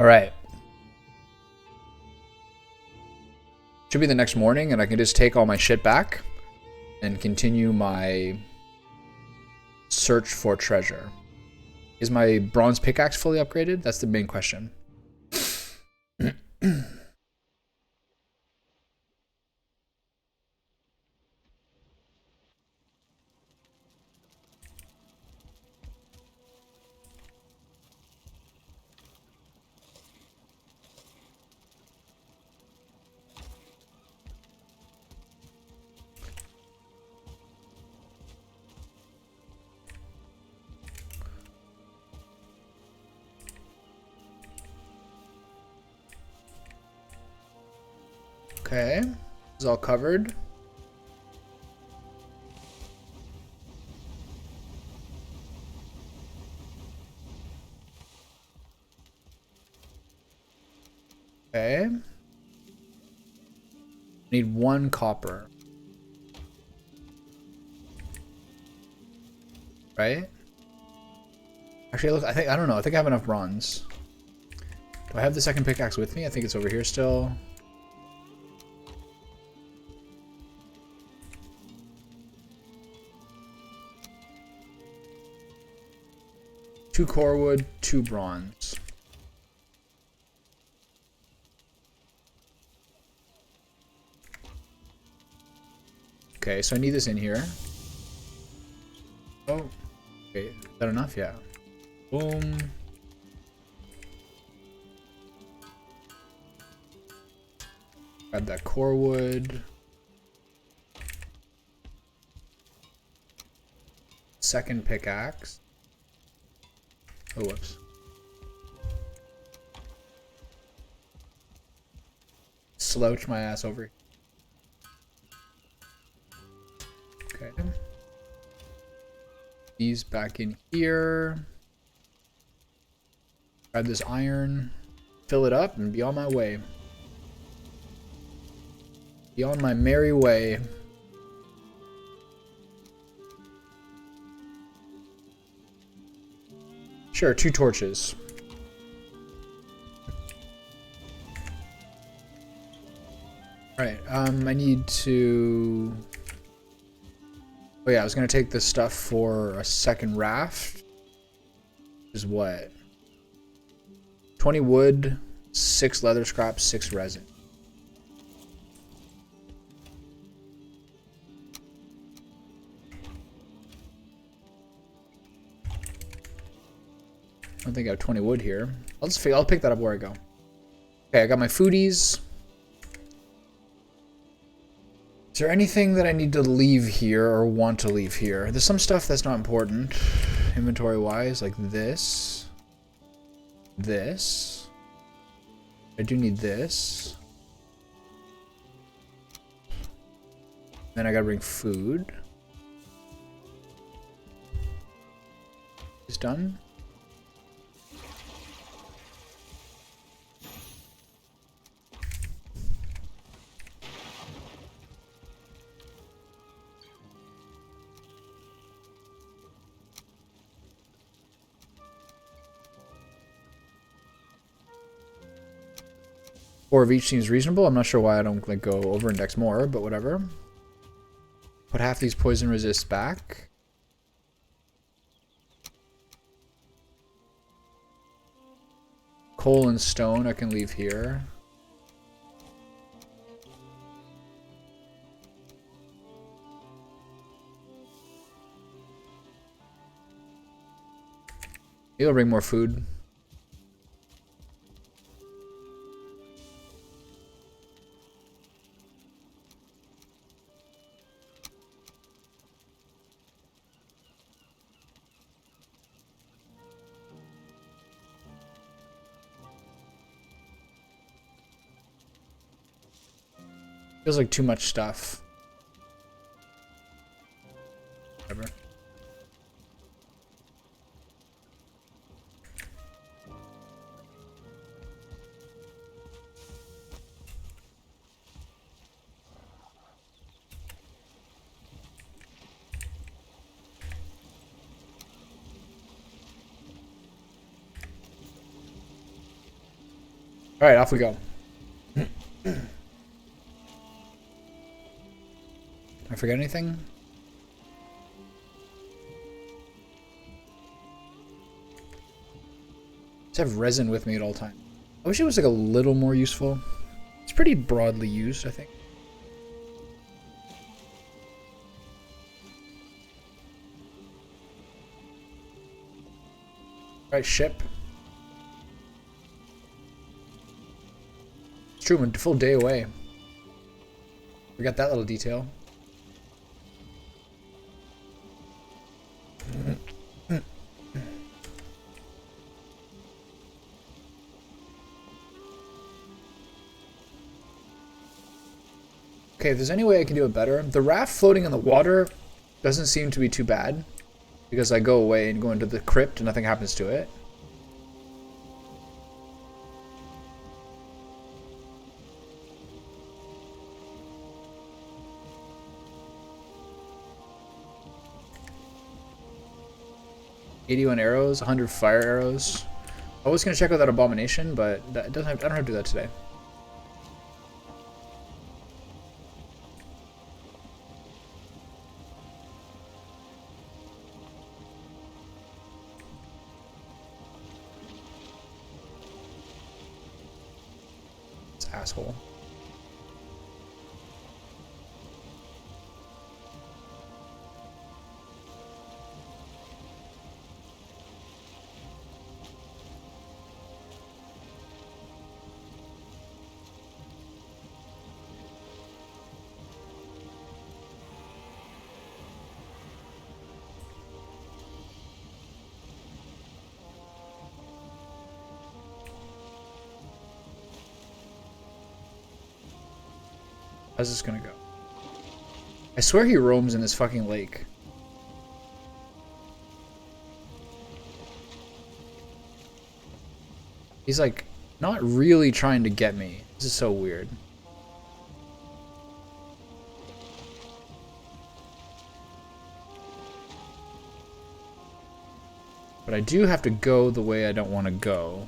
All right. Should be the next morning, and I can just take all my shit back and continue my search for treasure. Is my bronze pickaxe fully upgraded? That's the main question. Okay, this is all covered. Okay. Need 1 copper. Right? Actually, look, I don't know. I think I have enough bronze. Do I have the second pickaxe with me? I think it's over here still. Two core wood, 2 bronze. Okay, so I need this in here. Oh, okay. Is that enough? Yeah. Boom. Grab that core wood. Second pickaxe. Oh, whoops. Slouch my ass over. Okay. These back in here. Grab this iron. Fill it up and be on my way. Be on my merry way. Sure, 2 torches. Alright, I need to... Oh yeah, I was gonna take this stuff for a second raft. Is what? 20 wood, 6 leather scraps, 6 resin. I don't think I have 20 wood here. I'll pick that up where I go. Okay, I got my foodies. Is there anything that I need to leave here or want to leave here? There's some stuff that's not important, inventory-wise, like this. This. I do need this. Then I gotta bring food. It's done. Four of each seems reasonable. I'm not sure why I don't like go over index more, but whatever. Put half these poison resists back. Coal and stone I can leave here. Maybe I'll bring more food. Feels like too much stuff. Whatever. All right, off we go. I forget anything? Just have resin with me at all times. I wish it was like a little more useful. It's pretty broadly used, I think. All right, ship. It's true, we're a full day away. We got that little detail. Okay, if there's any way I can do it better. The raft floating in the water doesn't seem to be too bad. Because I go away and go into the crypt and nothing happens to it. $81 arrows, 100 fire arrows. I was gonna check out that abomination, but that doesn't have, I don't have to do that today. This asshole. How's this gonna go? I swear he roams in this fucking lake. He's like not really trying to get me. This is so weird. But I do have to go the way I don't want to go.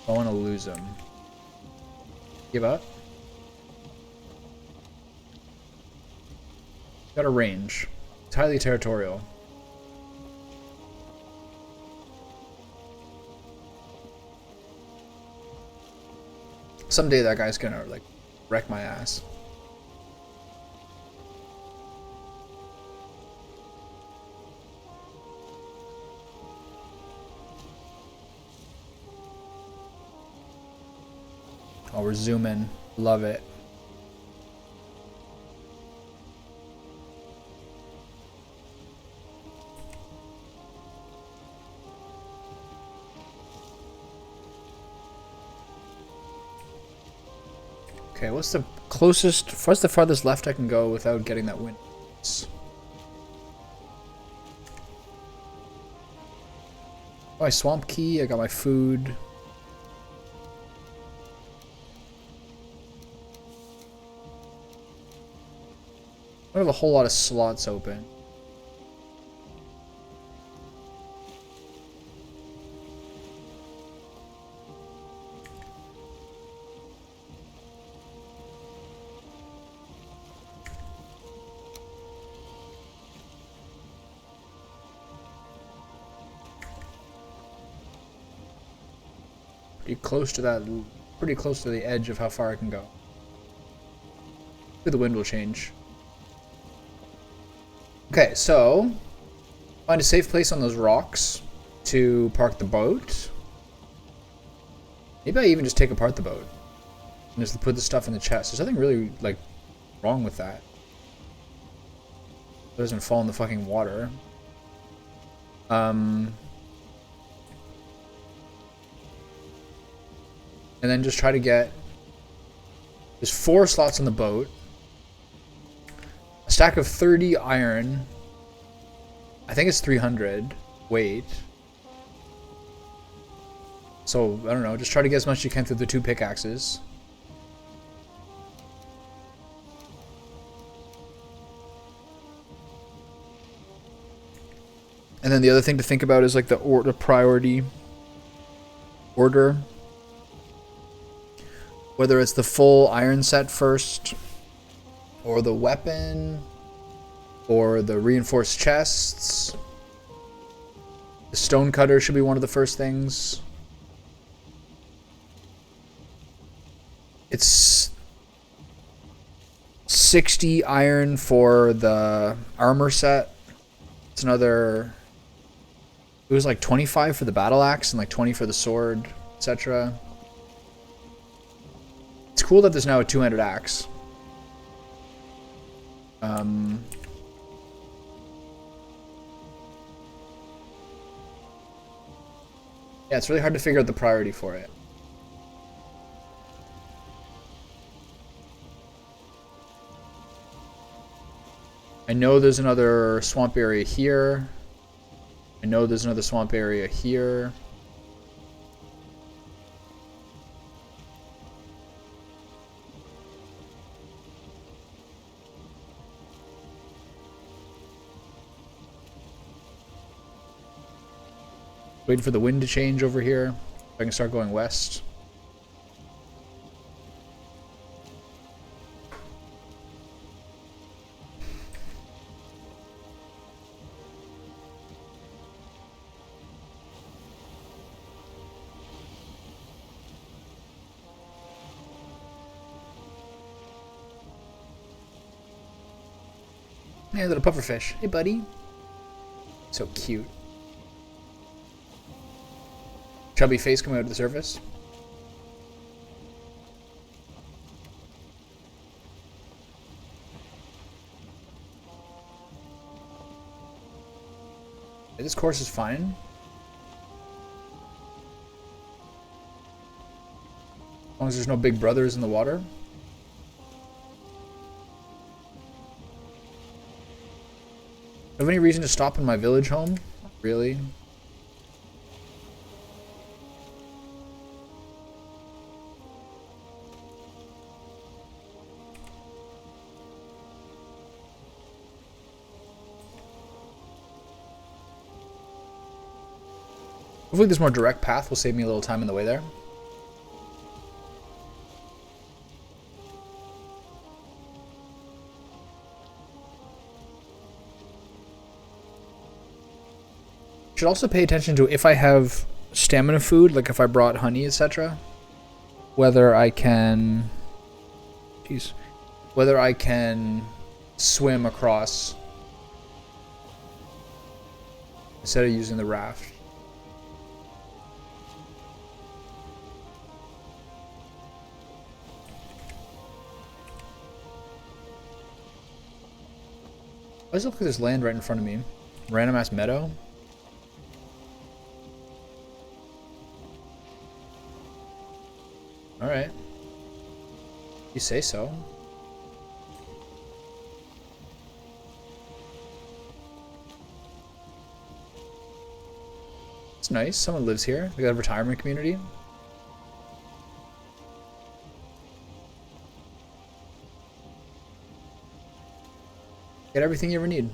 I want to lose him. Give up? Got a range. It's highly territorial. Someday that guy's gonna like wreck my ass. Oh, we're zooming. Love it. Okay, what's the closest, what's the farthest left I can go without getting that wind? Oh, my swamp key, I got my food. I have a whole lot of slots open. Pretty close to that, pretty close to the edge of how far I can go. Maybe the wind will change. Okay, so find a safe place on those rocks to park the boat. Maybe I even just take apart the boat and just put the stuff in the chest. There's nothing really like wrong with that. It doesn't fall in the fucking water. And then just try to get. There's 4 slots on the boat. A stack of 30 iron. I think it's 300 weight. So, I don't know, just try to get as much as you can through the 2 pickaxes. And then the other thing to think about is like the priority order. Whether it's the full iron set first, or the weapon, or the reinforced chests. The stone cutter should be one of the first things. It's 60 iron for the armor set. It's another... It was like 25 for the battle axe and like 20 for the sword, etc. It's cool that there's now a two-handed axe. Yeah, it's really hard to figure out the priority for it. I know there's another swamp area here. I know there's another swamp area here. Waiting for the wind to change over here. So I can start going west. Yeah, little pufferfish. Hey, buddy. So cute. Chubby face coming out of the surface. Yeah, this course is fine. As long as there's no big brothers in the water. Do I have any reason to stop in my village home? Not really. Hopefully this more direct path will save me a little time in the way there. Should also pay attention to if I have stamina food, like if I brought honey, etc. Whether I can... Jeez. Whether I can swim across instead of using the raft. Why does it look like there's land right in front of me? Random ass meadow? Alright. You say so. It's nice. Someone lives here. We got a retirement community. Get everything you ever need.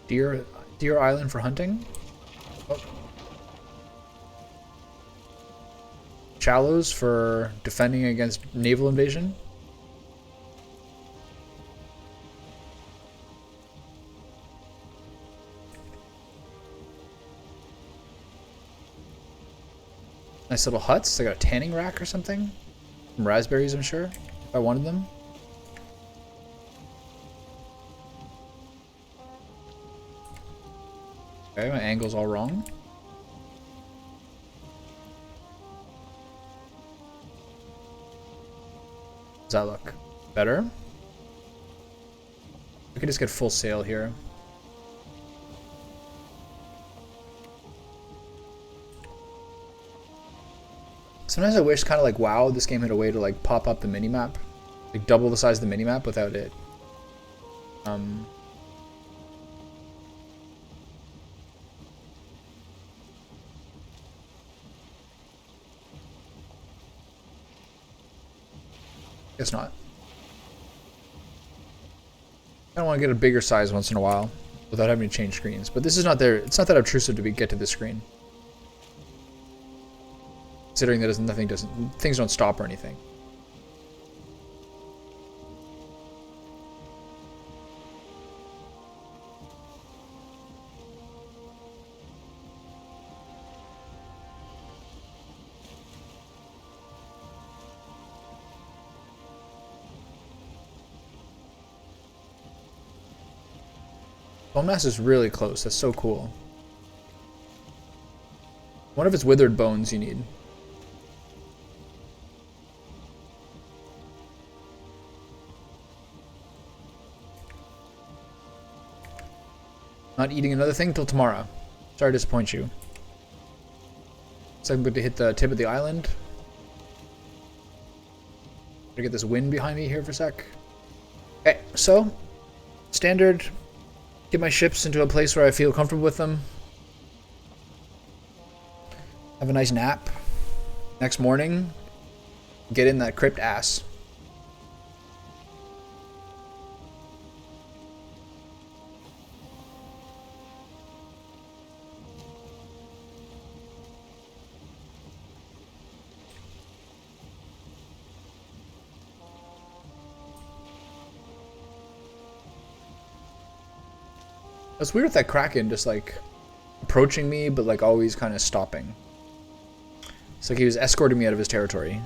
Deer Island for hunting. Oh. Shallows for defending against naval invasion. Nice little huts. They got a tanning rack or something. Some raspberries, I'm sure, if I wanted them. Okay, my angle's all wrong. Does that look better? We can just get full sail here. Sometimes I wish, kind of like WoW, this game had a way to like pop up the minimap, like double the size of the minimap without it. Guess not. I don't want to get a bigger size once in a while. without having to change screens. But this is not there. It's not that obtrusive to get to this screen. Considering that things don't stop or anything. Bone mass is really close. That's so cool. One of its withered bones you need. Not eating another thing till tomorrow. Sorry to disappoint you. So I'm going to hit the tip of the island. Gotta get this wind behind me here for a sec. Okay, so standard. Get my ships into a place where I feel comfortable with them. Have a nice nap. Next morning, get in that crypt ass. It's weird with that Kraken just like approaching me, but like always kind of stopping. It's like he was escorting me out of his territory.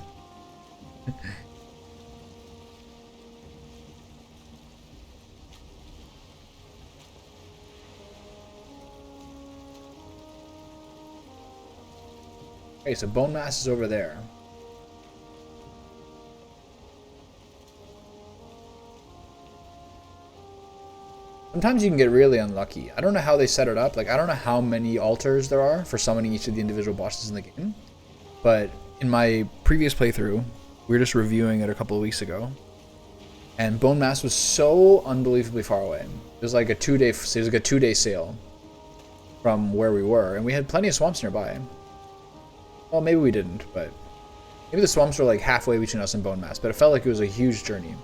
Okay, so bone mass is over there. Sometimes you can get really unlucky. I don't know how they set it up. Like, I don't know how many altars there are for summoning each of the individual bosses in the game. But in my previous playthrough, we were just reviewing it a couple of weeks ago, and Bone Mass was so unbelievably far away. It was like a 2-day sail from where we were, and we had plenty of swamps nearby. Well, maybe we didn't, but maybe the swamps were like halfway between us and Bone Mass, but it felt like it was a huge journey.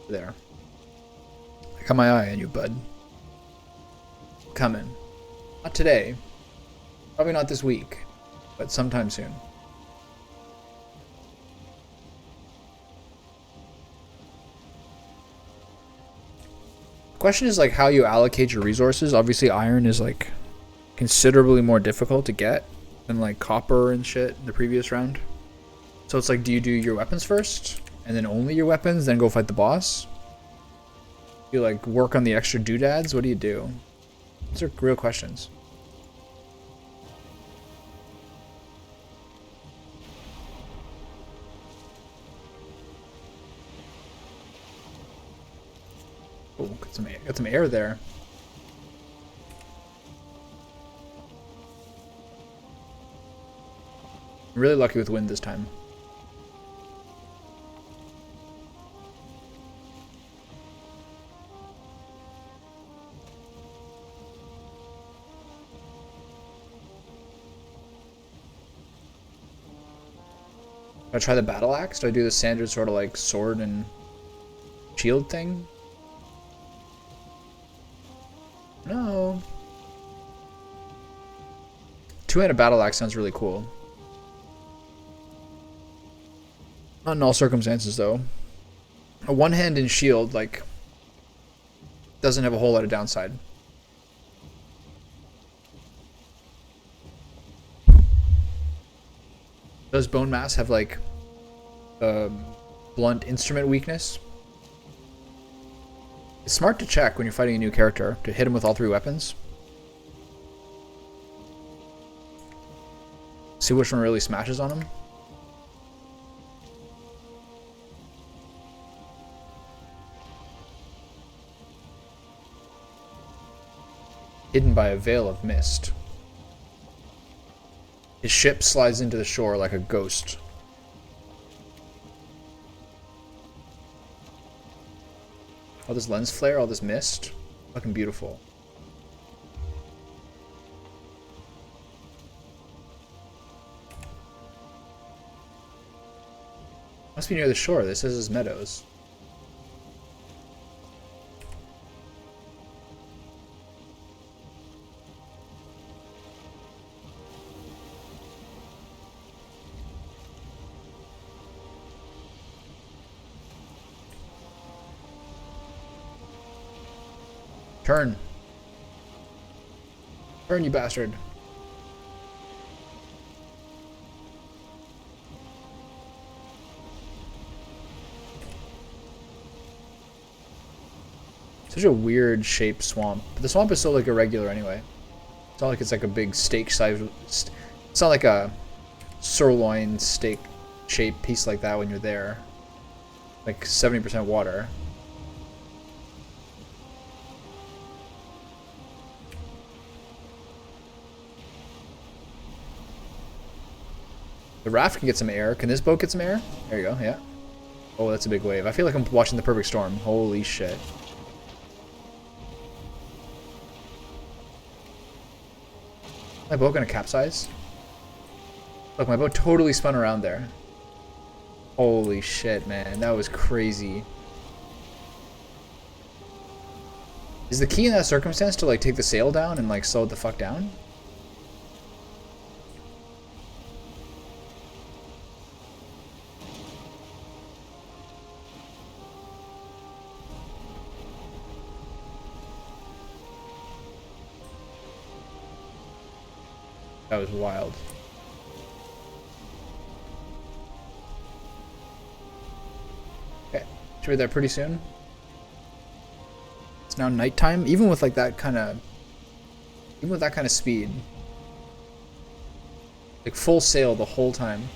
There. I got my eye on you, bud. Coming. Not today. Probably not this week, but sometime soon. The question is like how you allocate your resources. Obviously iron is like considerably more difficult to get than like copper and shit in the previous round. So it's like, do you do your weapons first? And then only your weapons, then go fight the boss? You like work on the extra doodads? What do you do? Those are real questions. Oh, got some air there. I'm really lucky with wind this time. Do I try the battle axe? Do I do the standard sort of like sword and shield thing? No. Two-handed battle axe sounds really cool. Not in all circumstances though. A one-handed shield like doesn't have a whole lot of downside. Does Bone Mass have like blunt instrument weakness? It's smart to check when you're fighting a new character to hit him with all three weapons. See which one really smashes on him. Hidden by a veil of mist. His ship slides into the shore like a ghost. All this lens flare, all this mist. Fucking beautiful. Must be near the shore. This is his meadows. Turn. Turn, you bastard. Such a weird shaped swamp. But the swamp is so like irregular anyway. It's not like it's like a big steak size. It's not like a sirloin steak shaped piece like that when you're there. Like 70% water. The raft can get some air. Can this boat get some air? There you go, yeah. Oh, that's a big wave. I feel like I'm watching the perfect storm. Holy shit. My boat gonna capsize? Look, my boat totally spun around there. Holy shit, man. That was crazy. Is the key in that circumstance to like take the sail down and like slow it the fuck down? That was wild. Okay, should be there pretty soon. It's now nighttime, even with like that kind of, speed. Like full sail the whole time.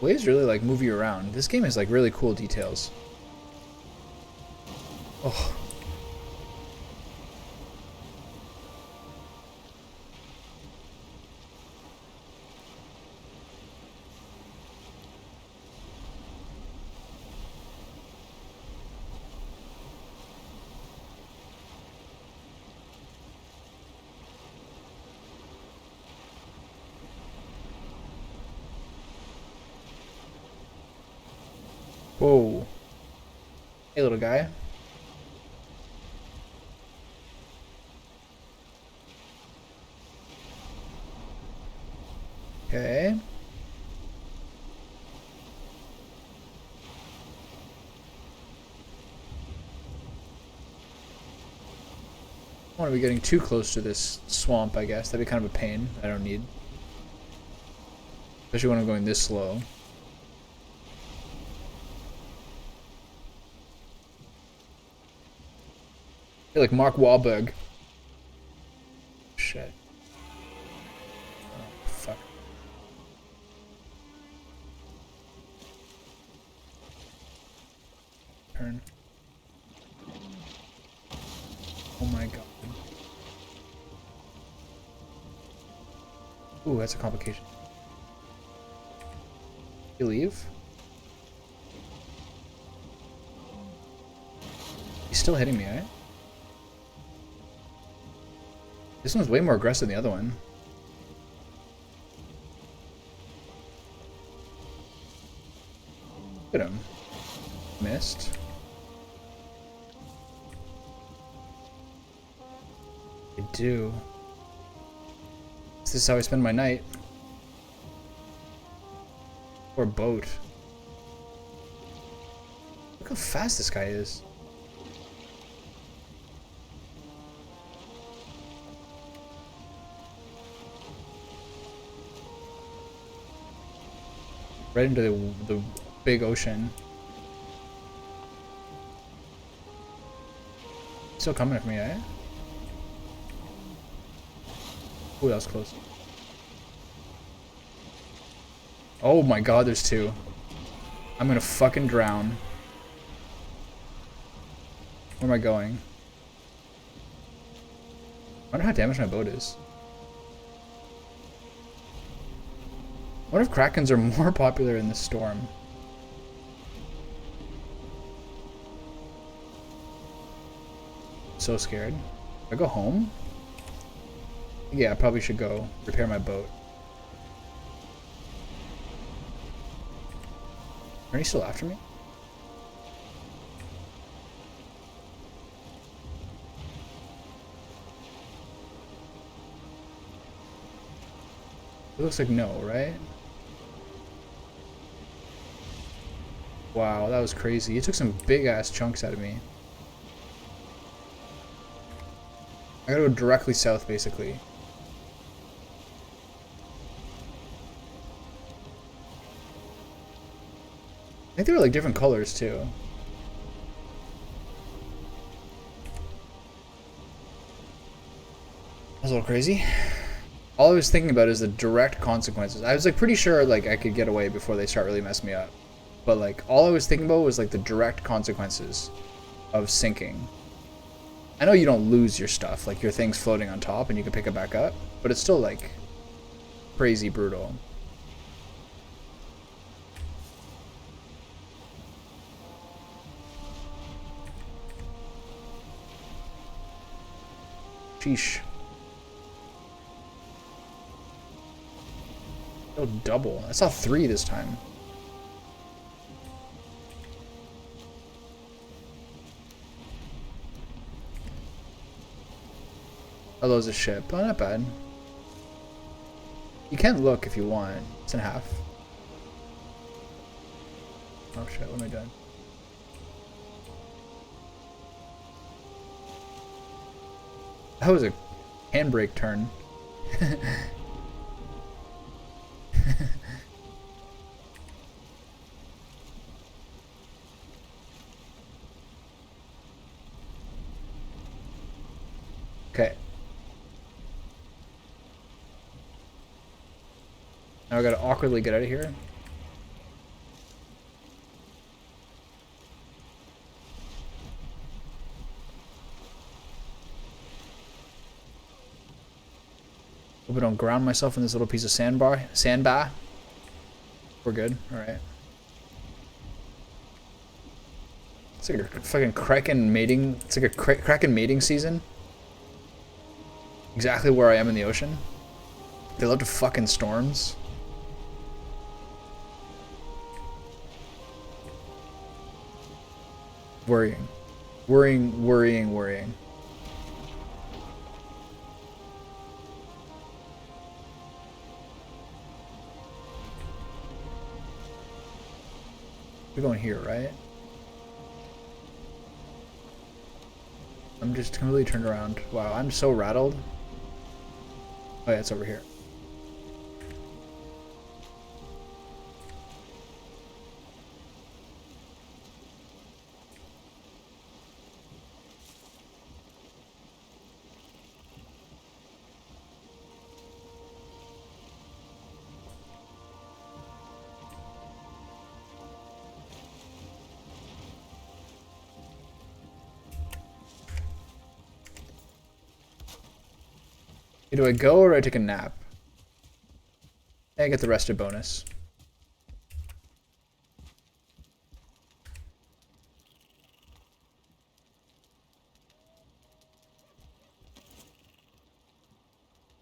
Waves really like move you around. This game has like really cool details. Oh. Whoa. Hey, little guy. Okay. I don't want to be getting too close to this swamp, I guess. That'd be kind of a pain. I don't need. Especially when I'm going this slow. I feel like Mark Wahlberg. Shit. Oh, fuck. Turn. Oh my god. Ooh, that's a complication. You leave? He's still hitting me, right? This one's way more aggressive than the other one. Look at him. Missed. I do. This is how I spend my night. Or boat. Look how fast this guy is. Right into the big ocean. Still coming for me, eh? Ooh, that was close. Oh my god, there's two. I'm gonna fucking drown. Where am I going? I wonder how damaged my boat is. I wonder if Krakens are more popular in this storm. So scared. Should I go home? Yeah, I probably should go repair my boat. Are you still after me? It looks like no, right? Wow, that was crazy. It took some big ass chunks out of me. I gotta go directly south, basically. I think they were like different colors too. That was a little crazy. All I was thinking about is the direct consequences. I was like pretty sure like I could get away before they start really messing me up. But like all I was thinking about was like the direct consequences of sinking. I know you don't lose your stuff, like your thing's floating on top and you can pick it back up, but it's still like crazy brutal. Sheesh. Oh, double. I saw 3 this time. Oh, those a ship. Oh, not bad. You can look if you want. It's in half. Oh shit, what am I doing? That was a handbrake turn. Okay. Now I gotta awkwardly get out of here. Hope I don't ground myself in this little piece of sandbar. We're good. Alright. It's like a fucking Kraken mating. It's like a Kraken mating season. Exactly where I am in the ocean. They love to fuck in storms. Worrying. Worrying, worrying, worrying. We're going here, right? I'm just completely turned around. Wow, I'm so rattled. Oh yeah, it's over here. Do I go or do I take a nap? I get the rested bonus.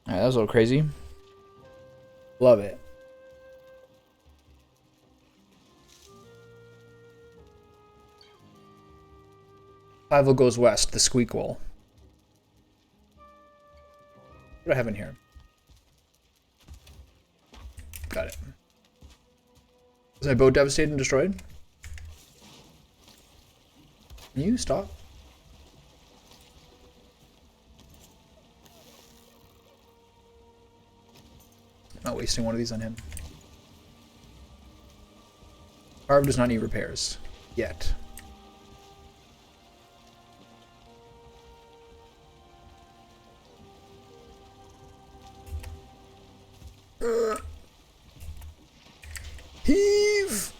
Alright, that was a little crazy. Love it. Fivel goes west, the squeakquel. What do I have in here? Got it. Was my boat devastated and destroyed? Can you stop? Not wasting one of these on him. Carve does not need repairs. Yet. Heave!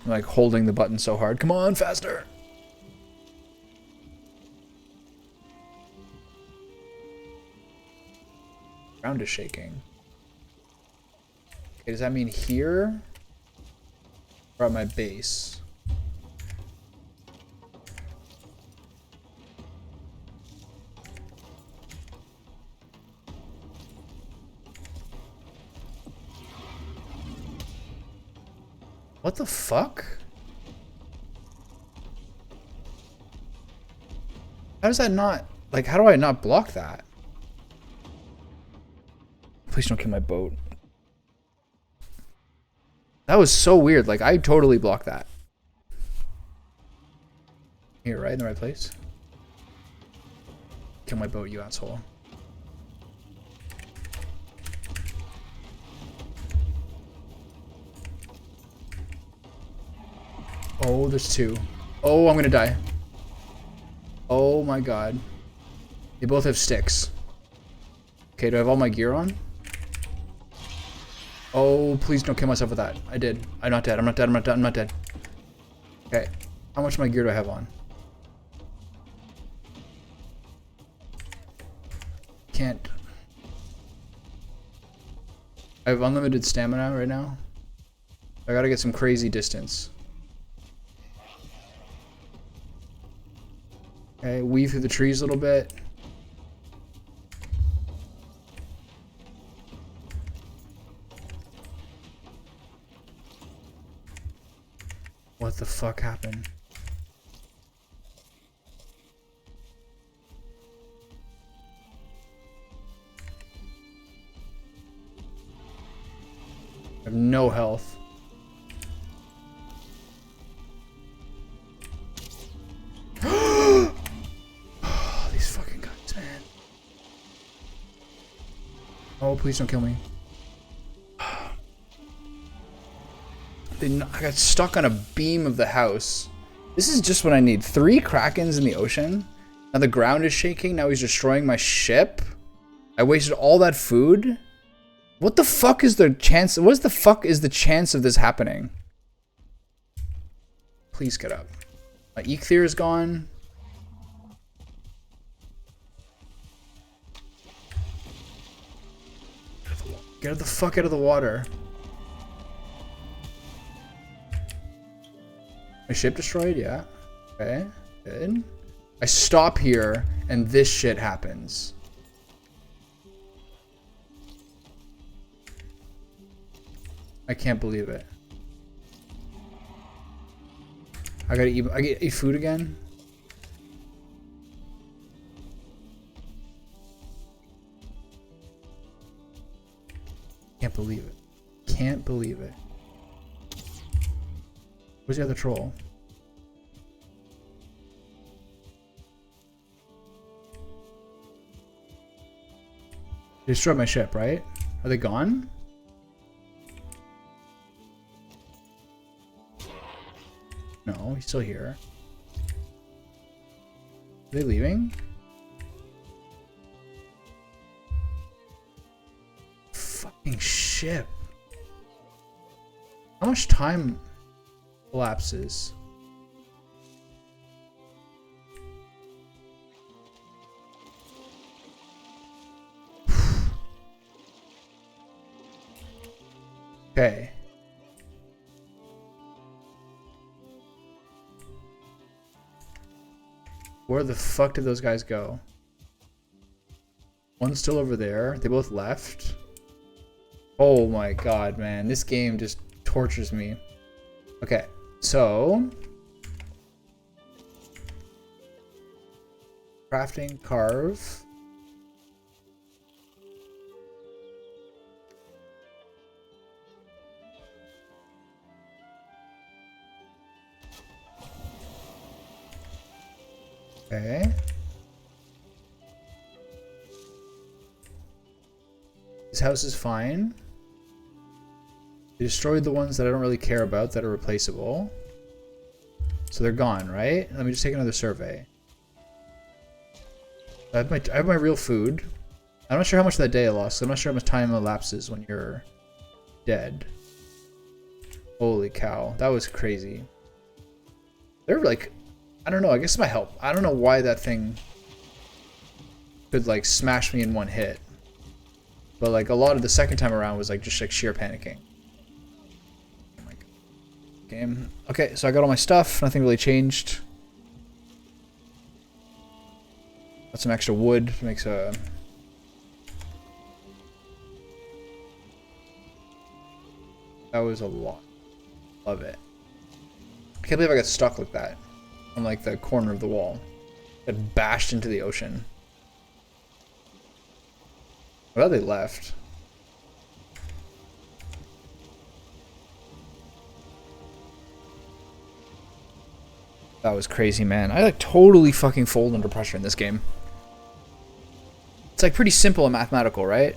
I'm like holding the button so hard. Come on, faster. Ground is shaking. Okay, does that mean here? Or at my base? What the fuck? How does that not... Like, how do I not block that? Please don't kill my boat. That was so weird. Like, I totally blocked that. Here, right? In the right place? Kill my boat, you asshole. Oh, there's two. Oh, I'm gonna die. Oh my god. They both have sticks. Okay, do I have all my gear on? Oh, please don't kill myself with that. I did. I'm not dead. I'm not dead. I'm not dead. I'm not dead. Okay. How much of my gear do I have on? Can't. I have unlimited stamina right now. I gotta get some crazy distance. Okay, weave through the trees a little bit. What the fuck happened? I have no health. These fucking guys, man. Oh, please don't kill me. I got stuck on a beam of the house. This is just what I need. 3 krakens in the ocean. Now the ground is shaking. Now he's destroying my ship. I wasted all that food. What the fuck is the chance? What the fuck is the chance of this happening? Please get up. My Eikthyr is gone. Get the fuck out of the water. My ship destroyed? Yeah. Okay. Good. I stop here and this shit happens. I can't believe it. I gotta eat food again. Can't believe it. Can't believe it. Where's the other troll? They destroyed my ship, right? Are they gone? No, he's still here. Are they leaving? Fucking ship. How much time elapses? Okay. Where the fuck did those guys go? One's still over there. They both left. Oh my god, man. This game just tortures me. Okay, so... crafting, carve. Okay. This house is fine. They destroyed the ones that I don't really care about that are replaceable. So they're gone, right? Let me just take another survey. I have my real food. I'm not sure how much that day I lost. So I'm not sure how much time elapses when you're dead. Holy cow, that was crazy. They're like, I don't know, I guess my help. I don't know why that thing could like smash me in one hit. But like a lot of the second time around was like just like sheer panicking. Game. Okay, so I got all my stuff. Nothing really changed. Got some extra wood. Makes a... That was a lot. Love it. I can't believe I got stuck like that. On like the corner of the wall. Got bashed into the ocean. Well, they left. That was crazy, man. I like totally fucking fold under pressure in this game. It's like pretty simple and mathematical, right?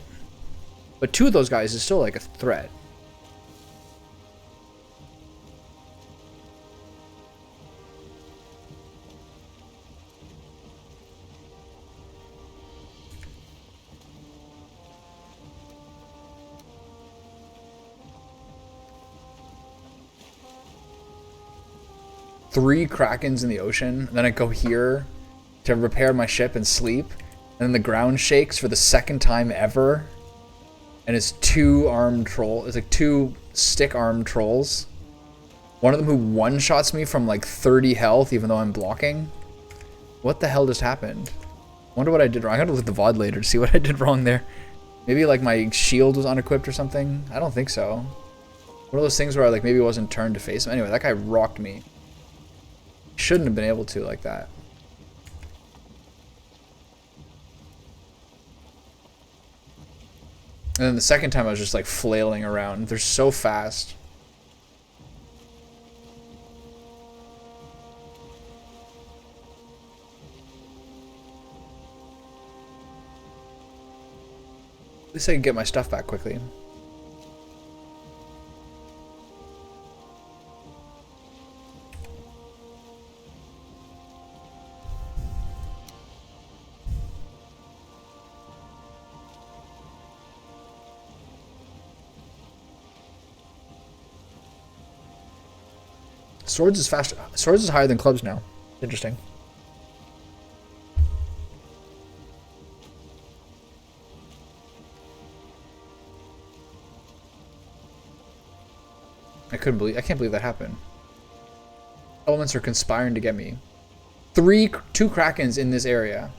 But two of those guys is still like a threat. Three Krakens in the ocean, and then I go here to repair my ship and sleep, and then the ground shakes for the second time ever, and it's two armed troll. It's like two stick-armed trolls. One of them who one-shots me from like 30 health, even though I'm blocking. What the hell just happened? Wonder what I did wrong. I gotta look at the VOD later to see what I did wrong there. Maybe like my shield was unequipped or something. I don't think so. One of those things where I like maybe wasn't turned to face him. Anyway, that guy rocked me. Shouldn't have been able to like that. And then the second time I was just like flailing around. They're so fast. At least I can get my stuff back quickly. Swords is faster. Swords is higher than clubs now. Interesting. I can't believe that happened. Elements are conspiring to get me. Two Krakens in this area.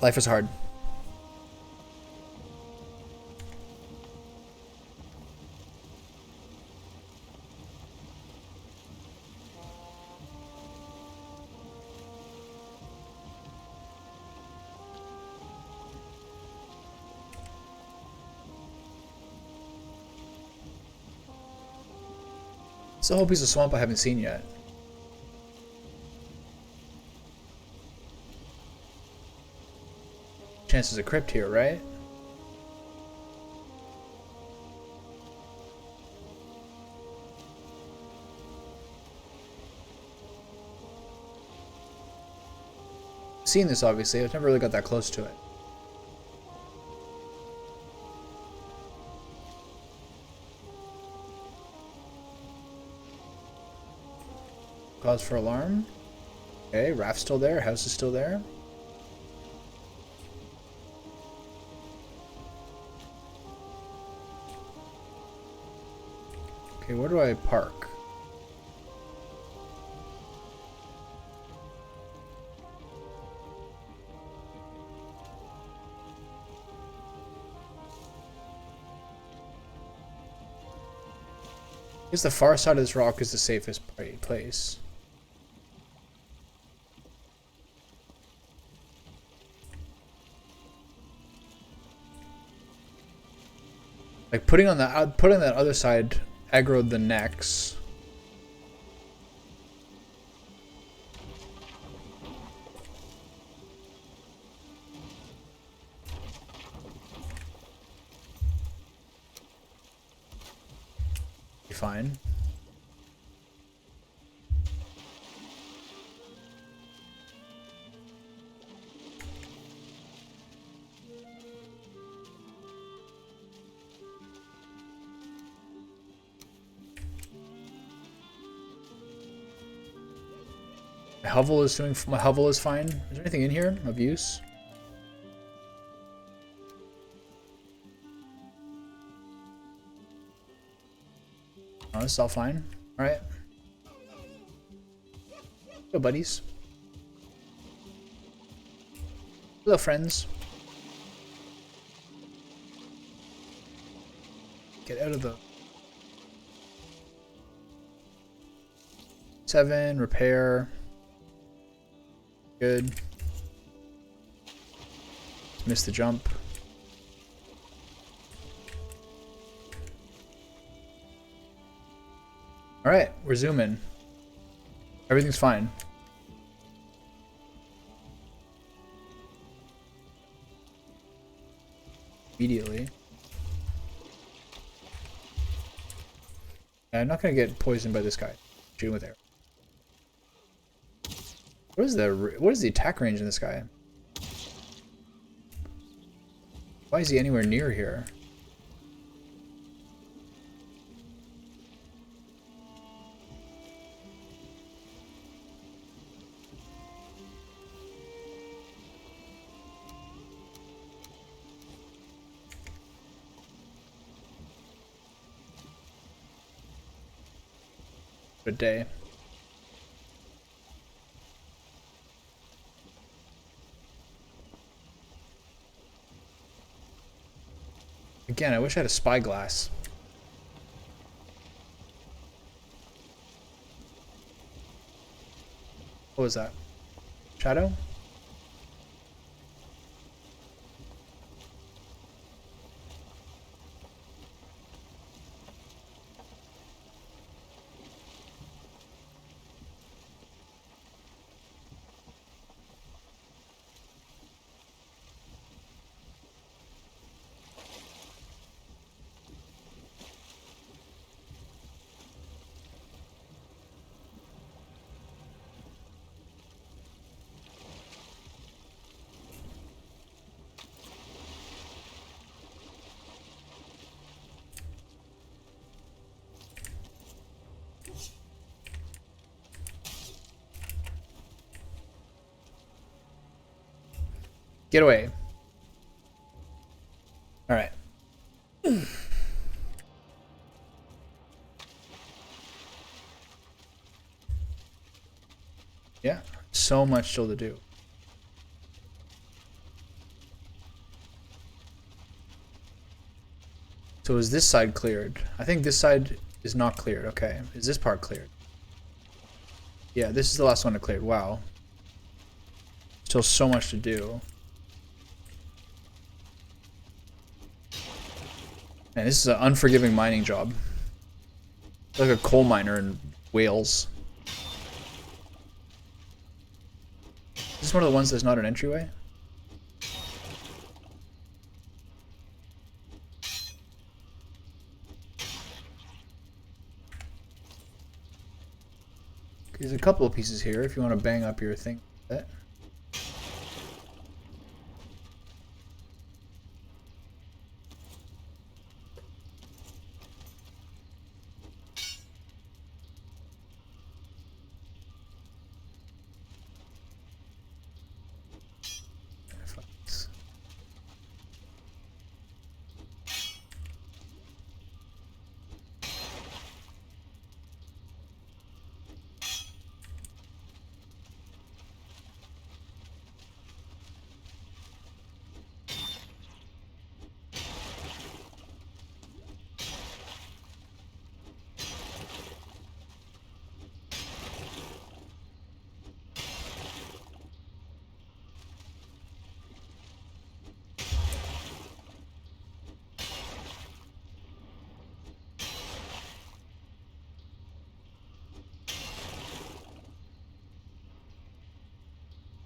Life is hard. It's a whole piece of swamp I haven't seen yet. Chances of crypt here, right? Seen this obviously, I've never really got that close to it. Cause for alarm. Okay, raft's still there, house is still there. Okay, where do I park? I guess the far side of this rock is the safest place. Like putting on that other side aggroed the necks. fine. My hovel is fine. Is there anything in here of use? Oh, this is all fine. All right. Go, buddies. Hello, friends. Get out of the 7 repair. Good. Missed the jump. All right, we're zooming. Everything's fine. Immediately. I'm not gonna get poisoned by this guy. Shooting with air. What is the attack range in this guy? Why is he anywhere near here? Good day. Again, I wish I had a spyglass. What was that? Shadow? Get away. All right. Yeah, so much still to do. So is this side cleared? I think this side is not cleared. Okay. Is this part cleared? Yeah, this is the last one to clear. Wow. Still so much to do. Man, this is an unforgiving mining job. Like a coal miner in Wales. Is this one of the ones that's not an entryway? There's a couple of pieces here if you want to bang up your thing.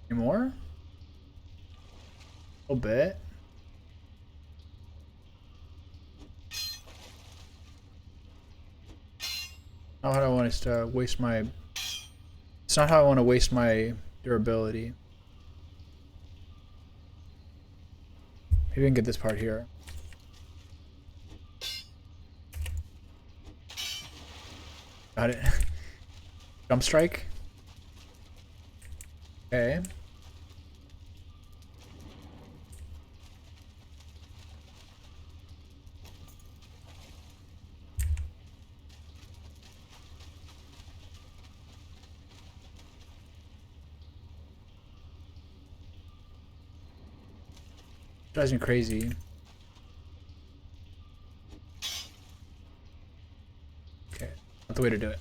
Any more? A little bit. Not how I want to waste my. It's not how I want to waste my durability. Maybe we can get this part here. Got it. Jump strike. Okay. Drives me crazy. Okay, not the way to do it.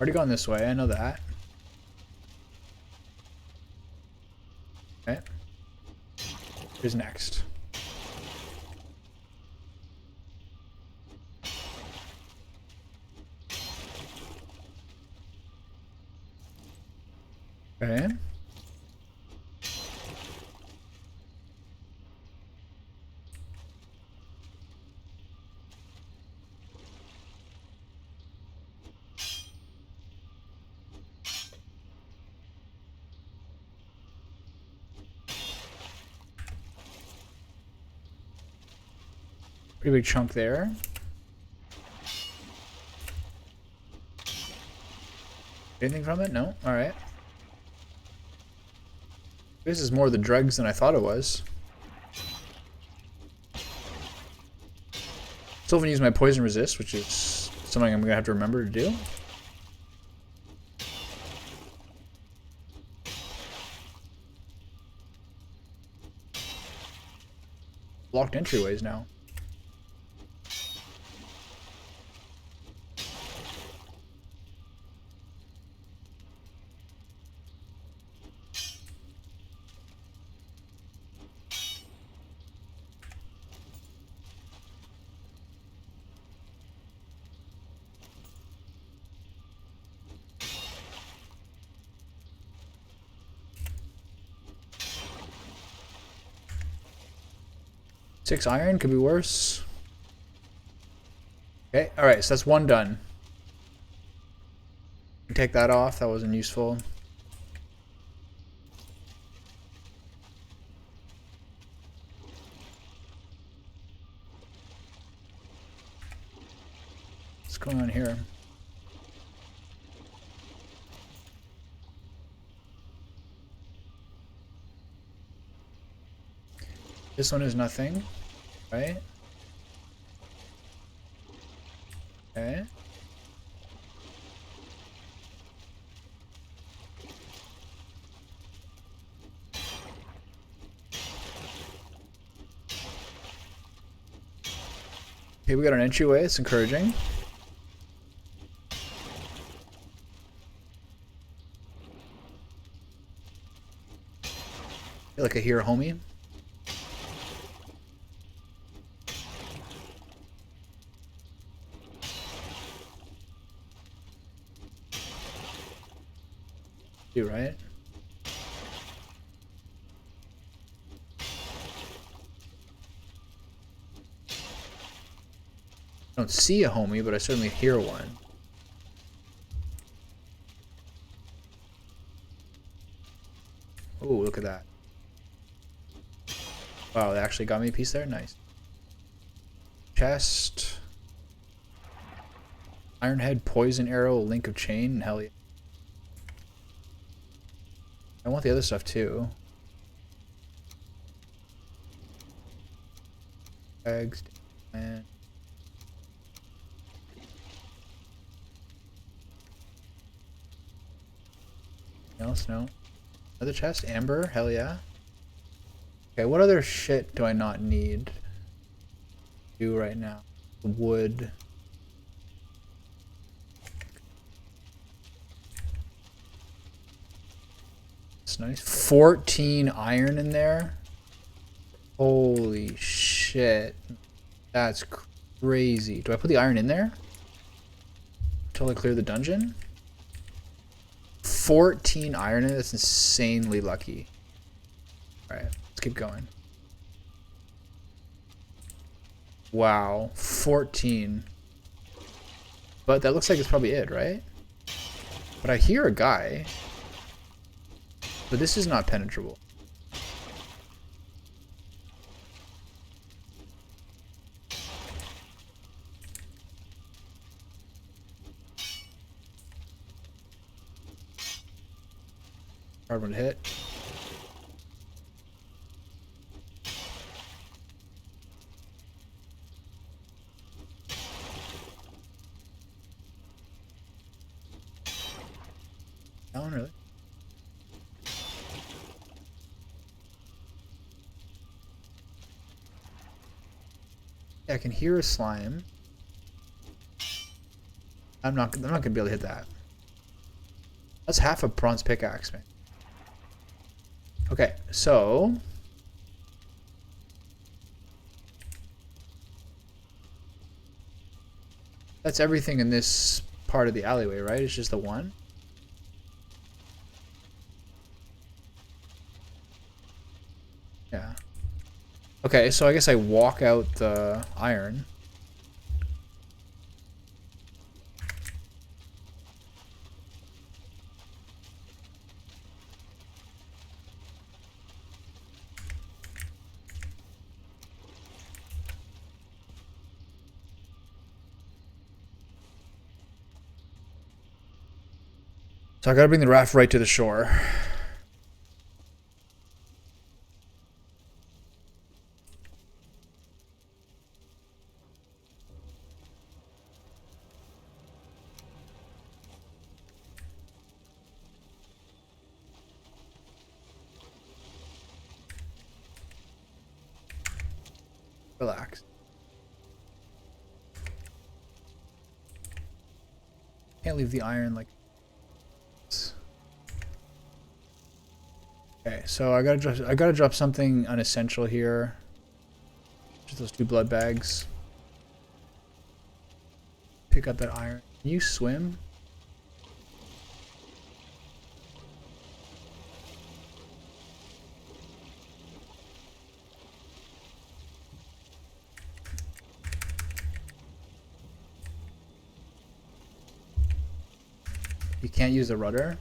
Already gone this way, I know that. Okay. Here's next. Okay. Pretty big chunk there. Anything from it? No? Alright. This is more the dregs than I thought it was. Still haven't used my poison resist, which is something I'm gonna have to remember to do. Blocked entryways now. Six iron could be worse. Okay, alright, so that's one done. Take that off, that wasn't useful. What's going on here? This one is nothing, right? Okay. Okay, we got an entryway, it's encouraging. Feel like I hear a homie. Right? I don't see a homie, but I certainly hear one. Oh, look at that. Wow, they actually got me a piece there? Nice. Chest. Iron head, poison arrow, link of chain, hell yeah. I want the other stuff too. Eggs, and else, no. Another chest, amber, hell yeah. Okay, what other shit do I not need to do right now? Wood. Nice. 14 iron in there. Holy shit. That's crazy. Do I put the iron in there? Until I clear the dungeon? 14 iron in it? That's insanely lucky. Alright, let's keep going. Wow, 14. But that looks like it's probably it, right? But I hear a guy. But this is not penetrable. Hard one to hit. Down, really? Yeah, I can hear a slime. I'm not gonna be able to hit that. That's half a bronze pickaxe, man. Okay, so that's everything in this part of the alleyway, right? It's just the one. Yeah. Okay, so I guess I walk out the iron. So I gotta bring the raft right to the shore. Relax. Can't leave the iron like this. Okay, so I gotta drop something unessential here. Just those 2 blood bags. Pick up that iron. Can you swim? You can't use the rudder?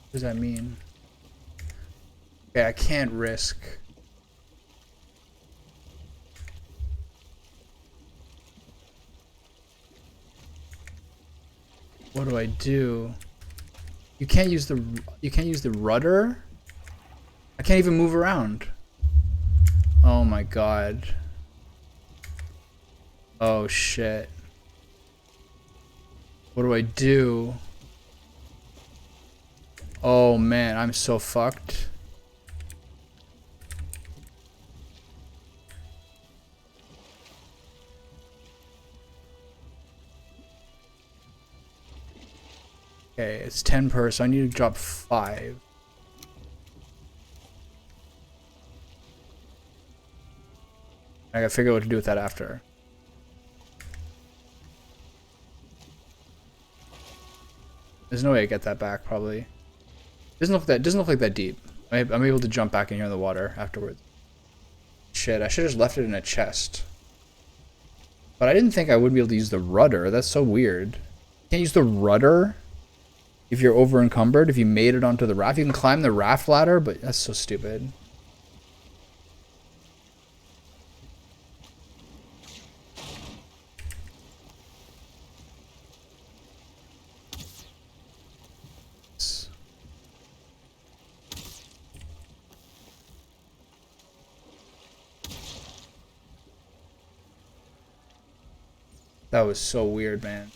What does that mean? Okay, I can't risk. What do I do? You can't use the rudder? I can't even move around. Oh my god. Oh shit. What do I do? Oh man, I'm so fucked. Okay, it's 10 per, so I need to drop 5. I gotta figure out what to do with that after. There's no way I get that back, probably. Doesn't look like that deep. I'm able to jump back in here in the water afterwards. Shit, I should have just left it in a chest. But I didn't think I would be able to use the rudder. That's so weird. You can't use the rudder if you're over encumbered. If you made it onto the raft, you can climb the raft ladder, but that's so stupid. That was so weird, man.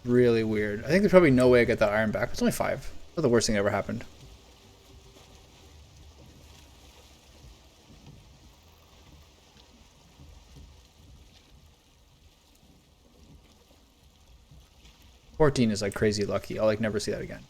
Really weird. I think there's probably no way I get that iron back. It's only 5. That's the worst thing that ever happened. 14 is like crazy lucky. I'll like never see that again.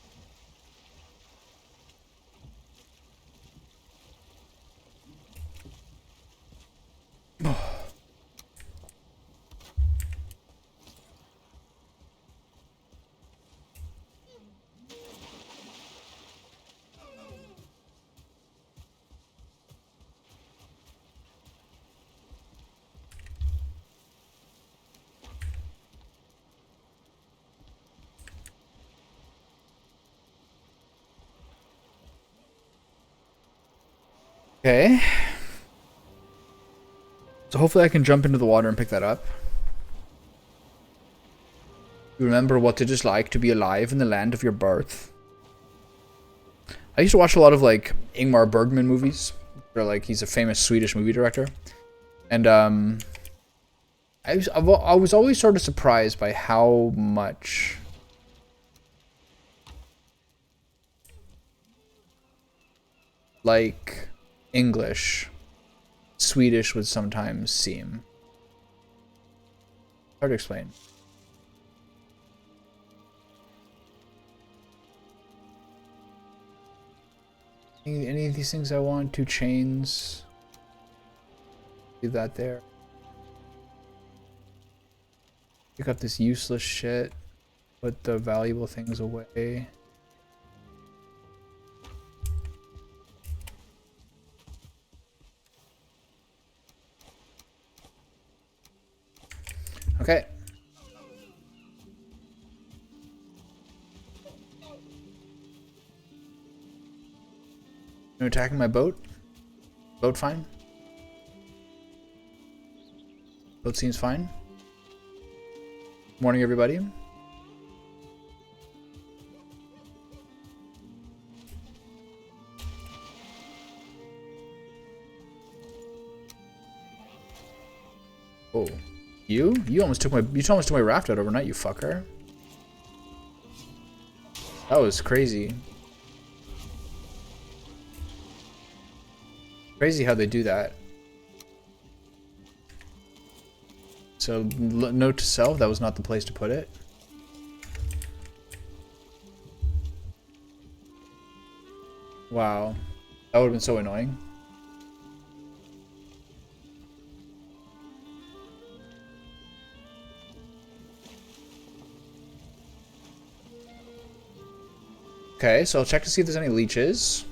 Okay. So hopefully I can jump into the water and pick that up. You remember what it is like to be alive in the land of your birth. I used to watch a lot of like Ingmar Bergman movies. Or like he's a famous Swedish movie director. And I was always sort of surprised by how much like English Swedish would sometimes seem. Hard to explain. Any of these things I want? 2 chains. Leave that there. Pick up this useless shit. Put the valuable things away. Okay. You attacking my boat? Boat fine? Boat seems fine. Morning, everybody. Oh, you almost took my raft out overnight, you fucker. That was crazy. Crazy how they do that. So, note to self, that was not the place to put it. Wow. That would have been so annoying. Okay, so I'll check to see if there's any leeches.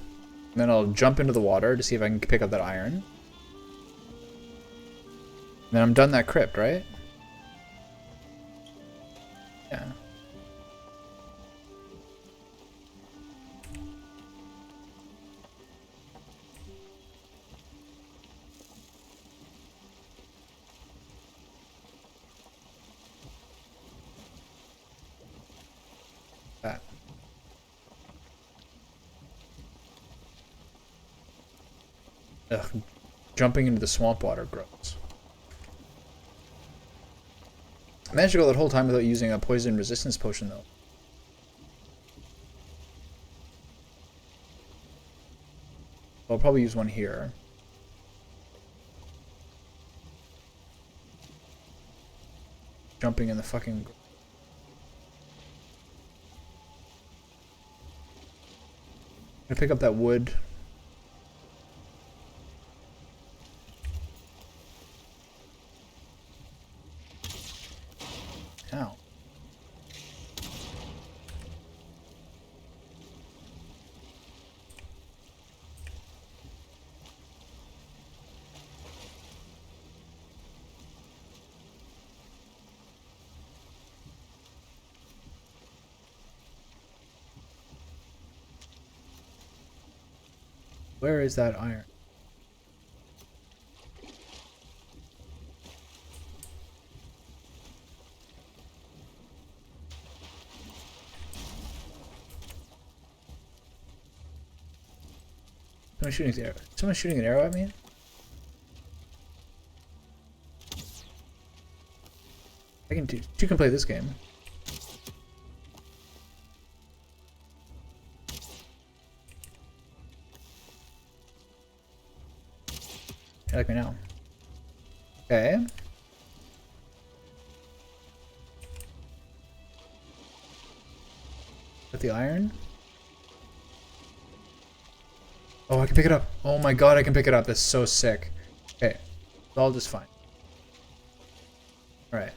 And then I'll jump into the water to see if I can pick up that iron. And then I'm done that crypt, right? Yeah. That. Ugh. Jumping into the swamp water, gross. I managed to go that whole time without using a poison resistance potion, though. I'll probably use one here. Jumping in the fucking... I'm gonna pick up that wood. Ow. Where is that iron? Someone's shooting an arrow at me? You can play this game. You like me now. Okay. Got the iron. Oh, I can pick it up. Oh my god, I can pick it up. That's so sick. Okay, it's all just fine. Alright.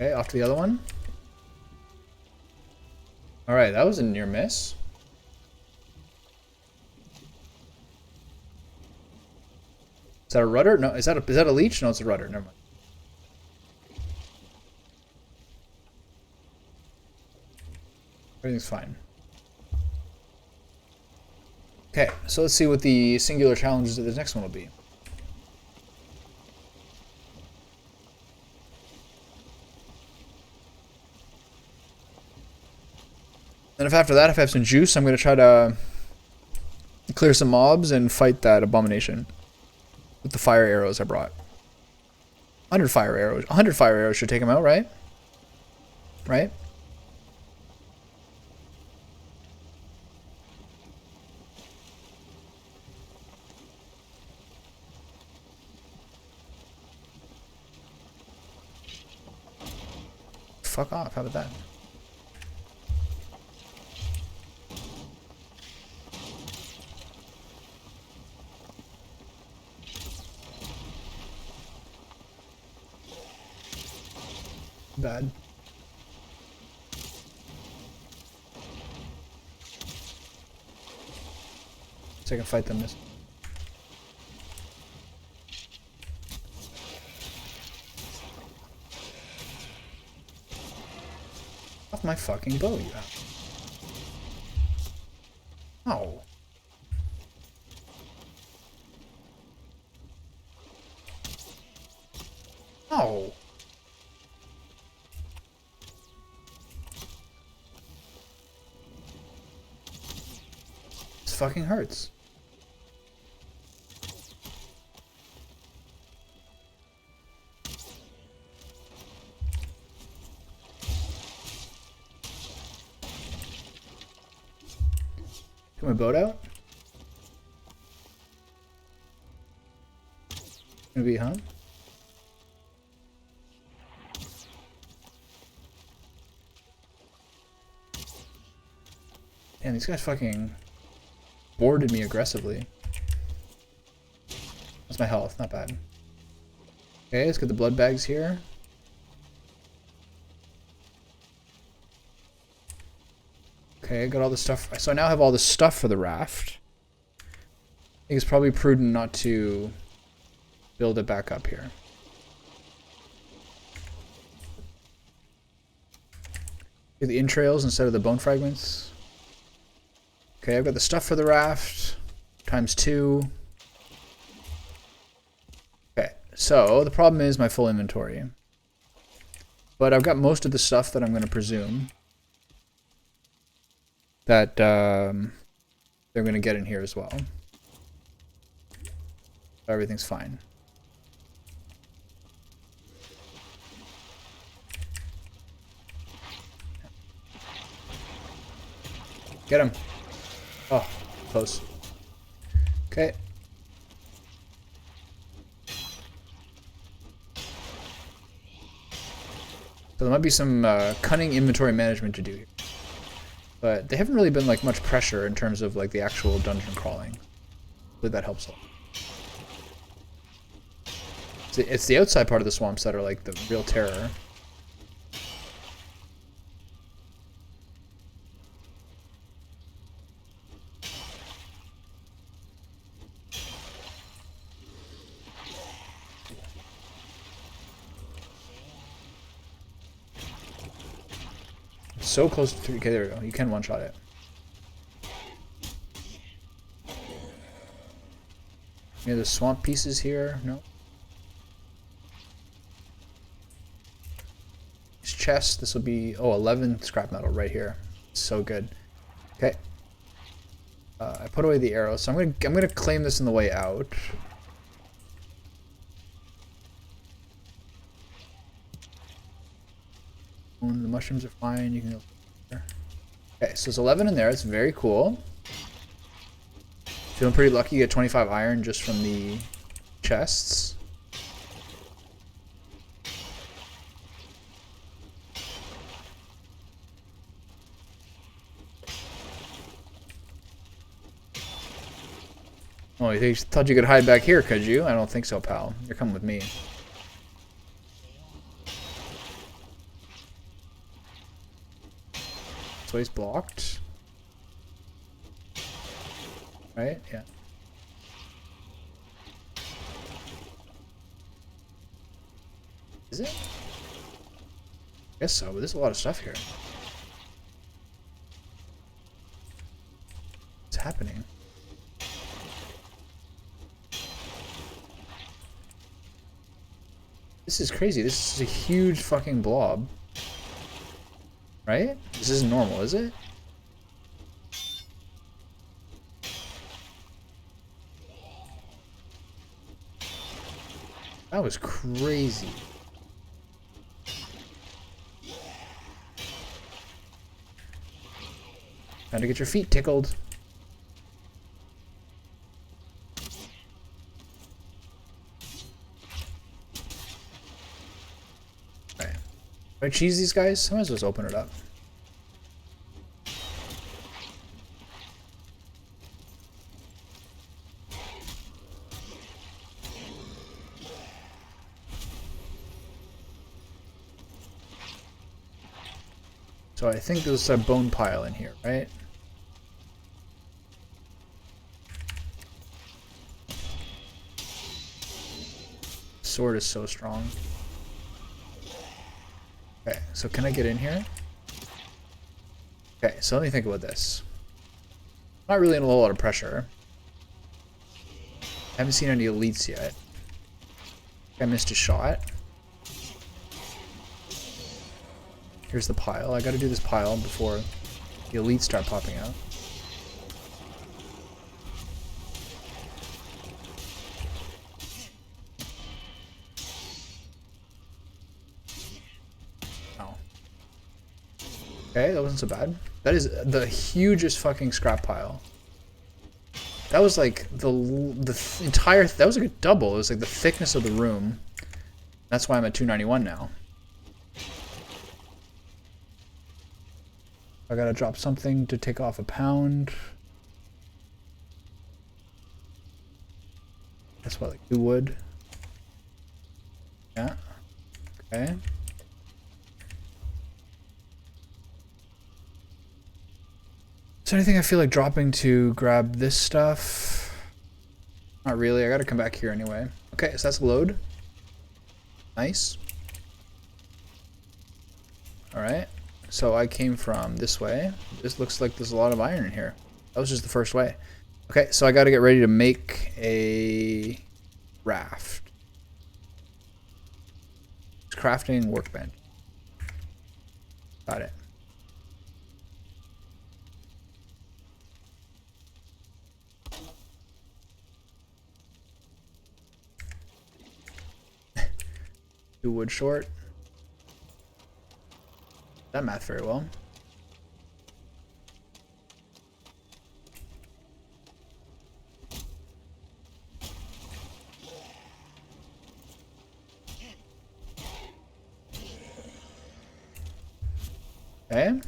Okay, off to the other one. Alright, that was a near miss. Is that a rudder? No, is that a leech? No, it's a rudder. Never mind. Everything's fine. Okay, so let's see what the singular challenges of the next one will be. And if after that, if I have some juice, I'm going to try to clear some mobs and fight that abomination with the fire arrows I brought. 100 fire arrows. 100 fire arrows should take him out, right? Right? Fuck off. How about that? Bad. So I can fight them this. Off my fucking bow, you have. Oh. Oh. This fucking hurts. Get my boat out? Gonna be, huh? Man, these guys fucking boarded me aggressively. That's my health, not bad. Okay, let's get the blood bags here. Okay, I got all the stuff. So I now have all the stuff for the raft. I think it's probably prudent not to build it back up here. Get the entrails instead of the bone fragments. Okay, I've got the stuff for the raft. Times 2. Okay, so the problem is my full inventory. But I've got most of the stuff that I'm going to presume that they're going to get in here as well. Everything's fine. Get him. Oh, close. Okay. So there might be some cunning inventory management to do here. But they haven't really been like much pressure in terms of like the actual dungeon crawling. Hopefully that helps a lot. It's the outside part of the swamps that are like the real terror. So close to 3. Okay, there we go. You can one-shot it. Any other swamp pieces here? No. This chest, this will be, oh, 11 scrap metal right here. So good. Okay. I put away the arrow, so I'm gonna claim this on the way out. The mushrooms are fine. You can go there. Okay, so it's 11 in there. It's very cool. Feeling pretty lucky. Get 25 iron just from the chests. Oh, you thought you could hide back here, could you? I don't think so, pal. You're coming with me. So he's blocked. Right? Yeah. Is it? I guess so, but there's a lot of stuff here. What's happening? This is crazy. This is a huge fucking blob. Right? This isn't normal, is it? That was crazy. Time to get your feet tickled. Alright. Do I cheese these guys? I might as well just open it up. So I think there's a bone pile in here, right? Sword is so strong. Okay, so can I get in here? Okay, so let me think about this. I'm not really in a lot of pressure. I haven't seen any elites yet. I missed a shot. Here's the pile. I gotta do this pile before the elites start popping out. Oh. Okay, that wasn't so bad. That is the hugest fucking scrap pile. That was like the entire... That was like a double. It was like the thickness of the room. That's why I'm at 291 now. I gotta drop something to take off a pound. That's what, like 2 wood? Yeah. Okay. Is there anything I feel like dropping to grab this stuff? Not really. I gotta come back here anyway. Okay, so that's load. Nice. Alright. So I came from this way. This looks like there's a lot of iron in here. That was just the first way. Okay, so I gotta get ready to make a raft. It's crafting workbench. Got it. Two wood short. That math very well. Okay.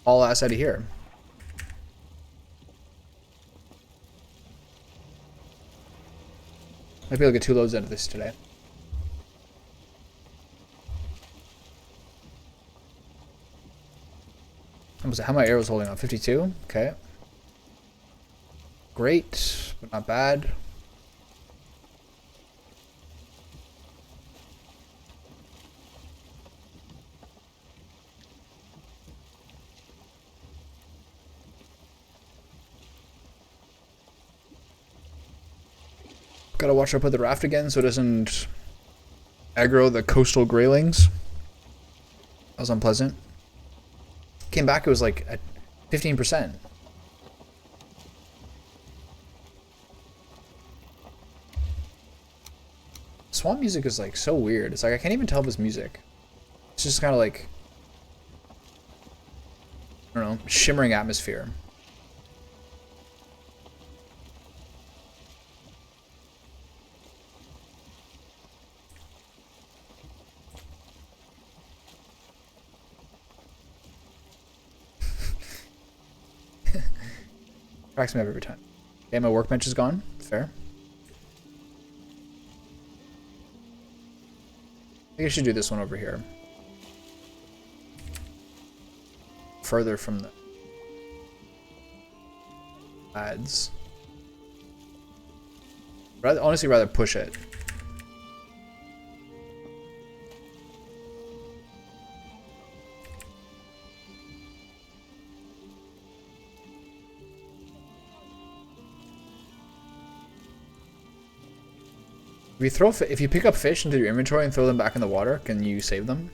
All ass out of here. Might be able to get 2 loads out of this today. How my arrows holding on? 52? Okay. Great, but not bad. Gotta watch out with the raft again so it doesn't aggro the coastal graylings. That was unpleasant. Came back, it was like at 15%. Swamp music is like so weird. It's like I can't even tell if it's music. It's just kind of like, I don't know, shimmering atmosphere. Cracks me up every time. Okay, my workbench is gone. Fair. I think I should do this one over here. Further from the ads. I'd honestly rather push it. If you pick up fish into your inventory and throw them back in the water, can you save them?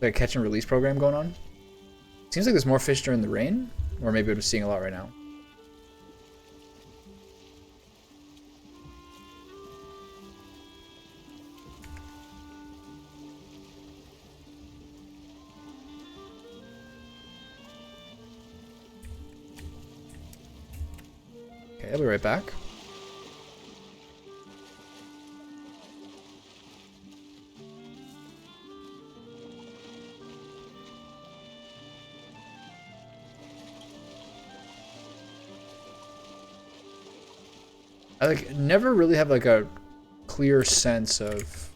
Like a catch and release program going on? Seems like there's more fish during the rain, or maybe I'm just seeing a lot right now. Okay, I'll be right back. I like never really have like a clear sense of.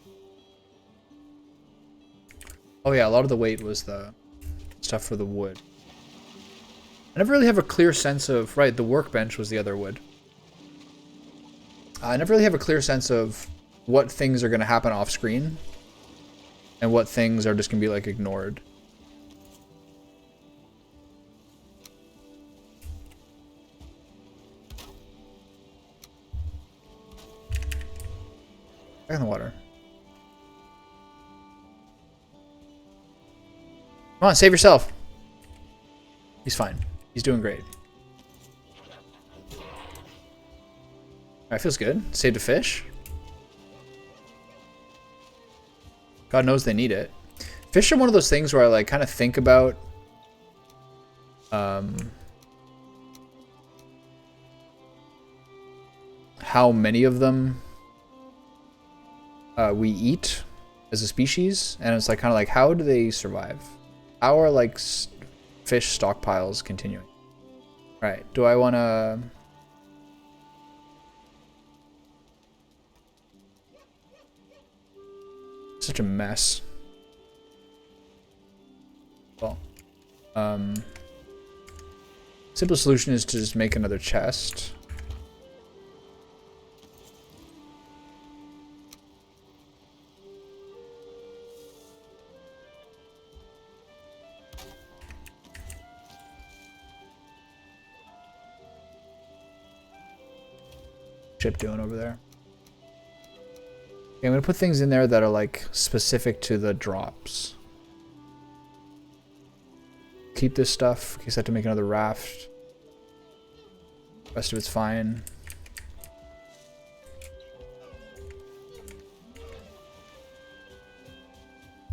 Oh yeah, a lot of the weight was the stuff for the wood. I never really have a clear sense of, right, the workbench was the other wood. I never really have a clear sense of what things are going to happen off screen and what things are just going to be like ignored. Back in the water. Come on, save yourself. He's fine. He's doing great. Alright, feels good. Saved a fish. God knows they need it. Fish are one of those things where I like kind of think about how many of them we eat as a species, and it's like kind of like, how do they survive? How are like fish stockpiles continuing? Right, do I want to... Such a mess. Well, simple solution is to just make another chest. Chip doing over there? Okay, I'm gonna put things in there that are like specific to the drops. Keep this stuff in case I have to make another raft. The rest of it's fine.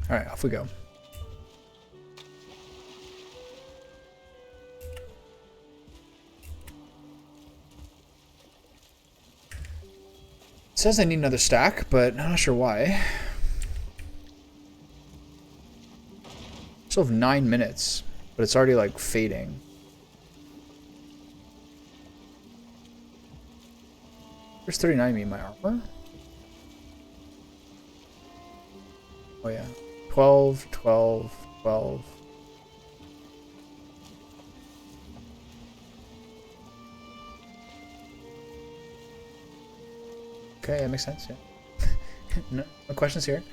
Alright, off we go. It says I need another stack, but I'm not sure why. Still have 9 minutes, but it's already like fading. Where's 39 mean? My armor? Oh yeah. 12, 12, 12. Okay, that makes sense, yeah. No questions here.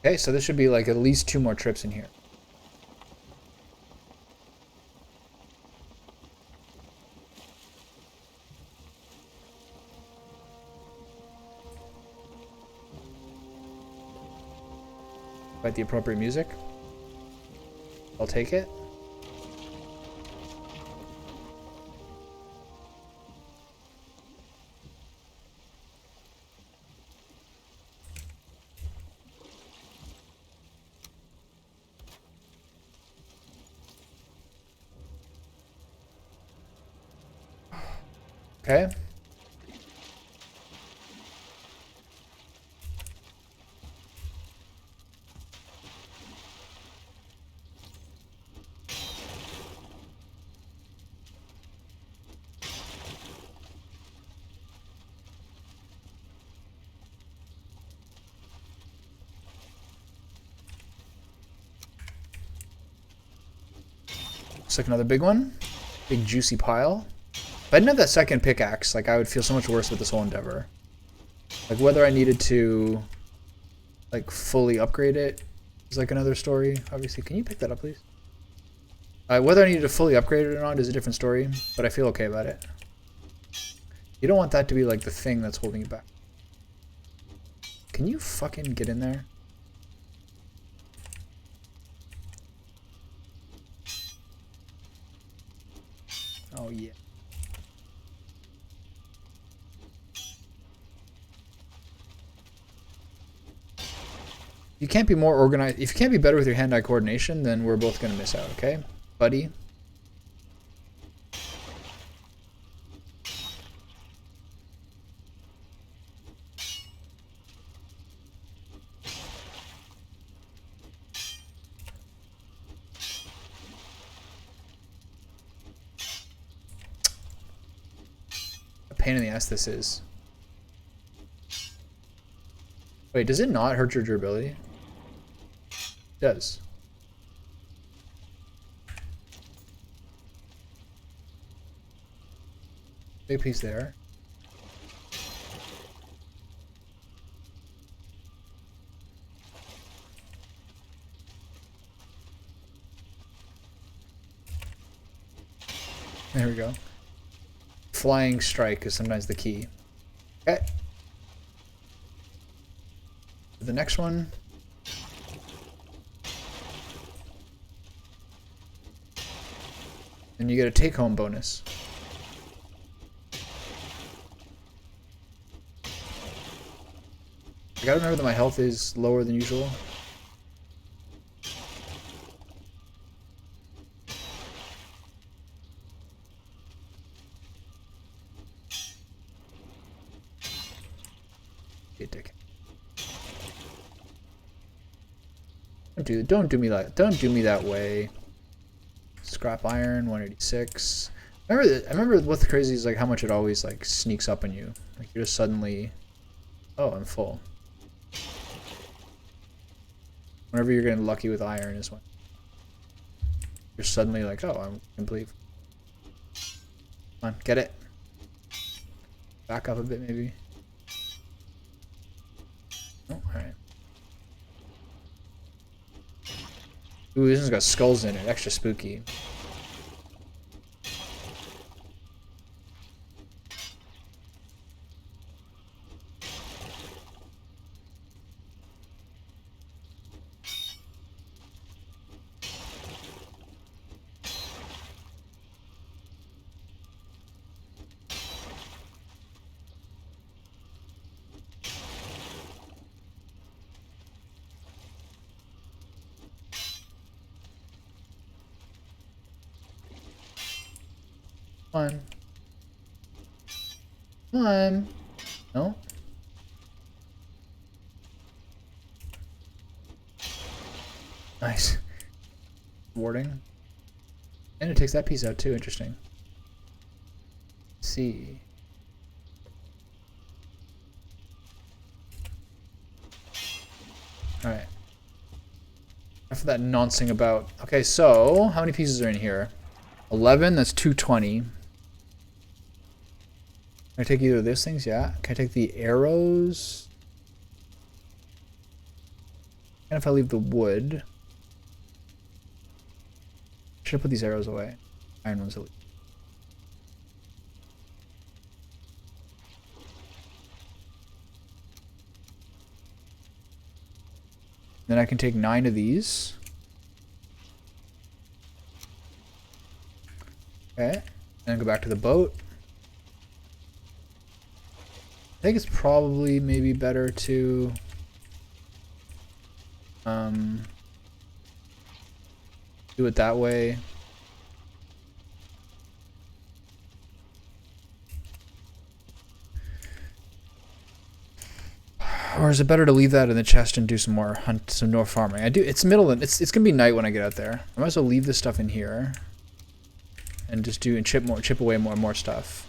Okay, so this should be like at least 2 more trips in here. Quite the appropriate music. I'll take it. Okay. Looks like another big one. Big juicy pile. If I didn't have that second pickaxe, like I would feel so much worse with this whole endeavor. Like whether I needed to like fully upgrade it is like another story. Obviously, can you pick that up, please? Whether I needed to fully upgrade it or not is a different story, but I feel okay about it. You don't want that to be like the thing that's holding you back. Can you fucking get in there? Oh yeah. You can't be more organized. If you can't be better with your hand-eye coordination, then we're both gonna miss out, okay? Buddy. A pain in the ass this is. Wait, does it not hurt your durability? It does. Big piece there. There we go. Flying strike is sometimes the key. Okay. The next one. And you get a take-home bonus. I gotta remember that my health is lower than usual. You dick. Don't do me that way. Scrap iron, 186. I remember what's crazy is like how much it always like sneaks up on you. Like you're just suddenly, oh, I'm full. Whenever you're getting lucky with iron is when you're suddenly like, oh, I'm complete. Come on, get it. Back up a bit maybe. Oh, alright. Ooh, this one's got skulls in it. Extra spooky. Come on. Come on. No? Nice. Warding. And it takes that piece out too, interesting. Let's see. Alright. After that noncing about. Okay, so how many pieces are in here? 11, that's 220. Can I take either of those things? Yeah. Can I take the arrows? And if I leave the wood. Should I put these arrows away? Iron ones at least. Then I can take 9 of these. Okay. And go back to the boat. I think it's probably maybe better to do it that way. Or is it better to leave that in the chest and do some more farming? I do. It's middle. It's gonna be night when I get out there. I might as well leave this stuff in here, and just chip away more and more stuff.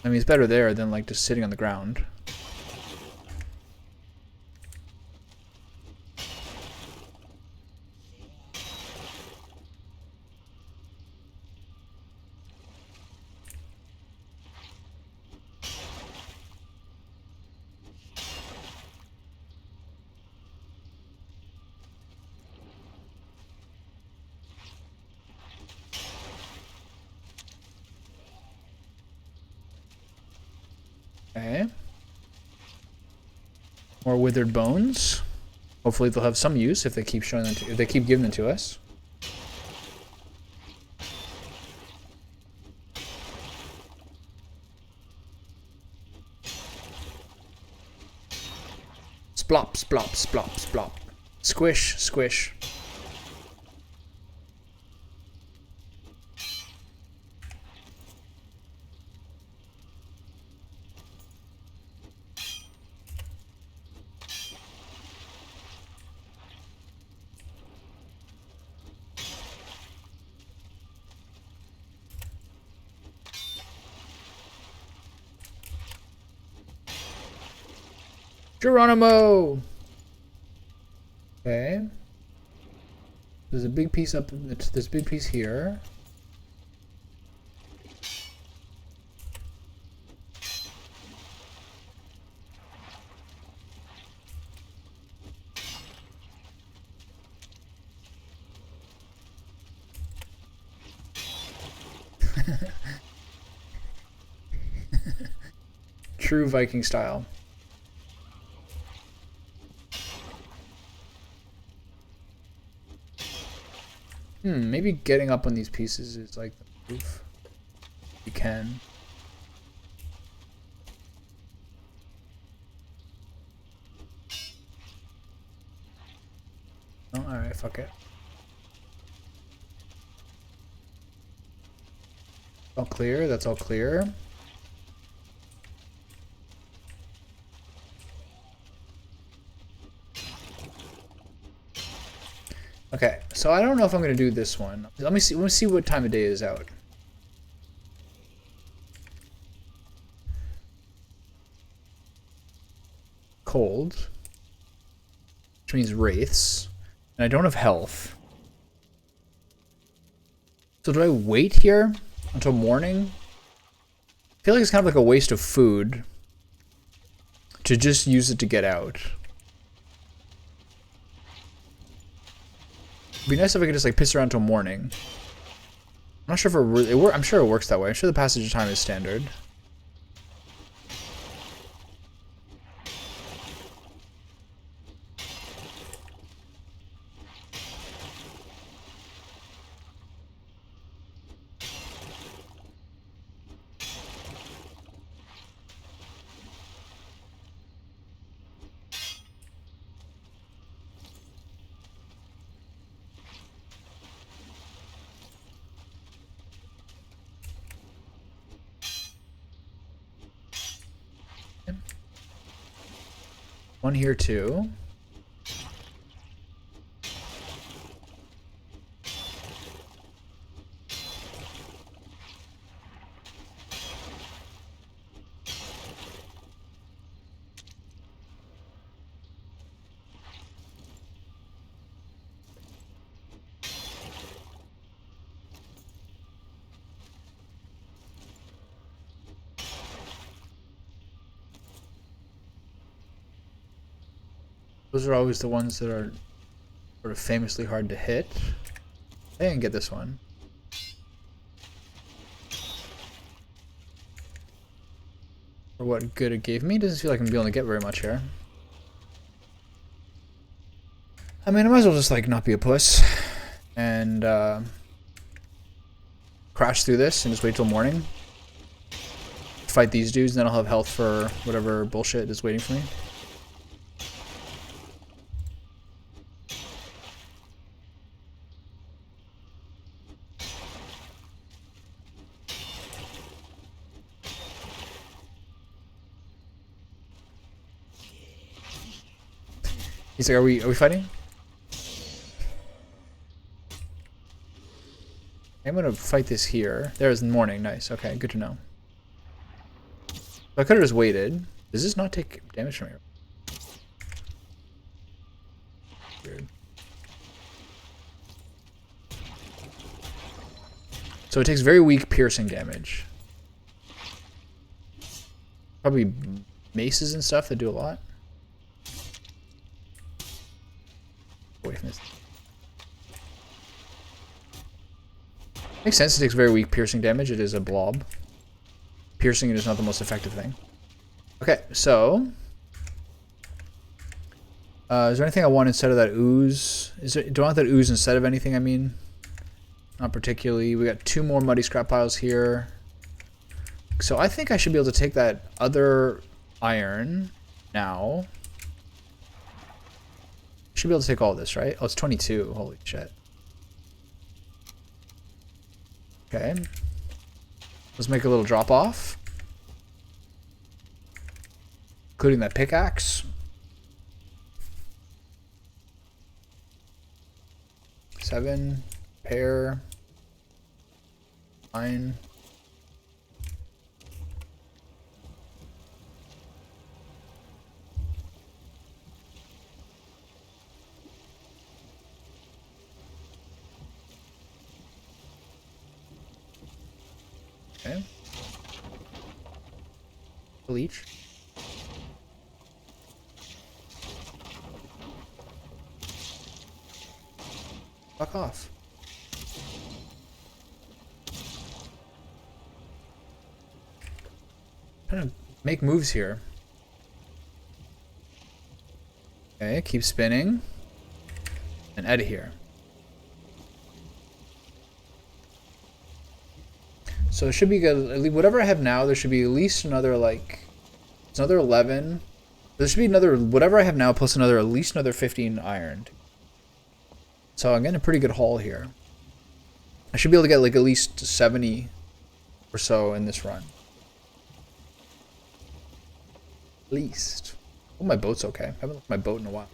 I mean, it's better there than like just sitting on the ground. Okay. More withered bones. Hopefully they'll have some use if they keep showing them if they keep giving them to us. Splop, splop, splop, splop. Squish, squish. Geronimo! Okay. There's a big piece up. There's a big piece here. True Viking style. Maybe getting up on these pieces is like the move. You can. Oh, alright, fuck it. All clear, that's all clear. Okay, so I don't know if I'm gonna do this one. Let me see what time of day is out. Cold, which means wraiths, and I don't have health. So do I wait here until morning? I feel like it's kind of like a waste of food to just use it to get out. It'd be nice if I could just like piss around till morning. I'm not sure if I'm sure it works that way. I'm sure the passage of time is standard. One here too. Those are always the ones that are sort of famously hard to hit. I can get this one. For what good it gave me, doesn't feel like I'm gonna be able to get very much here. I mean, I might as well just like not be a puss and crash through this and just wait till morning. Fight these dudes, and then I'll have health for whatever bullshit is waiting for me. He's like, are we fighting? I'm gonna fight this here. There's morning, nice. Okay, good to know. So I could have just waited. Does this not take damage from here? Weird. So it takes very weak piercing damage. Probably maces and stuff that do a lot. Away from this. Makes sense. It takes very weak piercing damage. It is a blob. Piercing it is not the most effective thing. Okay, so is there anything I want instead of that ooze? Do I want that ooze instead of anything? I mean, not particularly. We got 2 more muddy scrap piles here. So I think I should be able to take that other iron now. Should be able to take all this, right? Oh, it's 22. Holy shit. Okay. Let's make a little drop off. Including that pickaxe. 7. Pair. 9. Okay. Bleach. Fuck off. Trying to make moves here. Okay, keep spinning. And out of here. So it should be good. Whatever I have now, there should be at least another, like, it's another 11. There should be another, whatever I have now, plus another, at least another 15 ironed. So I'm getting a pretty good haul here. I should be able to get, like, at least 70 or so in this run. At least. Oh, my boat's okay. I haven't looked at my boat in a while.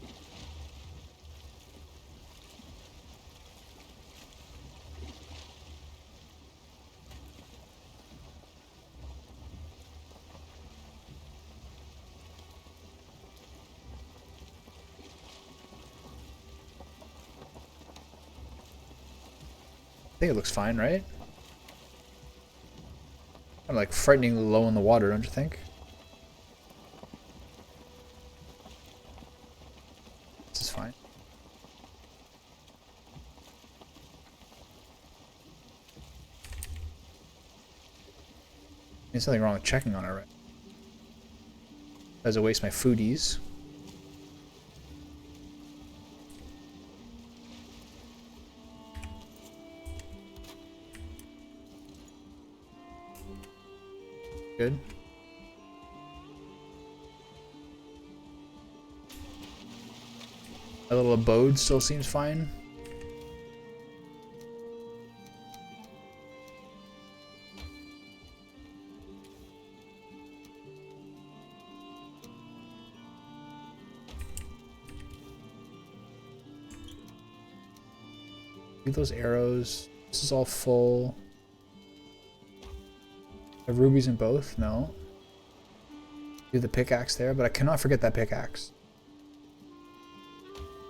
I think it looks fine, right? I'm like frighteningly low in the water, don't you think? This is fine. There's something wrong with checking on it, right? As I waste my foodies. Good. My little abode still seems fine. Leave those arrows. This is all full. Have rubies in both? No. Do the pickaxe there, but I cannot forget that pickaxe.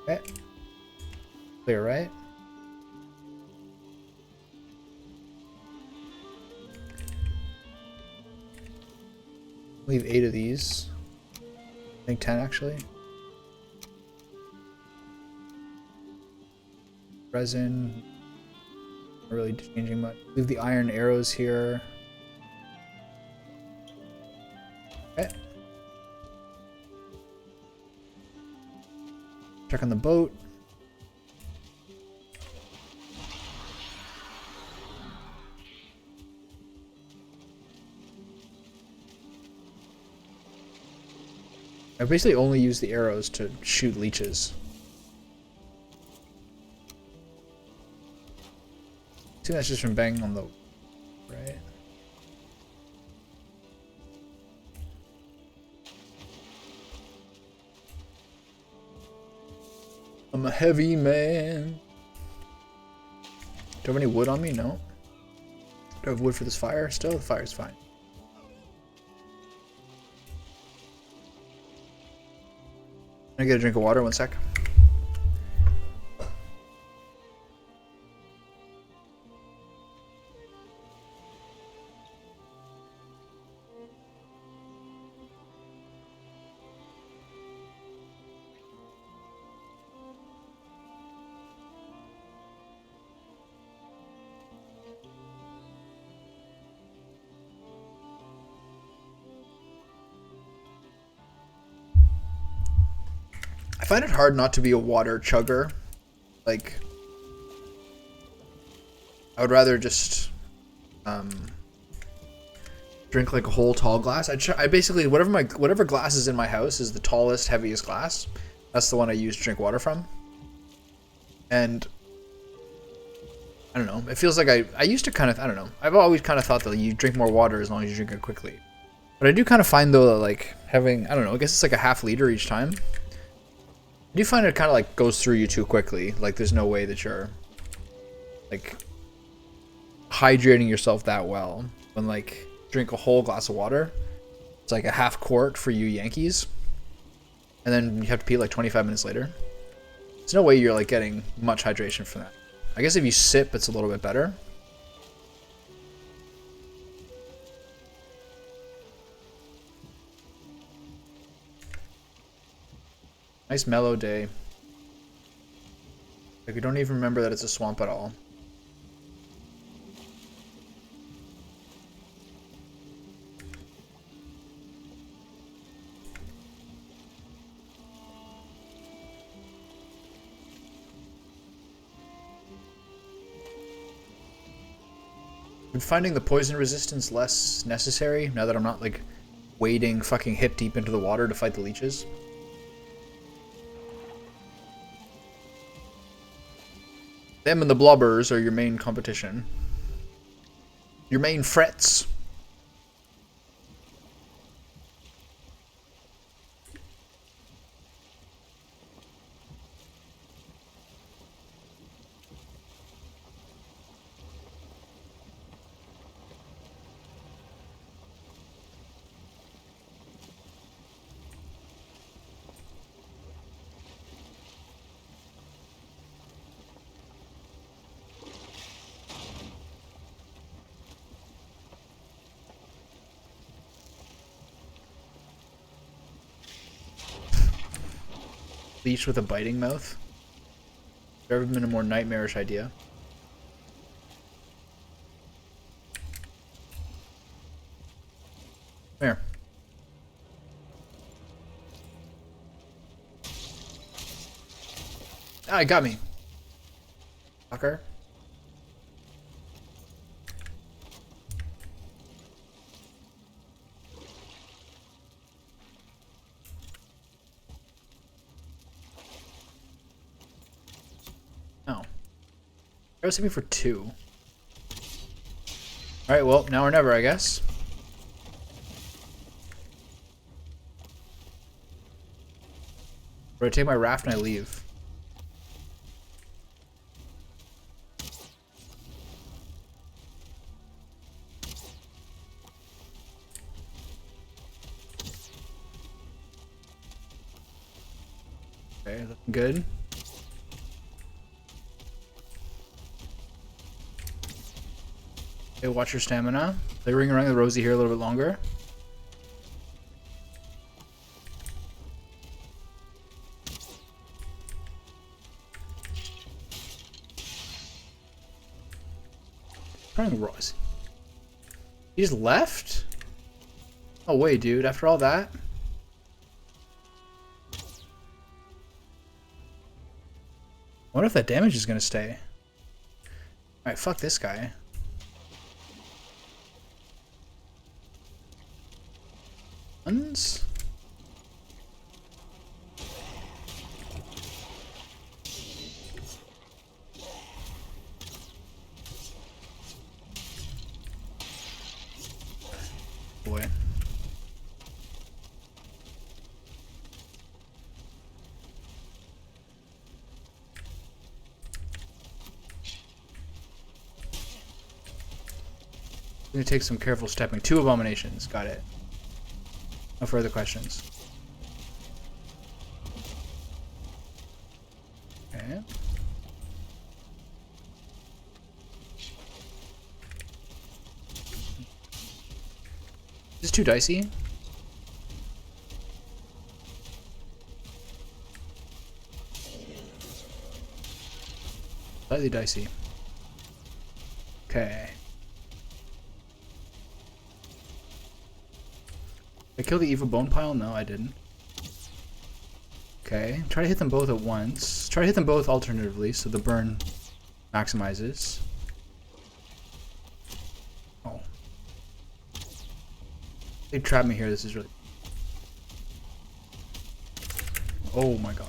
Okay. Clear, right? Leave 8 of these. I think 10 actually. Resin. Not really changing much. Leave the iron arrows here. Okay. Check on the boat. I basically only use the arrows to shoot leeches. I think that's just from banging on the right. I'm a heavy man. Do I have any wood on me? No. Do I have wood for this fire still? The fire's fine. Can I get a drink of water? 1 sec. I find it hard not to be a water chugger. Like, I would rather just drink like a whole tall glass. I basically whatever glass is in my house is the tallest, heaviest glass. That's the one I use to drink water from. And I don't know. It feels like I used to kind of, I don't know. I've always kind of thought that you drink more water as long as you drink it quickly. But I do kind of find though that like having, I don't know, I guess it's like a half liter each time. I do find it kind of like goes through you too quickly. Like there's no way that you're like hydrating yourself that well when like drink a whole glass of water. It's like a half quart for you Yankees. And then you have to pee like 25 minutes later. There's no way you're like getting much hydration from that. I guess if you sip, it's a little bit better. Nice mellow day. Like we don't even remember that it's a swamp at all. I'm finding the poison resistance less necessary now that I'm not like wading fucking hip deep into the water to fight the leeches. Them and the blobbers are your main competition. Your main threats. Leech with a biting mouth. There ever been a more nightmarish idea? Come here. Ah, it got me. Fucker. Oh. I was hit me for 2. Alright, well, now or never, I guess. Or I take my raft and I leave. Okay, looking good. Okay, watch your stamina. Play Ring Around the Rosie here a little bit longer. Playing Rosie. He just left? Oh wait, dude, after all that? I wonder if that damage is gonna stay. Alright, fuck this guy. Guns? Gonna take some careful stepping. 2 abominations. Got it. No further questions. Okay. Is this too dicey? Slightly dicey. Okay. Did I kill the evil bone pile? No, I didn't. Okay. Try to hit them both at once. Try to hit them both alternatively so the burn maximizes. Oh. They trapped me here. This is really... Oh my god.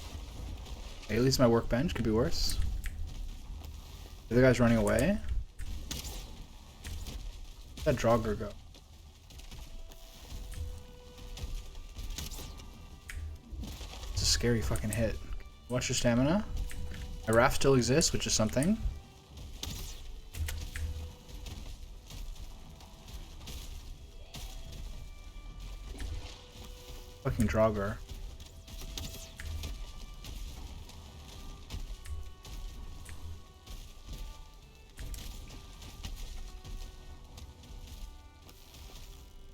Okay, at least my workbench could be worse. The other guy's running away. Where'd that Draugr go? It's a scary fucking hit. Watch your stamina. My raft still exists, which is something. Fucking Draugr.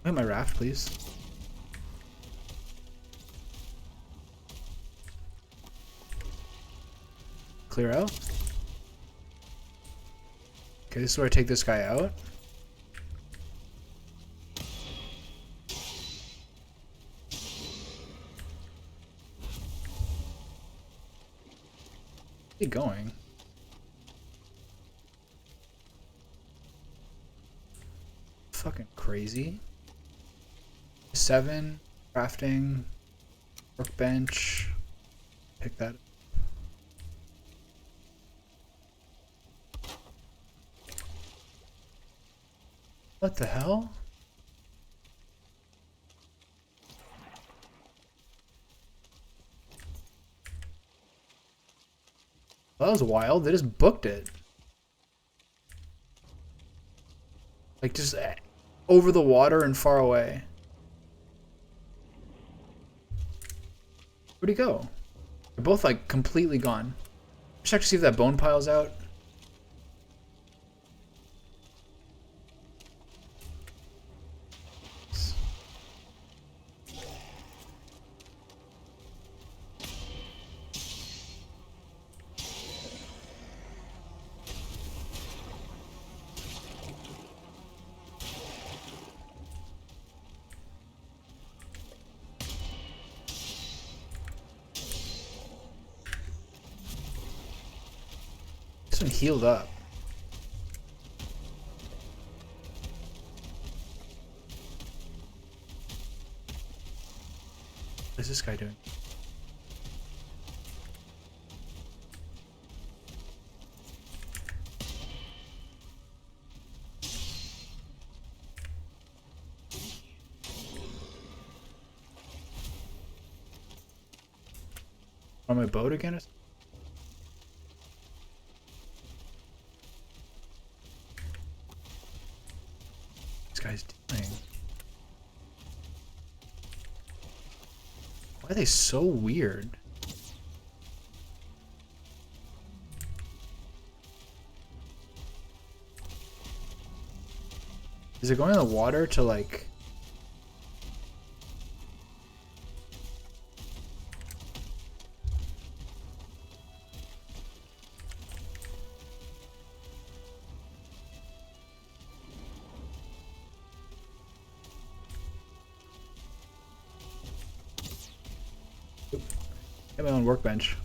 Hit my raft, please. Clear out. Okay, this is where I take this guy out. Where's he going? Fucking crazy. 7, crafting, workbench, pick that up. What the hell? Well, that was wild. They just booked it. Like just over the water and far away. Where'd he go? They're both like completely gone. Check to see if that bone pile's out. This one healed up. What is this guy doing? On my boat again? Guy's doing? Why are they so weird? Is it going in the water to like... Get my own workbench.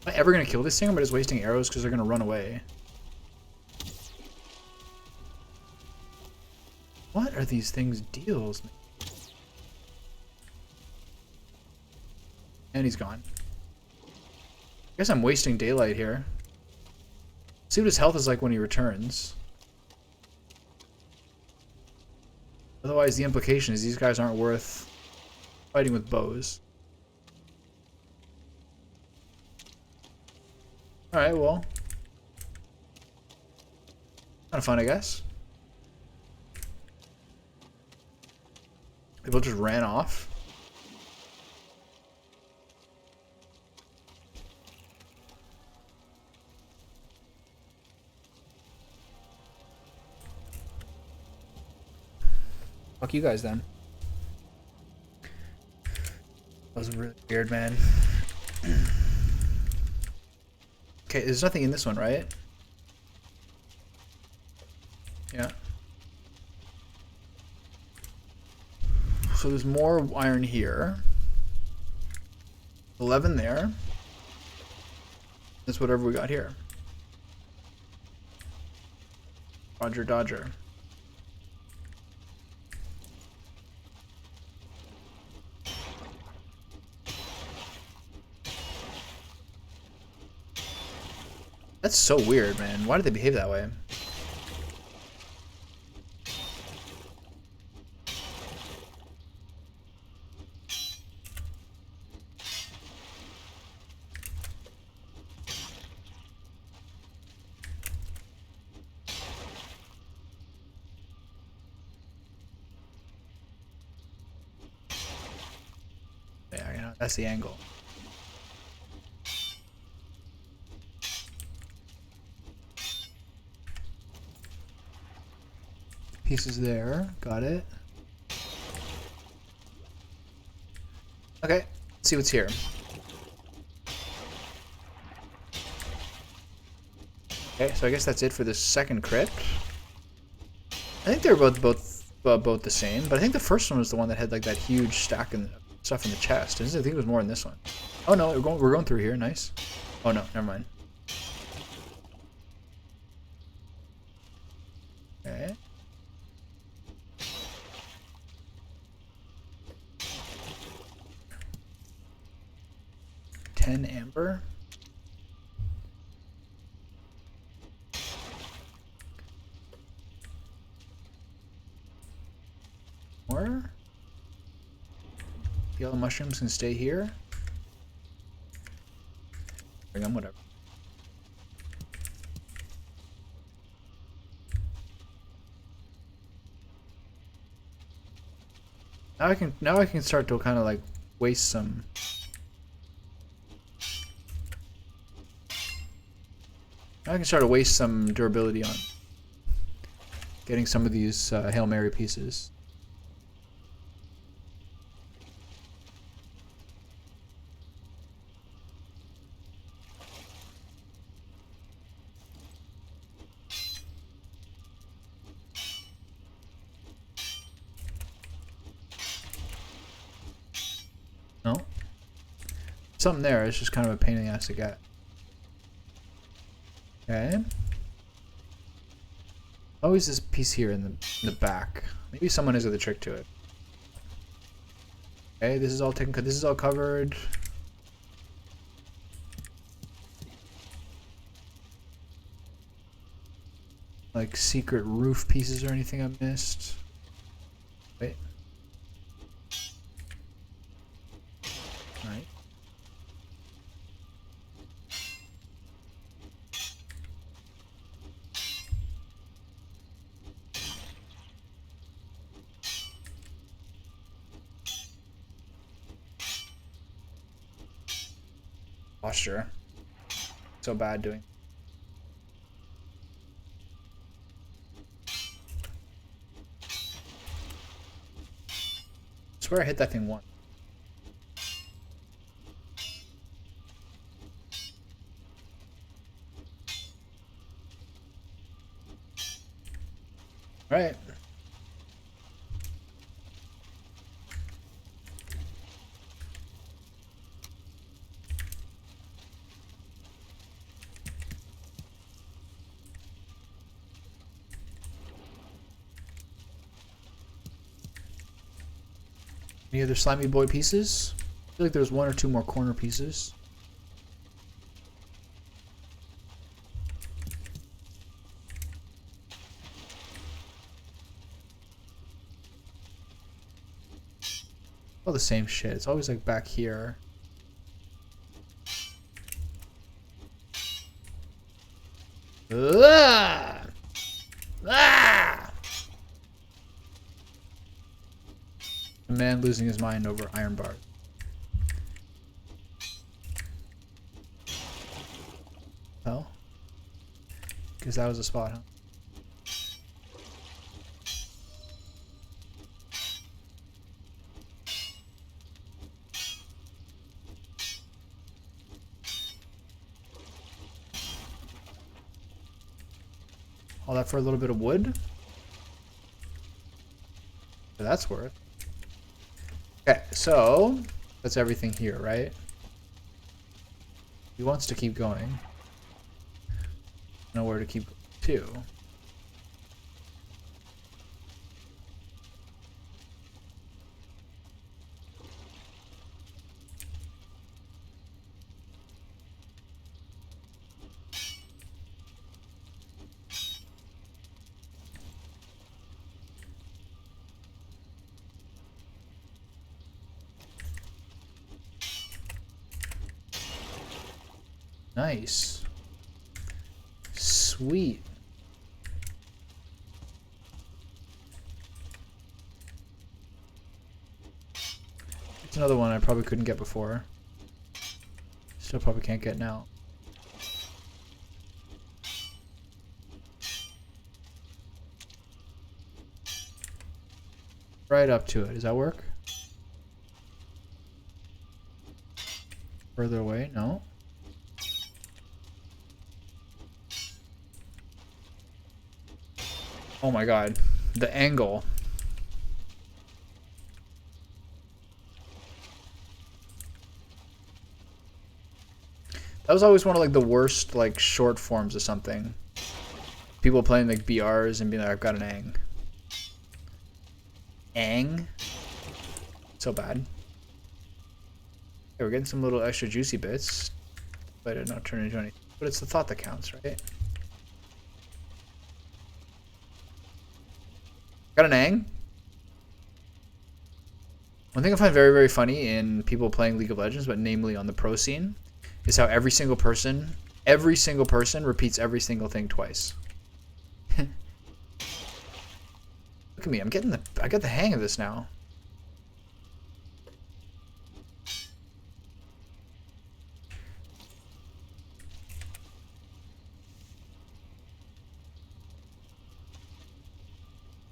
Am I ever gonna kill this thing? Or am I just wasting arrows because they're gonna run away? What are these things' deals? And he's gone. I guess I'm wasting daylight here. See what his health is like when he returns. Otherwise, the implication is these guys aren't worth fighting with bows. Alright, well. Kind of fun, I guess. People just ran off. Fuck you guys then. That was really weird, man. Okay, there's nothing in this one, right? Yeah. So there's more iron here. 11 there. That's whatever we got here. Roger Dodger. That's so weird, man. Why did they behave that way? Yeah, you know, that's the angle. Pieces there. Got it. Okay. Let's see what's here. Okay, so I guess that's it for the second crypt. I think they're both the same, but I think the first one was the one that had like that huge stack and stuff in the chest. I think it was more in this one. Oh no, we're going through here. Nice. Oh no, never mind. Okay. Amber. More. Yellow mushrooms can stay here. Bring them, whatever. Now I can start to kind of like waste some. I can start to waste some durability on getting some of these Hail Mary pieces. No? Something there, it's just kind of a pain in the ass to get. Okay. Always this piece here in the back. Maybe someone has got the trick to it. Okay, this is all taken. This is all covered. Like secret roof pieces or anything I missed. Wait. All right. Posture. So bad doing. I swear I hit that thing once. All right. Any other slimy boy pieces? I feel like there's one or two more corner pieces. All the same shit. It's always like back here. Ugh! man losing his mind over iron bars. Hell? Because that was a spot, huh? All that for a little bit of wood? That's worth. Okay, so that's everything here, right? He wants to keep going. Know where to keep going to. Nice. Sweet. It's another one I probably couldn't get before. Still probably can't get now. Right up to it. Does that work? Further away? No. Oh my god. The angle. That was always one of like the worst like short forms of something. People playing like BRs and being like, I've got an ang. Ang? So bad. Okay, we're getting some little extra juicy bits. But it did not turn into anything. But it's the thought that counts, right? Got an ang? One thing I find very, very funny in people playing League of Legends, but namely on the pro scene, is how every single person repeats every single thing twice. Look at me, I got the hang of this now.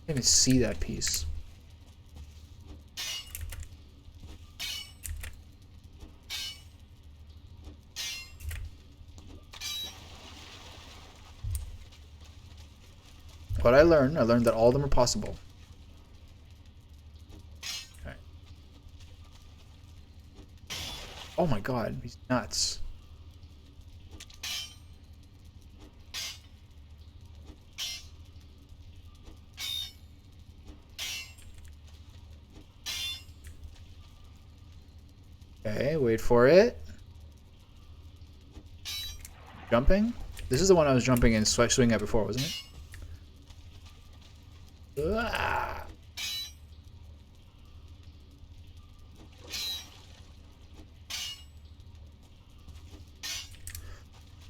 I can't even see that piece. What I learned that all of them are possible. Okay. Oh my god, he's nuts. Okay, wait for it. Jumping? This is the one I was jumping and swinging at before, wasn't it? Ah.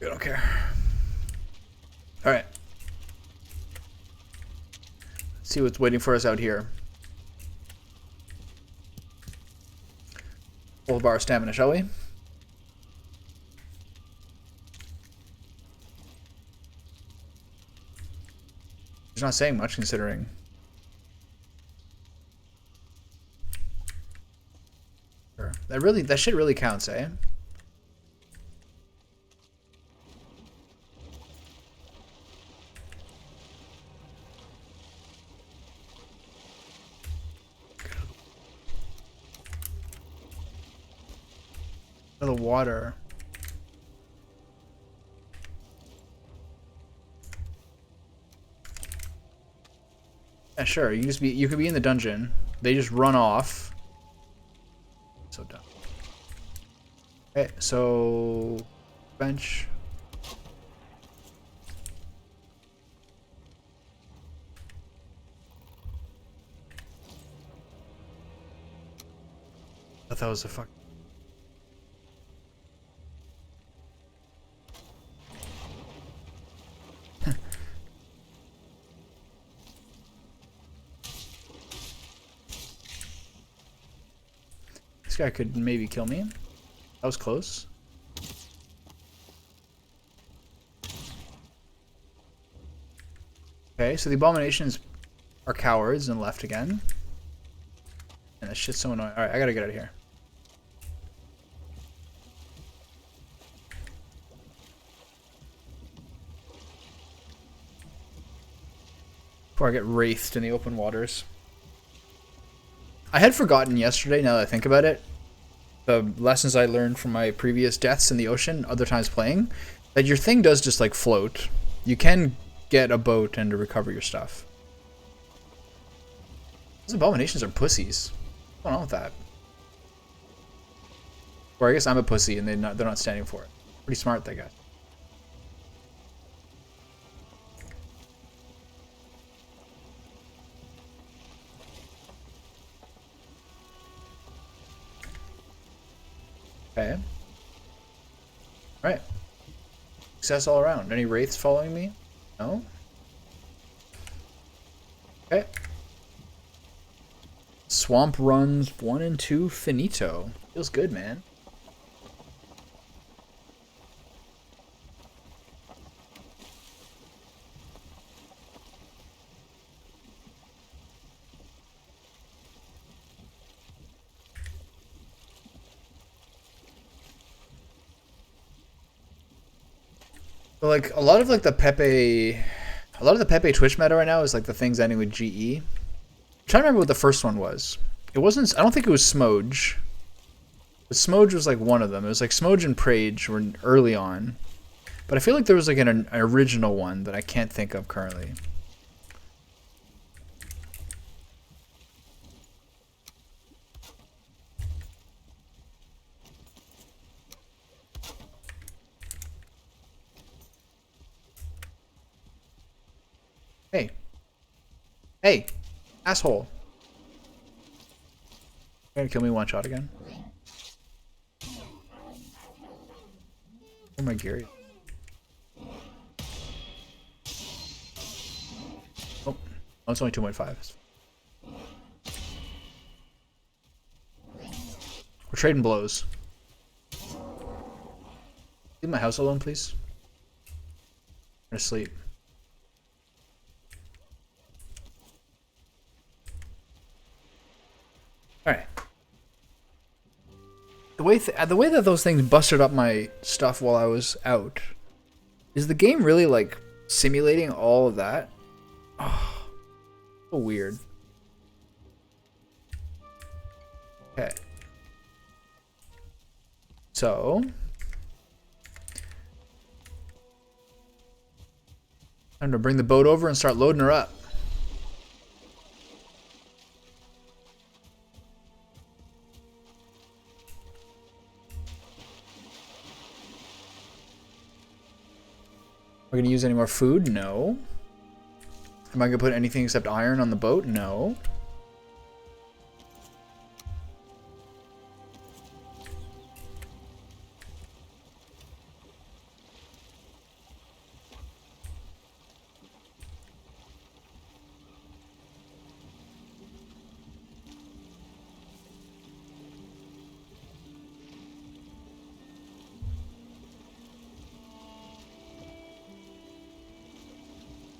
I don't care. Alright. Let's see what's waiting for us out here. Full bar of stamina, shall we? He's not saying much considering. That shit really counts, eh? The water. Yeah, sure. You could be in the dungeon. They just run off. So dumb. Okay, so bench. I thought that was a fuck. This guy could maybe kill me. That was close. Okay, so the abominations are cowards and left again. And that shit's so annoying. Alright, I gotta get out of here. Before I get wraithed in the open waters. I had forgotten yesterday, now that I think about it, the lessons I learned from my previous deaths in the ocean, other times playing, that your thing does just like float. You can get a boat and to recover your stuff. Those abominations are pussies. What's going on with that? Or I guess I'm a pussy and they're not standing for it. Pretty smart, I guess. Okay. Alright. Success all around. Any wraiths following me? No? Okay. Swamp runs 1 and 2 finito. Feels good, man. But like a lot of the Pepe Twitch meta right now is like the things ending with GE. I'm trying to remember what the first one was. It wasn't. I don't think it was Smoge. But Smoge was like one of them. It was like Smoge and Prage were early on. But I feel like there was like an original one that I can't think of currently. Hey. Hey. Asshole. You're gonna kill me one shot again? Oh my Gary. Oh, it's only 2.5. We're trading blows. Leave my house alone, please. I'm gonna sleep. Alright. The way that those things busted up my stuff while I was out, is the game really like simulating all of that? Oh, so weird. Okay. So time to bring the boat over and start loading her up. Are we gonna use any more food? No. Am I gonna put anything except iron on the boat? No.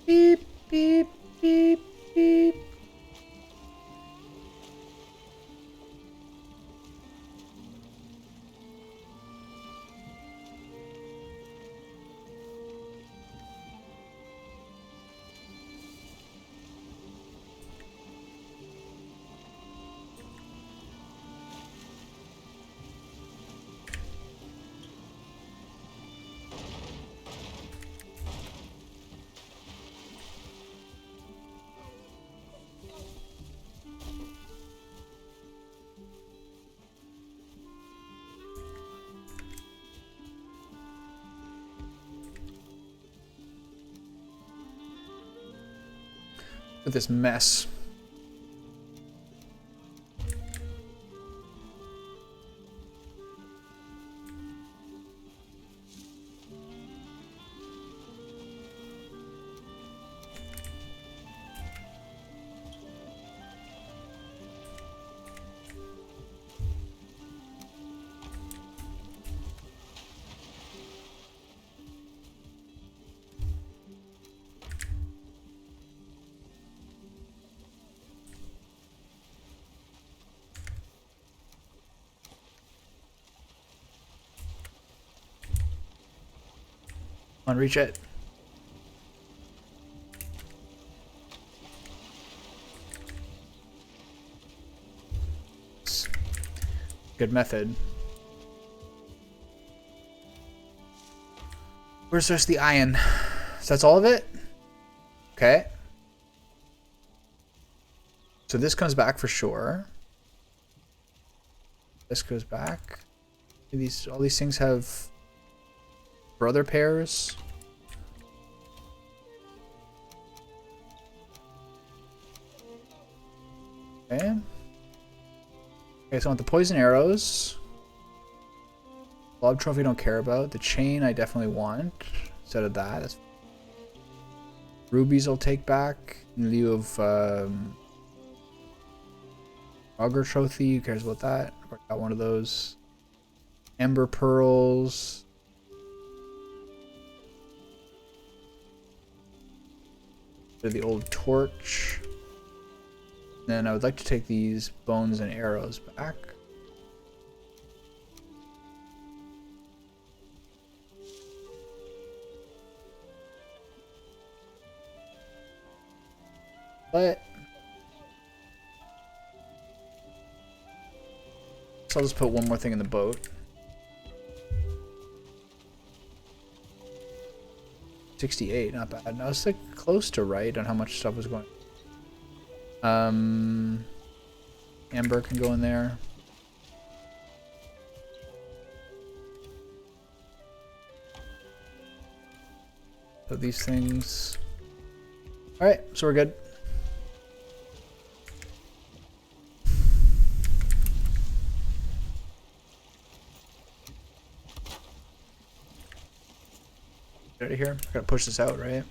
Beep, beep, beep, beep. With this mess. Come on, reach it. Good method. Where's just the iron? So that's all of it? Okay. So this comes back for sure. This goes back. All these things have brother pairs. Okay. Okay, so I want the poison arrows. Blob trophy don't care about. The chain I definitely want. Instead of that. That's rubies I'll take back in lieu of auger trophy. Who cares about that? I got one of those. Ember pearls. The old torch. Then I would like to take these bones and arrows back. But so I'll just put one more thing in the boat. 68, not bad. No, it's like close to right on how much stuff was going. Amber can go in there. Put these things. All right, so we're good. Get out of here. Gotta push this out, right?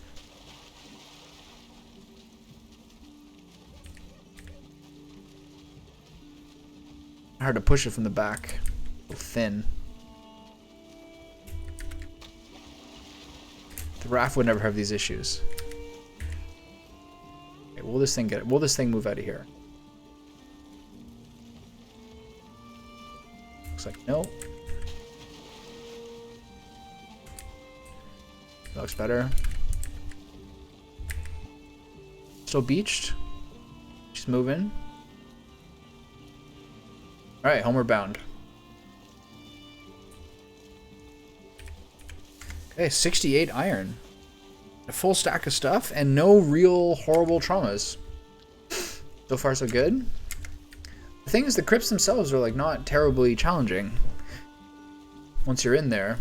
Hard to push it from the back. A little thin. The raft would never have these issues. Okay, will this thing move out of here? Looks like no. That looks better. Still beached. She's moving. Alright, homeward bound. Okay, 68 iron. A full stack of stuff and no real horrible traumas. So far so good. The thing is, the crypts themselves are like not terribly challenging once you're in there.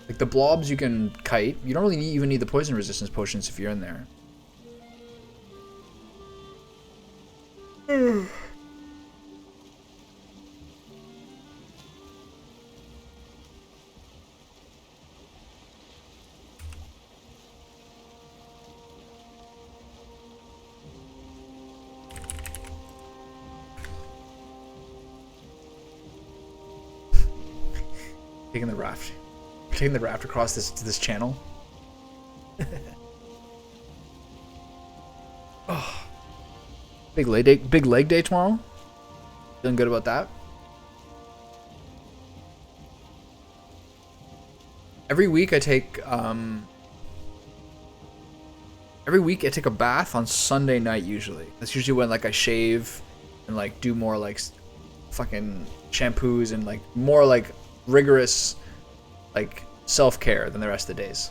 Like the blobs you can kite. You don't really even need the poison resistance potions if you're in there. Taking the raft. Taking the raft across this channel. Oh. Big leg day tomorrow. Feeling good about that. Every week I take a bath on Sunday night usually. That's usually when like I shave and like do more like fucking shampoos and like more like rigorous like self-care than the rest of the days.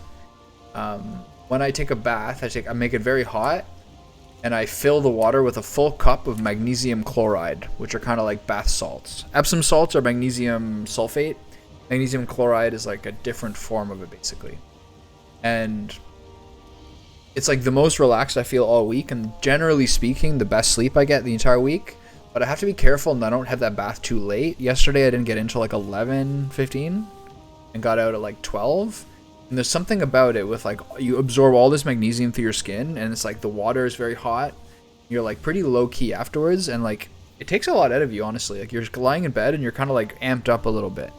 When I take a bath, I make it very hot and I fill the water with a full cup of magnesium chloride, which are kind of like bath salts. Epsom salts are magnesium sulfate. Magnesium chloride is like a different form of it basically. And it's like the most relaxed I feel all week, and generally speaking, the best sleep I get the entire week. But I have to be careful and I don't have that bath too late. Yesterday I didn't get into like 11:15 and got out at like 12. And there's something about it with like you absorb all this magnesium through your skin, and it's like the water is very hot. You're like pretty low key afterwards, and like it takes a lot out of you, honestly. Like you're lying in bed and you're kind of like amped up a little bit.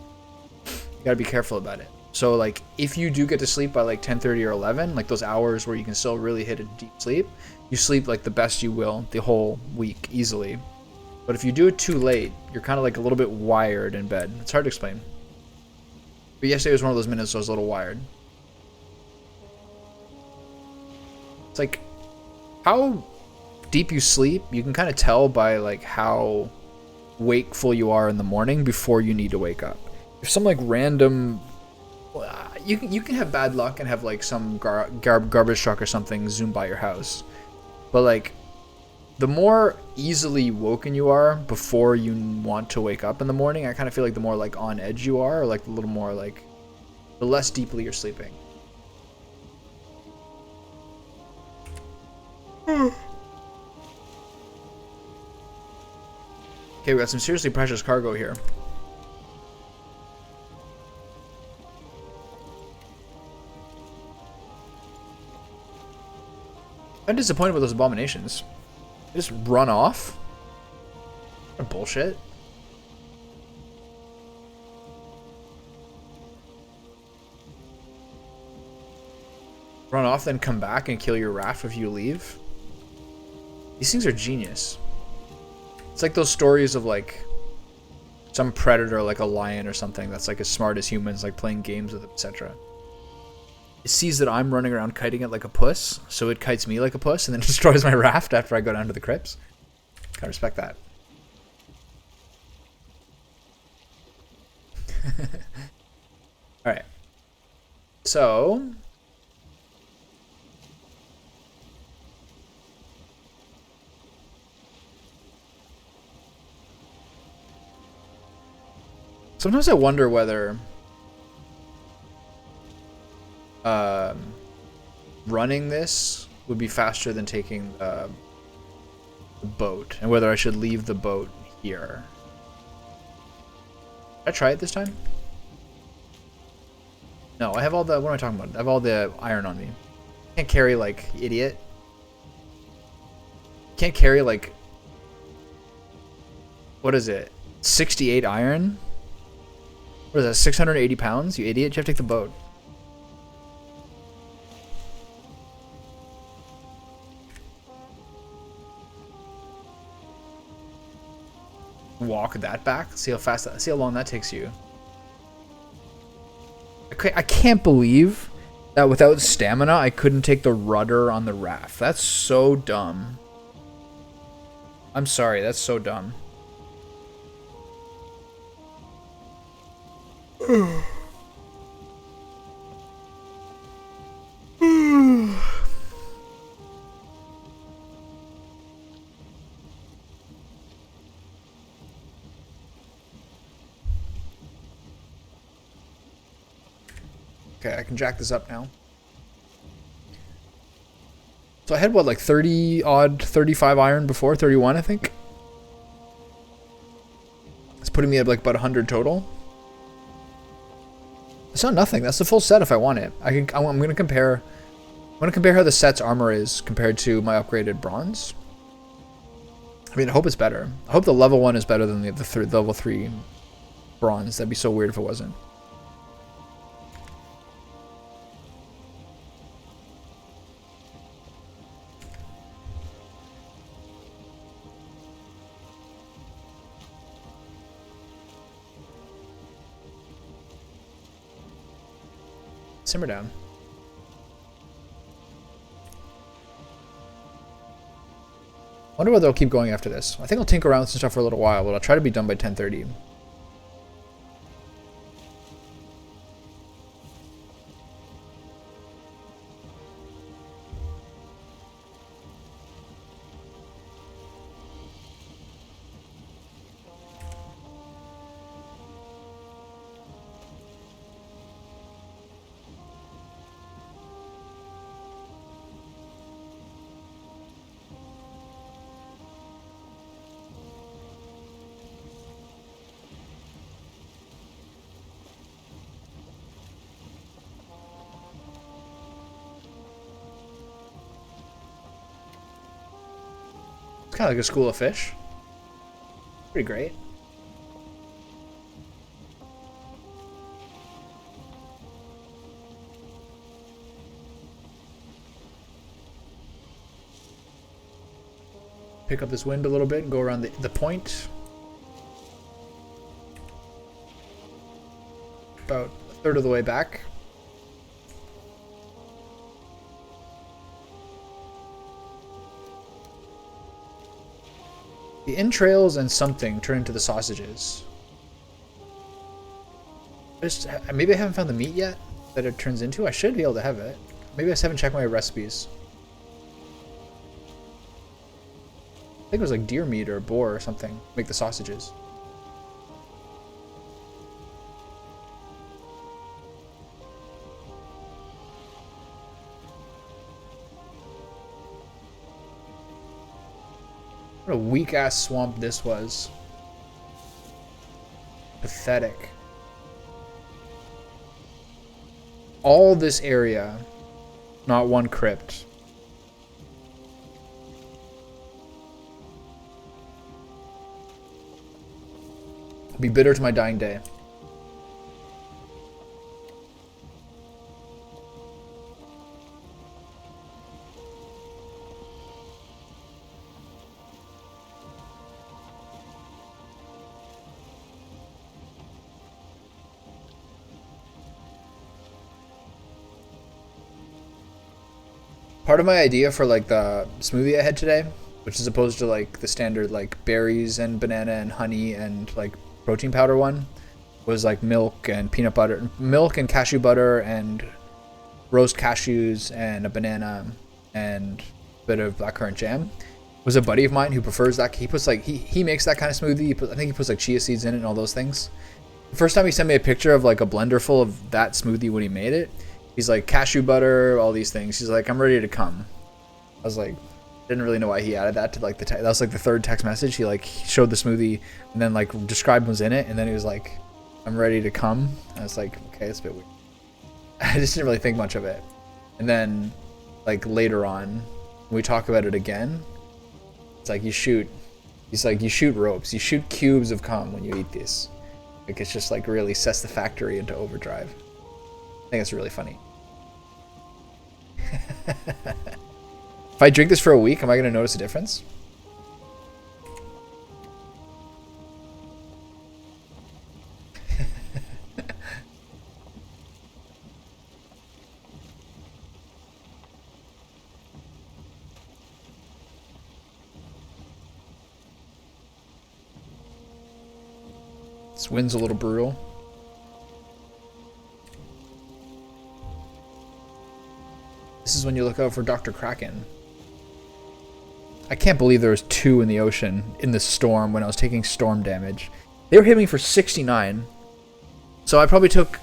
You gotta be careful about it. So like if you do get to sleep by like 10:30 or 11, like those hours where you can still really hit a deep sleep, you sleep like the best you will the whole week easily. But if you do it too late, you're kind of like a little bit wired in bed. It's hard to explain. But yesterday was one of those minutes so I was a little wired. It's like how deep you sleep, you can kind of tell by like how wakeful you are in the morning before you need to wake up. If some like random, you can have bad luck and have like some garbage truck or something zoom by your house, but like the more easily woken you are before you want to wake up in the morning, I kind of feel like the more like on edge you are, or like a little more like the less deeply you're sleeping. Okay, we got some seriously precious cargo here. I'm disappointed with those abominations. They just run off? What bullshit. Run off, then come back and kill your raft if you leave? These things are genius. It's like those stories of like some predator like a lion or something that's like as smart as humans, like playing games with it, etc. It sees that I'm running around kiting it like a puss, so it kites me like a puss and then destroys my raft after I go down to the crypts. I respect that. Alright. So sometimes I wonder whether running this would be faster than taking the boat, and whether I should leave the boat here. Did I try it this time? No, I have all the, what am I talking about? I have all the iron on me. Can't carry like idiot. Can't carry like, what is it? 68 iron? What is that, 680 pounds? You idiot, you have to take the boat. Walk that back, see how fast that, see how long that takes you. I can't believe that without stamina I couldn't take the rudder on the raft. That's so dumb. I'm sorry, that's so dumb. Okay, I can jack this up now. So I had what, like 30 odd, 35 iron before, 31 I think. It's putting me at like about 100 total. It's not nothing. That's the full set if I want it. I'm gonna compare. I'm gonna compare how the set's armor is compared to my upgraded bronze. I mean, I hope it's better. I hope the level 1 is better than the level 3 bronze. That'd be so weird if it wasn't. Simmer down. Wonder whether I'll keep going after this. I think I'll tinker around with some stuff for a little while, but I'll try to be done by 10:30. Kind of like a school of fish. Pretty great. Pick up this wind a little bit and go around the point. About third of the way back. The entrails and something turn into the sausages. Maybe I haven't found the meat yet that it turns into. I should be able to have it. Maybe I just haven't checked my recipes. I think it was like deer meat or boar or something. Make the sausages. What a weak ass swamp this was. Pathetic. All this area, not one crypt. I'll be bitter to my dying day. Part of my idea for like the smoothie I had today, which is opposed to like the standard like berries and banana and honey and like protein powder one, was like milk and peanut butter, milk and cashew butter and roast cashews and a banana and a bit of blackcurrant jam. Was a buddy of mine who prefers that. He puts like he makes that kind of smoothie. I think he puts like chia seeds in it and all those things. The first time he sent me a picture of like a blender full of that smoothie when he made it, he's like cashew butter, all these things. He's like, I'm ready to come. I was like, didn't really know why he added that to like that was like the third text message. He like showed the smoothie and then like described what was in it, and then he was like, I'm ready to come. And I was like, okay, that's a bit weird. I just didn't really think much of it. And then like later on, when we talk about it again, it's like he's like, you shoot ropes, you shoot cubes of cum when you eat this. Like it's just like really sets the factory into overdrive. I think it's really funny. If I drink this for a week, am I going to notice a difference? This wind's a little brutal. This is when you look out for Dr. Kraken. I can't believe there was 2 in the ocean in the storm when I was taking storm damage. They were hitting me for 69. So I probably took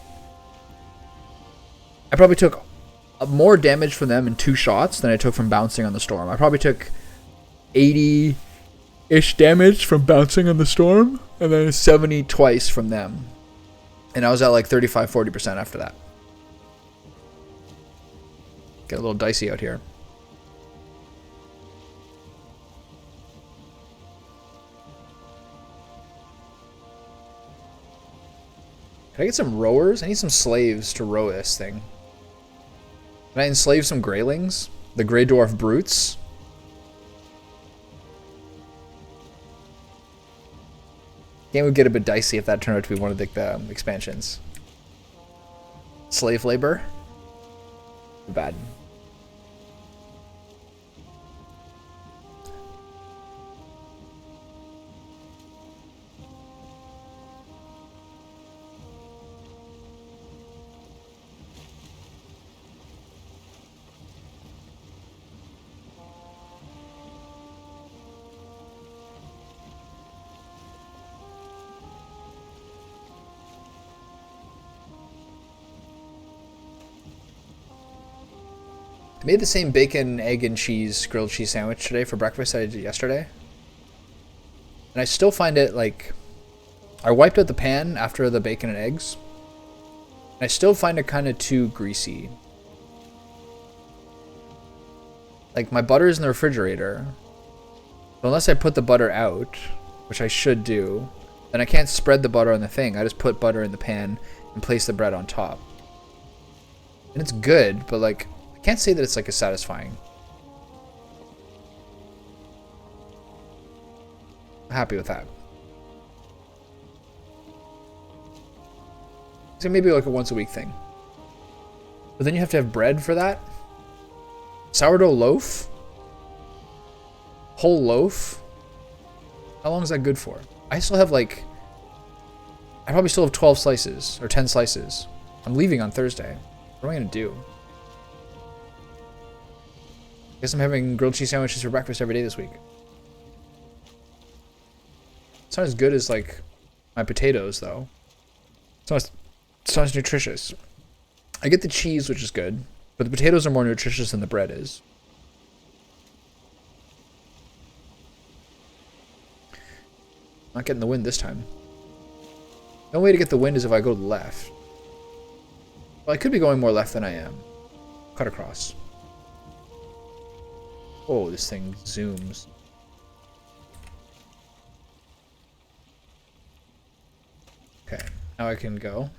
more damage from them in 2 shots than I took from bouncing on the storm. I probably took 80-ish damage from bouncing on the storm, and then 70 twice from them. And I was at like 35-40% after that. Get a little dicey out here. Can I get some rowers? I need some slaves to row this thing. Can I enslave some greylings? The Grey Dwarf Brutes? Game would get a bit dicey if that turned out to be one of the expansions. Slave labor? Too bad. I made the same bacon, egg, and cheese grilled cheese sandwich today for breakfast that I did yesterday. And I still find it like... I wiped out the pan after the bacon and eggs. And I still find it kind of too greasy. Like, my butter's in the refrigerator. But unless I put the butter out, which I should do, then I can't spread the butter on the thing. I just put butter in the pan and place the bread on top. And it's good, but like... can't say that it's like a satisfying. I'm happy with that. So maybe like a once a week thing. But then you have to have bread for that. Sourdough loaf? Whole loaf? How long is that good for? I still have like... I probably still have 12 slices, or 10 slices. I'm leaving on Thursday. What am I gonna do? I guess I'm having grilled cheese sandwiches for breakfast every day this week. It's not as good as like my potatoes though. It's not as nutritious. I get the cheese, which is good, but the potatoes are more nutritious than the bread is. Not getting the wind this time. The only way to get the wind is if I go left. Well, I could be going more left than I am. Cut across. Oh, this thing zooms. Okay, now I can go.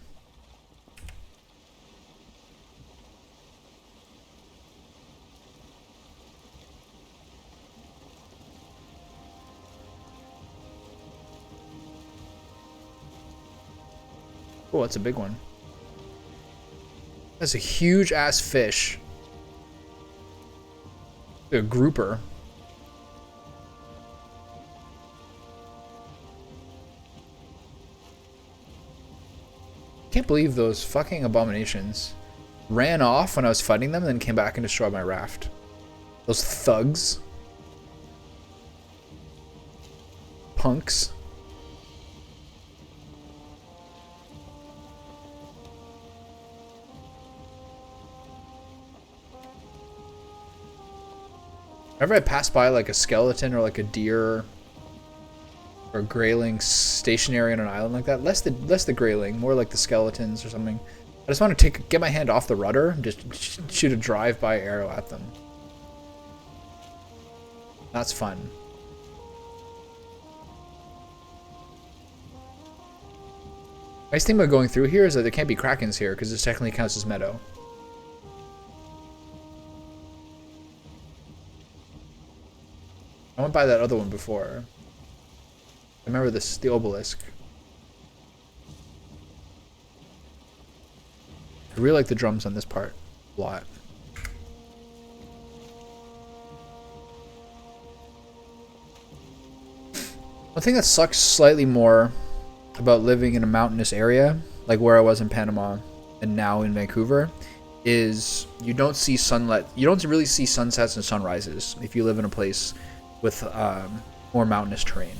Oh, that's a big one. That's a huge ass fish. A grouper. Can't believe those fucking abominations ran off when I was fighting them and then came back and destroyed my raft. Those thugs. Punks. Whenever I pass by like a skeleton or like a deer or a grayling stationary on an island like that, less the grayling, more like the skeletons or something. I just want to get my hand off the rudder and just shoot a drive-by arrow at them. That's fun. Nice thing about going through here is that there can't be krakens here because this technically counts as meadow. I went by that other one before. I remember this, the obelisk. I really like the drums on this part a lot. One thing that sucks slightly more about living in a mountainous area, like where I was in Panama and now in Vancouver, is you don't see sunlight. You don't really see sunsets and sunrises if you live in a place with more mountainous terrain.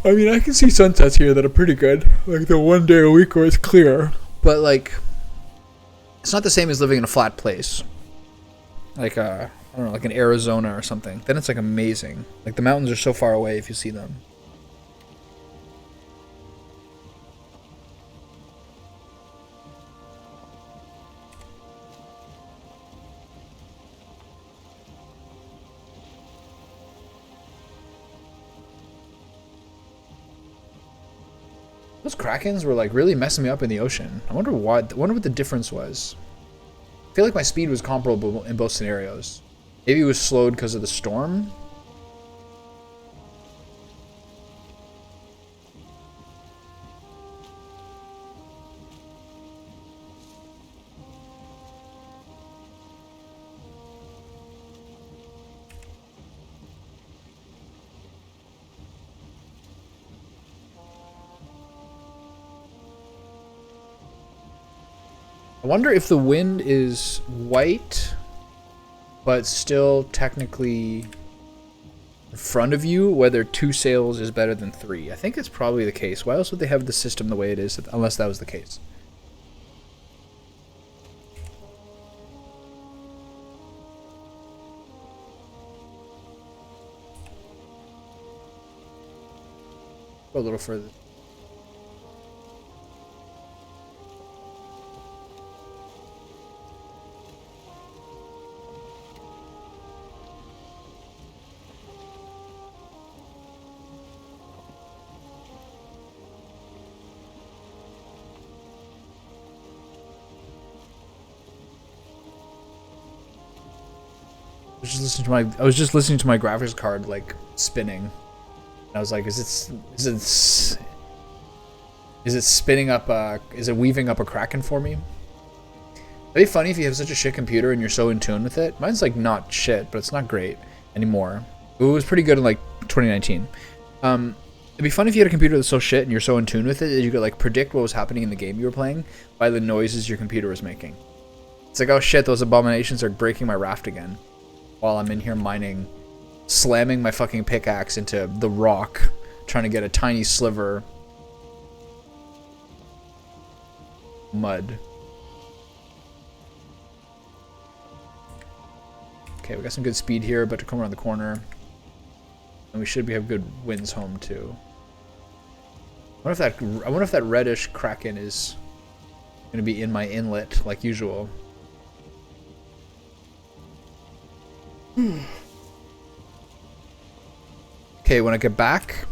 I mean, I can see sunsets here that are pretty good, like the one day a week where it's clear, but like it's not the same as living in a flat place, like I don't know, like in Arizona or something. Then it's like amazing. Like the mountains are so far away if you see them. Those krakens were like really messing me up in the ocean. I wonder what the difference was. I feel like my speed was comparable in both scenarios. Maybe it was slowed because of the storm. I wonder if the wind is white, but still technically in front of you, whether 2 sails is better than 3. I think it's probably the case. Why else would they have the system the way it is, unless that was the case? Go a little further. I was just listening to my graphics card like spinning. And I was like, is it Is it spinning up is it weaving up a Kraken for me? It'd be funny if you have such a shit computer and you're so in tune with it. Mine's like not shit, but it's not great anymore. It was pretty good in like 2019. It'd be fun if you had a computer that's so shit and you're so in tune with it that you could like predict what was happening in the game you were playing by the noises your computer was making. It's like, oh shit, those abominations are breaking my raft again while I'm in here mining, slamming my fucking pickaxe into the rock, trying to get a tiny sliver mud. Okay, we got some good speed here, but to come around the corner. And we should have good winds home too. I wonder if that reddish Kraken is gonna be in my inlet like usual. Okay, when I get back,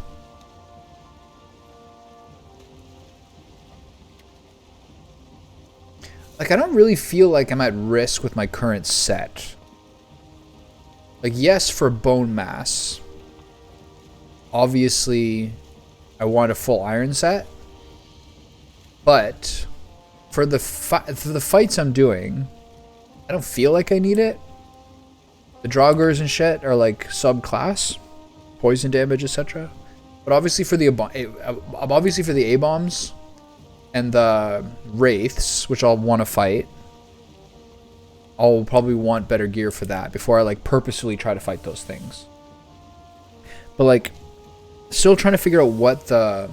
like I don't really feel like I'm at risk with my current set. Like, yes, for bone mass. Obviously, I want a full iron set. But for the fights I'm doing, I don't feel like I need it. The Draugrs and shit are like subclass, poison damage, etc. But obviously for the A-bombs and the wraiths, which I'll want to fight, I'll probably want better gear for that before I like purposefully try to fight those things. But like, still trying to figure out what the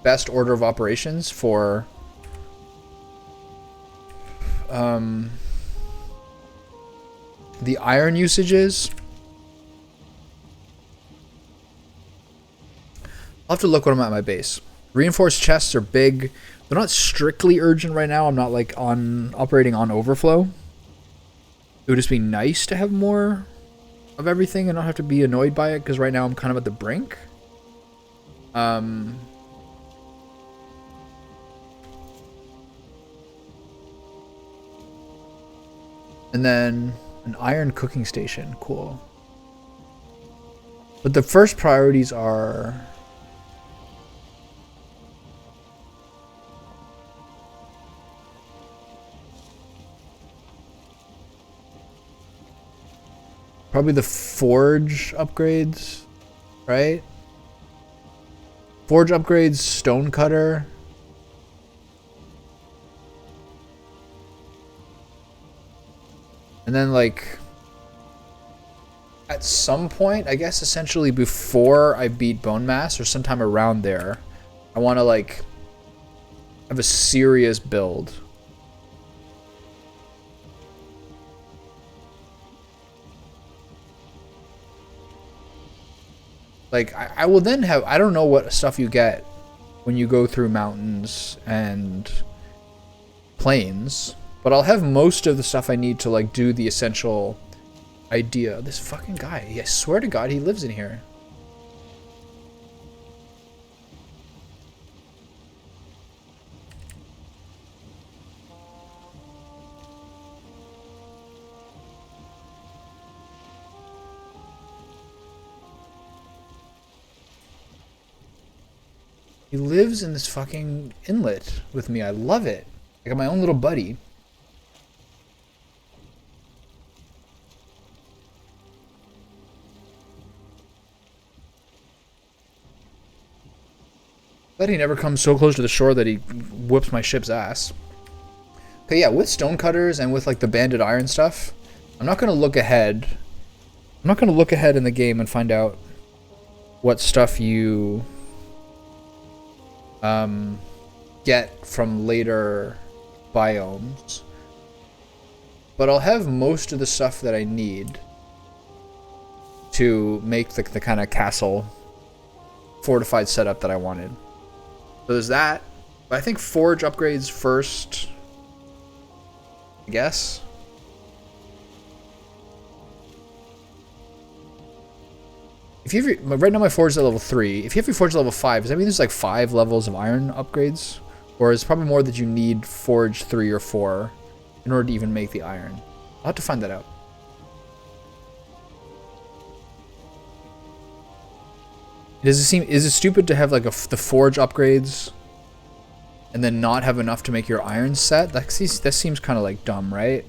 best order of operations for the iron usage is. I'll have to look when I'm at my base. Reinforced chests are big. They're not strictly urgent right now. I'm not like operating on overflow. It would just be nice to have more of everything and not have to be annoyed by it, because right now I'm kind of at the brink. And then an iron cooking station. Cool. But the first priorities are probably the forge upgrades, right? Forge upgrades, stone cutter. And then like at some point, I guess essentially before I beat bone mass or sometime around there, I want to like have a serious build. Like, I will then have, I don't know what stuff you get when you go through mountains and plains, but I'll have most of the stuff I need to, like, do the essential idea. This fucking guy, I swear to God, he lives in here. He lives in this fucking inlet with me. I love it. I got my own little buddy. But he never comes so close to the shore that he whoops my ship's ass. Okay, yeah, with stonecutters and with like the banded iron stuff, I'm not gonna look ahead. I'm not gonna look ahead in the game and find out what stuff you get from later biomes, but I'll have most of the stuff that I need to make the kind of castle fortified setup that I wanted. So there's that. But I think forge upgrades first, I guess. If you have, right now my forge is at level 3. If you have your forge at level 5, does that mean there's like 5 levels of iron upgrades? Or is it probably more that you need forge 3 or 4 in order to even make the iron? I'll have to find that out. Does it seem, is it stupid to have like the forge upgrades and then not have enough to make your iron set? That seems kind of like dumb, right?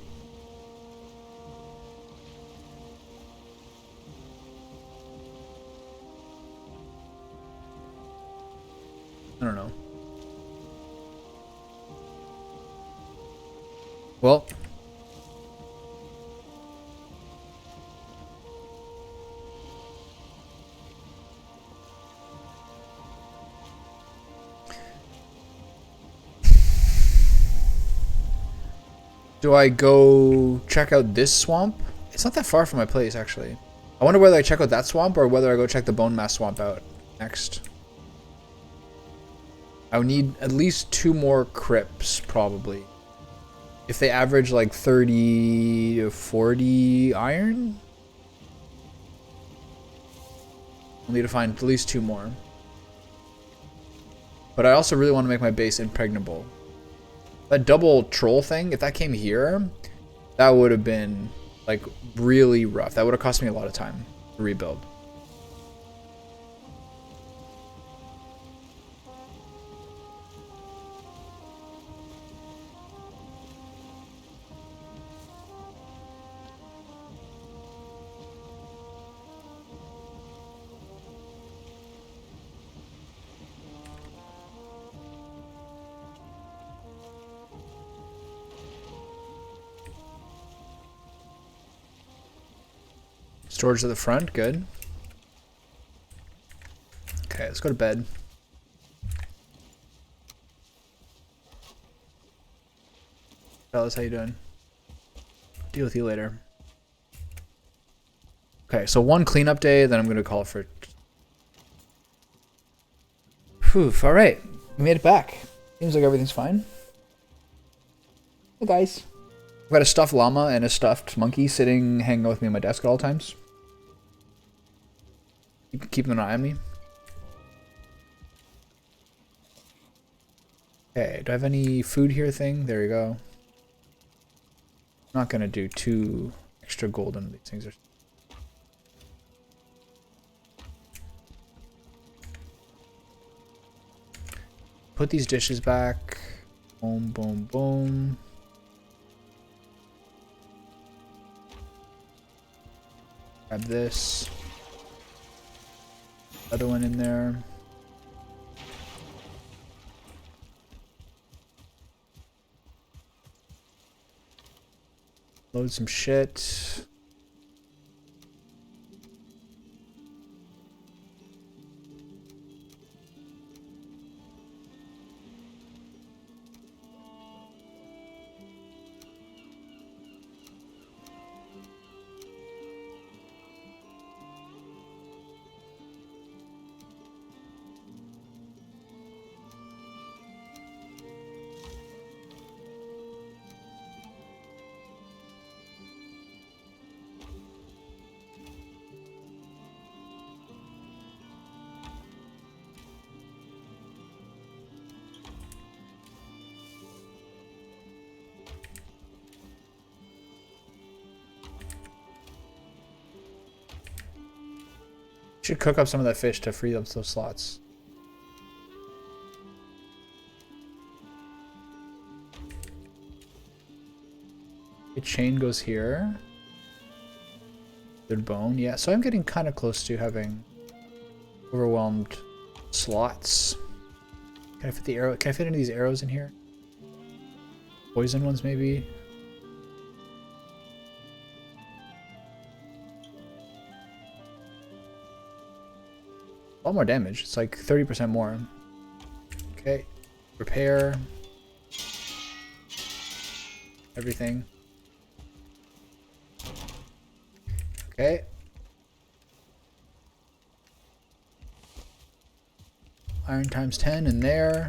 I don't know. Well, do I go check out this swamp? It's not that far from my place, actually. I wonder whether I check out that swamp or whether I go check the bone mass swamp out next. I would need at least 2 more crypts, probably. If they average like 30 to 40 iron, I'll need to find at least 2 more. But I also really want to make my base impregnable. That double troll thing, if that came here, that would have been like really rough. That would have cost me a lot of time to rebuild. Storage at the front, good. Okay, let's go to bed. Fellas, how you doing? Deal with you later. Okay, so 1 cleanup day, then I'm gonna call for. Whew, all right, we made it back. Seems like everything's fine. Hey guys. I've got a stuffed llama and a stuffed monkey hanging out with me on my desk at all times. Keeping an eye on me. Okay, do I have any food here thing? There you go. I'm not gonna do 2 extra golden. These things are. Put these dishes back. Boom, boom, boom. Grab this. Other one in there. Load some shit. Should cook up some of that fish to free up those slots. The chain goes here. Good bone. Yeah, so I'm getting kind of close to having overwhelmed slots. Can I fit the arrow? Can I fit any of these arrows in here? Poison ones, maybe? A lot more damage. It's like 30% more. Okay. Repair. Everything. Okay. Iron times 10 in there.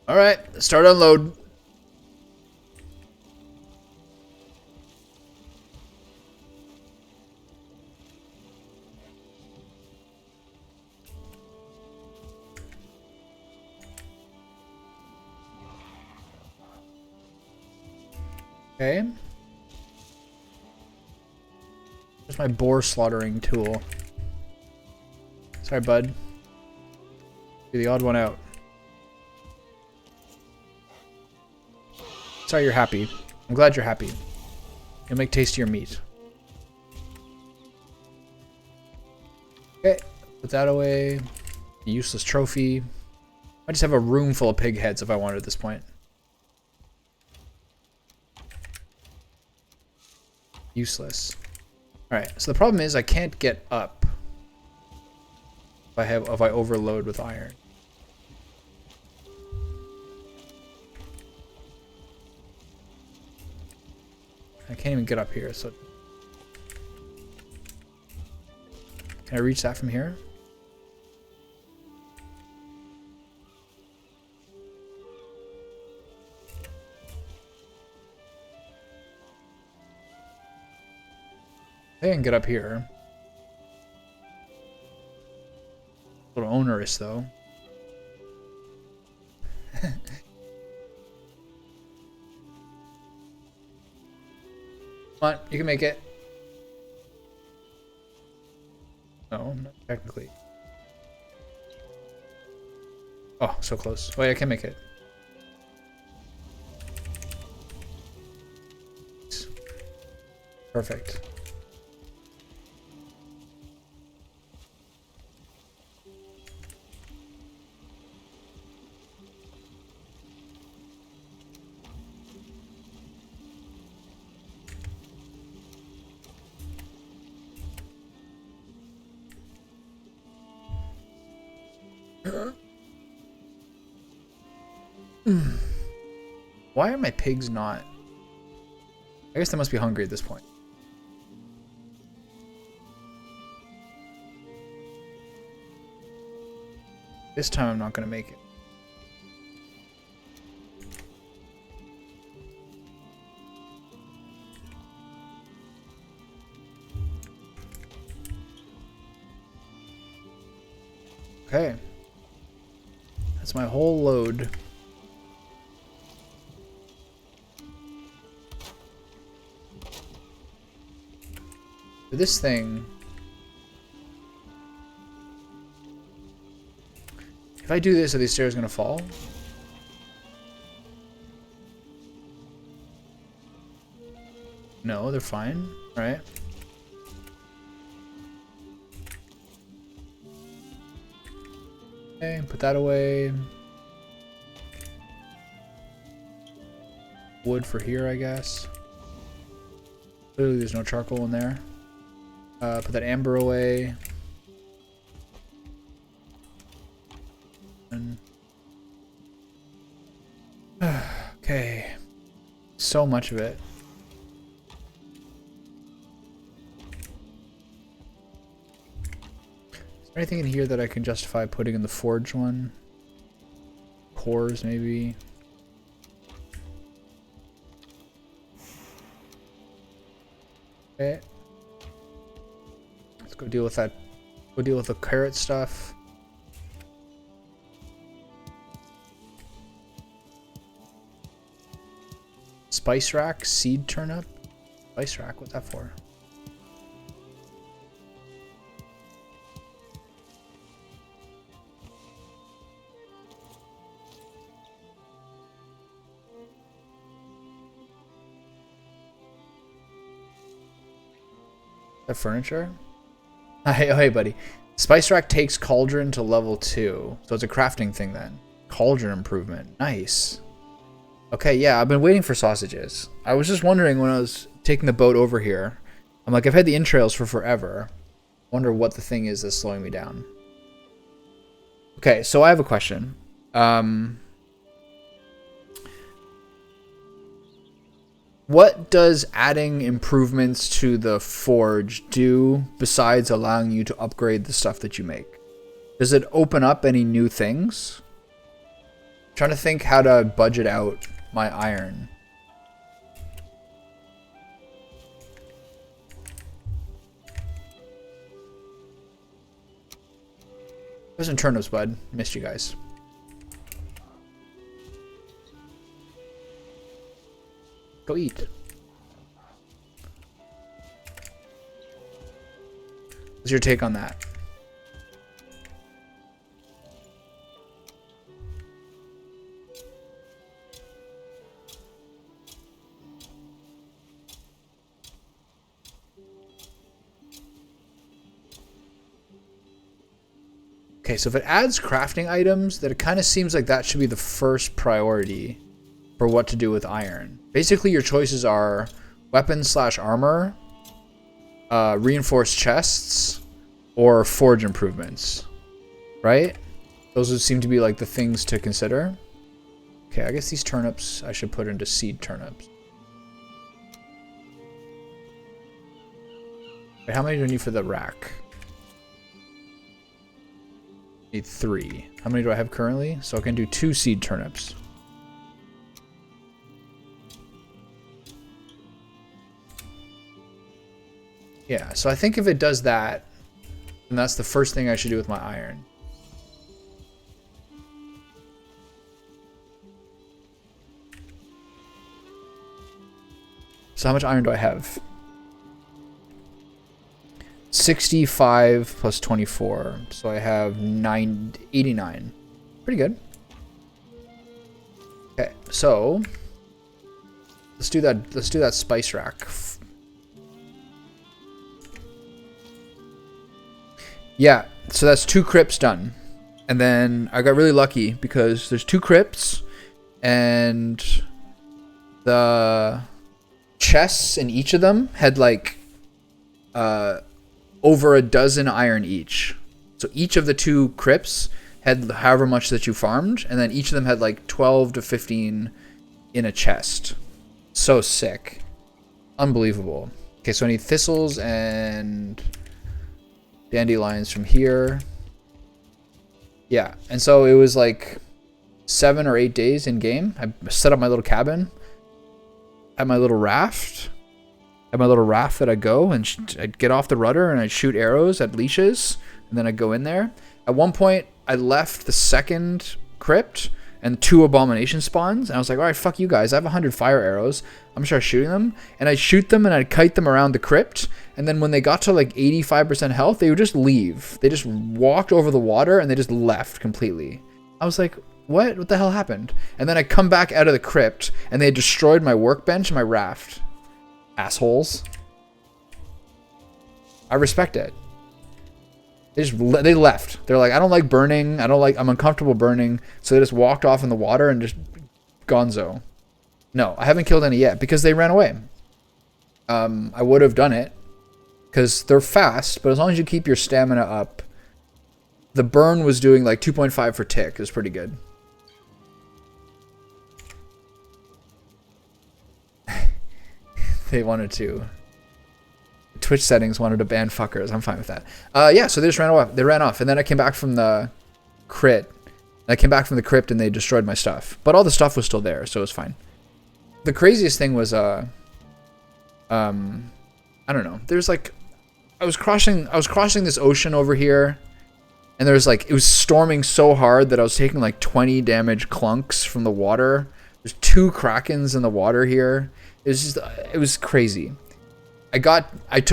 Alright, start unload. Okay. There's my boar slaughtering tool. Sorry, bud. You're the odd one out. Sorry you're happy. I'm glad you're happy. You'll make tastier meat. Okay, put that away. A useless trophy. I just have a room full of pig heads if I wanted at this point. Useless. Alright, so the problem is I can't get up if I overload with iron. I can't even get up here, so can I reach that from here? I think I can get up here. A little onerous though. Come on, you can make it. No, not technically. Oh, so close. Wait, I can make it. Perfect. Why are my pigs not? I guess they must be hungry at this point. This time I'm not going to make it. Okay. That's my whole load. For this thing, if I do this, are these stairs gonna fall? No, they're fine. All right. Okay, put that away. Wood for here, I guess. Clearly there's no charcoal in there. Put that amber away. And okay. So much of it. Is there anything in here that I can justify putting in the forge one? Cores, maybe. Okay. Let's go deal with that. Go deal with the carrot stuff. Spice rack, seed turnip. Spice rack, what's that for? That furniture? Hey, buddy. Spice rack takes cauldron to level 2. So it's a crafting thing then. Cauldron improvement. Nice. Okay, yeah, I've been waiting for sausages. I was just wondering when I was taking the boat over here. I'm like, I've had the entrails for forever. Wonder what the thing is that's slowing me down. Okay, so I have a question. What does adding improvements to the forge do besides allowing you to upgrade the stuff that you make? Does it open up any new things? I'm trying to think how to budget out my iron. Wasn't turnips, bud. Missed you guys. Go eat. What's your take on that? Okay, so if it adds crafting items, then it kind of seems like that should be the first priority for what to do with iron. Basically, your choices are weapon/armor, reinforced chests, or forge improvements, right? Those would seem to be like the things to consider. Okay, I guess these turnips I should put into seed turnips. Wait, how many do I need for the rack? Need 3. How many do I have currently? So I can do 2 seed turnips. Yeah, so I think if it does that, then that's the first thing I should do with my iron. So how much iron do I have? 65 plus 24. So I have 89. Pretty good. Okay, so let's do that. Let's do that spice rack. Yeah, so that's 2 crypts done. And then I got really lucky because there's 2 crypts and the chests in each of them had like over a dozen iron each. So each of the 2 crypts had however much that you farmed, and then each of them had like 12 to 15 in a chest. So sick. Unbelievable. Okay, so I need thistles and dandelions from here. Yeah, and so it was like 7 or 8 days in game. I set up my little cabin, had my little raft, that I'd go and I'd get off the rudder and I'd shoot arrows at leashes, and then I'd go in there. At one point, I left the second crypt and 2 abomination spawns, and I was like, all right, fuck you guys. I have 100 fire arrows. I'm gonna start shooting them, and I'd shoot them and I'd kite them around the crypt, and then when they got to like 85% health, they would just leave. They just walked over the water and they just left completely. I was like, what the hell happened? And then I come back out of the crypt and they had destroyed my workbench and my raft. Assholes. I respect it. They left. They're like, I don't like burning. I'm uncomfortable burning. So they just walked off in the water and just gonzo. No, I haven't killed any yet because they ran away. I would have done it because they're fast, but as long as you keep your stamina up, the burn was doing like 2.5 for tick. It was pretty good. They wanted to. Twitch settings wanted to ban fuckers. I'm fine with that. Yeah, so they just ran off. They ran off, and then I came back from the crypt. And they destroyed my stuff. But all the stuff was still there, so it was fine. The craziest thing was, I don't know. There's like, I was crossing this ocean over here, and there was like, it was storming so hard that I was taking like 20 damage clunks from the water. There's 2 krakens in the water here. It was crazy. I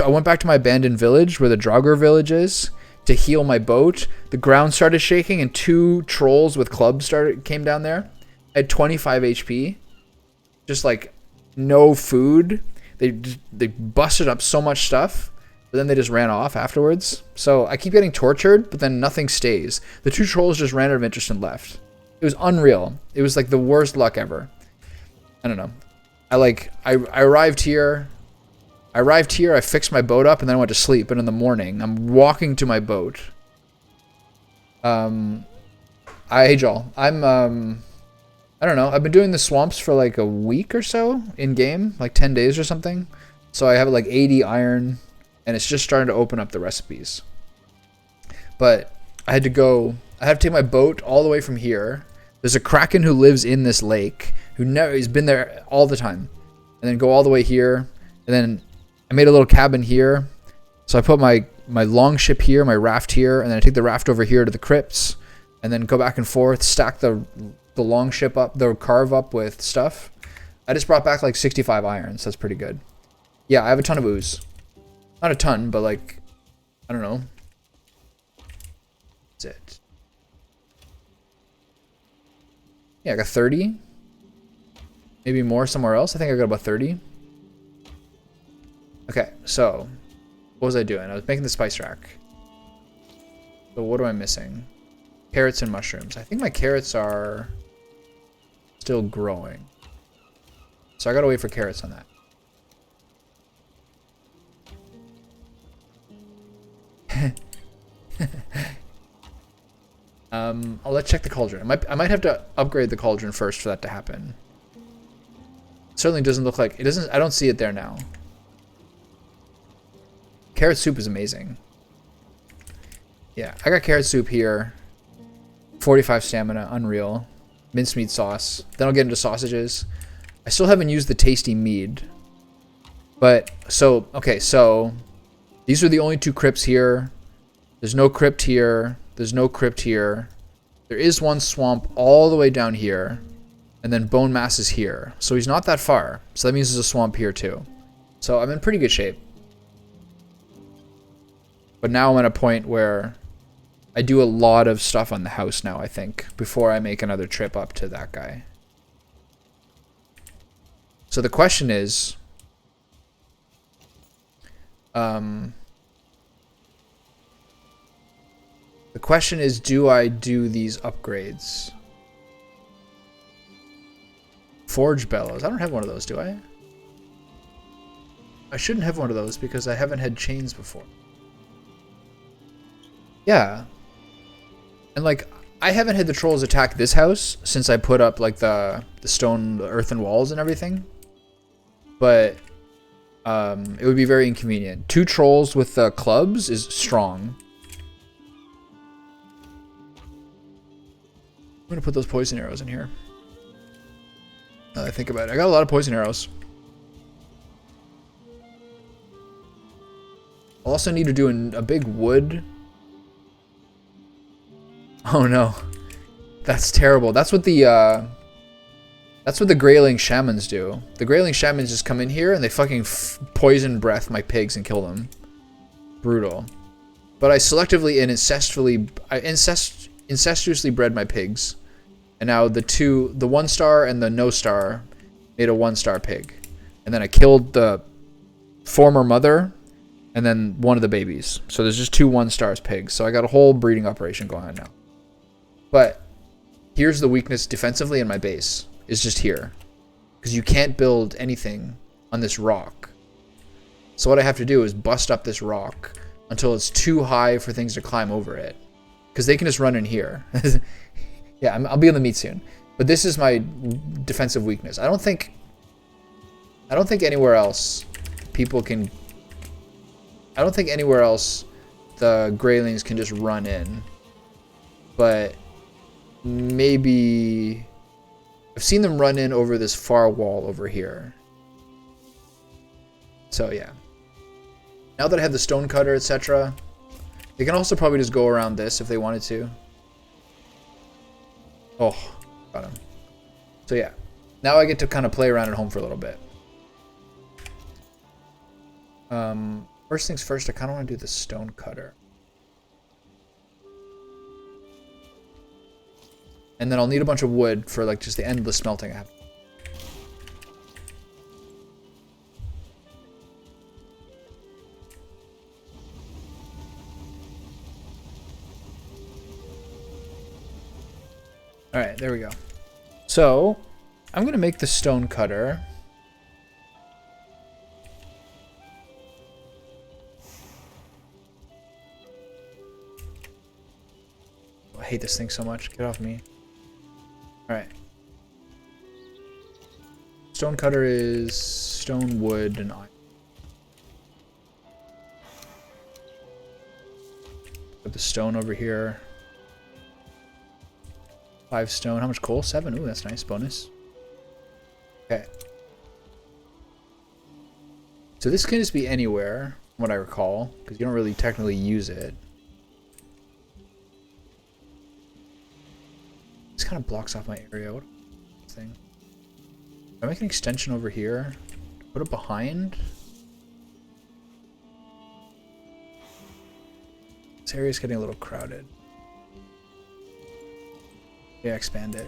went back to my abandoned village where the Draugr village is to heal my boat. The ground started shaking and 2 trolls with clubs came down there. I had 25 HP. Just like no food. They busted up so much stuff, but then they just ran off afterwards. So I keep getting tortured, but then nothing stays. The 2 trolls just ran out of interest and left. It was unreal. It was like the worst luck ever. I don't know. I arrived here. I fixed my boat up, and then I went to sleep. And in the morning, I'm walking to my boat. Hey, Joel. I don't know. I've been doing the swamps for like a week or so in game, like 10 days or something. So I have like 80 iron, and it's just starting to open up the recipes. But I had to take my boat all the way from here. There's a kraken who lives in this lake he's been there all the time, and then go all the way here, and then I made a little cabin here. So I put my long ship here, my raft here, and then I take the raft over here to the crypts, and then go back and forth, stack the long ship up, the carve up with stuff. I just brought back like 65 iron, so that's pretty good. Yeah, I have a ton of ooze. Not a ton, but like, I don't know. That's it. Yeah, I got 30. Maybe more somewhere else. I think I got about 30. Okay, so what was I doing? I was making the spice rack. So what am I missing? Carrots and mushrooms. I think my carrots are still growing. So I gotta wait for carrots on that. Let's check the cauldron. I might have to upgrade the cauldron first for that to happen. Certainly doesn't look like it doesn't. I don't see it there now. Carrot soup is amazing. Yeah, I got carrot soup here. 45 stamina, unreal. Mincemeat sauce. Then I'll get into sausages. I still haven't used the tasty mead. But so okay, so these are the only two crypts here. There's no crypt here. There's no crypt here. There is one swamp all the way down here. And then bone mass is here. So he's not that far. So that means there's a swamp here too. So I'm in pretty good shape. But now I'm at a point where I do a lot of stuff on the house now, I think, before I make another trip up to that guy. So the question is, do I do these upgrades? Forge bellows. I don't have one of those, do I? I shouldn't have one of those because I haven't had chains before. Yeah. And like, I haven't had the trolls attack this house since I put up like the stone, the earthen walls and everything. But it would be very inconvenient. 2 trolls with clubs is strong. I'm gonna put those poison arrows in here. Now that I think about it, I got a lot of poison arrows. I'll also need to do a big wood. Oh no, that's terrible. That's what the Greyling shamans do. The Greyling shamans just come in here and they fucking poison breath my pigs and kill them. Brutal. But I selectively and incestuously bred my pigs. And now the 1-star and the no-star made a 1-star pig. And then I killed the former mother and then one of the babies. So there's just 2 1-stars pigs. So I got a whole breeding operation going on now. But here's the weakness defensively in my base. Is just here. Because you can't build anything on this rock. So what I have to do is bust up this rock until it's too high for things to climb over it. Because they can just run in here. Yeah, I'll be on the meat soon. But this is my defensive weakness. I don't think anywhere else people can... I don't think anywhere else the Greylings can just run in. But maybe... I've seen them run in over this far wall over here. So yeah. Now that I have the stone cutter, etc., they can also probably just go around this if they wanted to. Oh, got him. So yeah. Now I get to kind of play around at home for a little bit. First things first, I kind of want to do the stone cutter. And then I'll need a bunch of wood for like just the endless smelting I have. Alright, there we go. So, I'm going to make the stone cutter. I hate this thing so much. Get off me. Alright. Stone cutter is stone, wood, and iron. Put the stone over here. 5 stone. How much coal? 7. Ooh, that's nice. Bonus. Okay. So this can just be anywhere, from what I recall, because you don't really technically use it. This kind of blocks off my area. What a thing. Can I make an extension over here? Put it behind? This area's getting a little crowded. Yeah, expand it.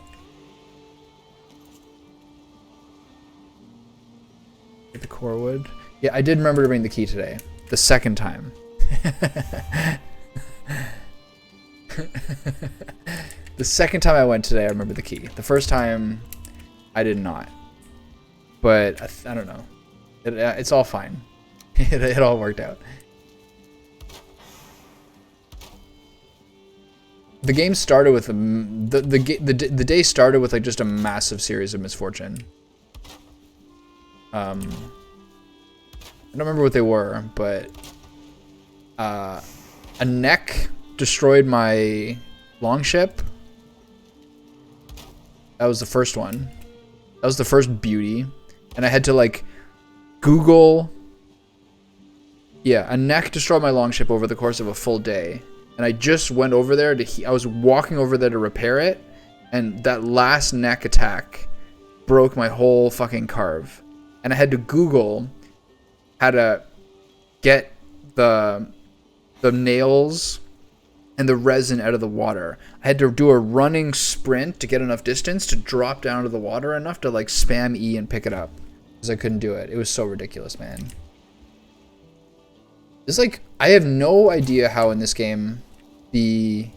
Get the core wood. Yeah, I did remember to bring the key today. The second time. The second time I went today, I remember the key. The first time, I did not. But I don't know. It's all fine. It all worked out. The game started with the day started with like just a massive series of misfortune. I don't remember what they were, but a neck destroyed my longship. That was the first one. That was the first beauty, and I had to like Google. Yeah, a neck destroyed my longship over the course of a full day. And I just went over there I was walking over there to repair it, and that last neck attack broke my whole fucking carve. And I had to Google how to get the nails and the resin out of the water. I had to do a running sprint to get enough distance to drop down to the water enough to like spam E and pick it up, because I couldn't do it. It was so ridiculous, man. It's like, I have no idea how in this game the,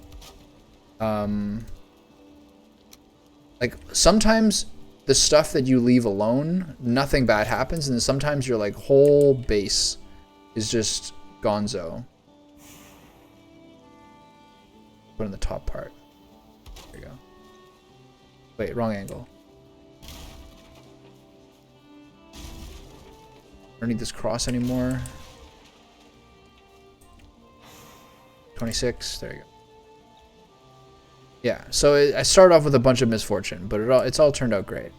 like, sometimes the stuff that you leave alone, nothing bad happens, and then sometimes your, like, whole base is just gonzo. Put in the top part. There you go. Wait, wrong angle. I don't need this cross anymore. 26, there you go. Yeah, so I started off with a bunch of misfortune, but it's all turned out great.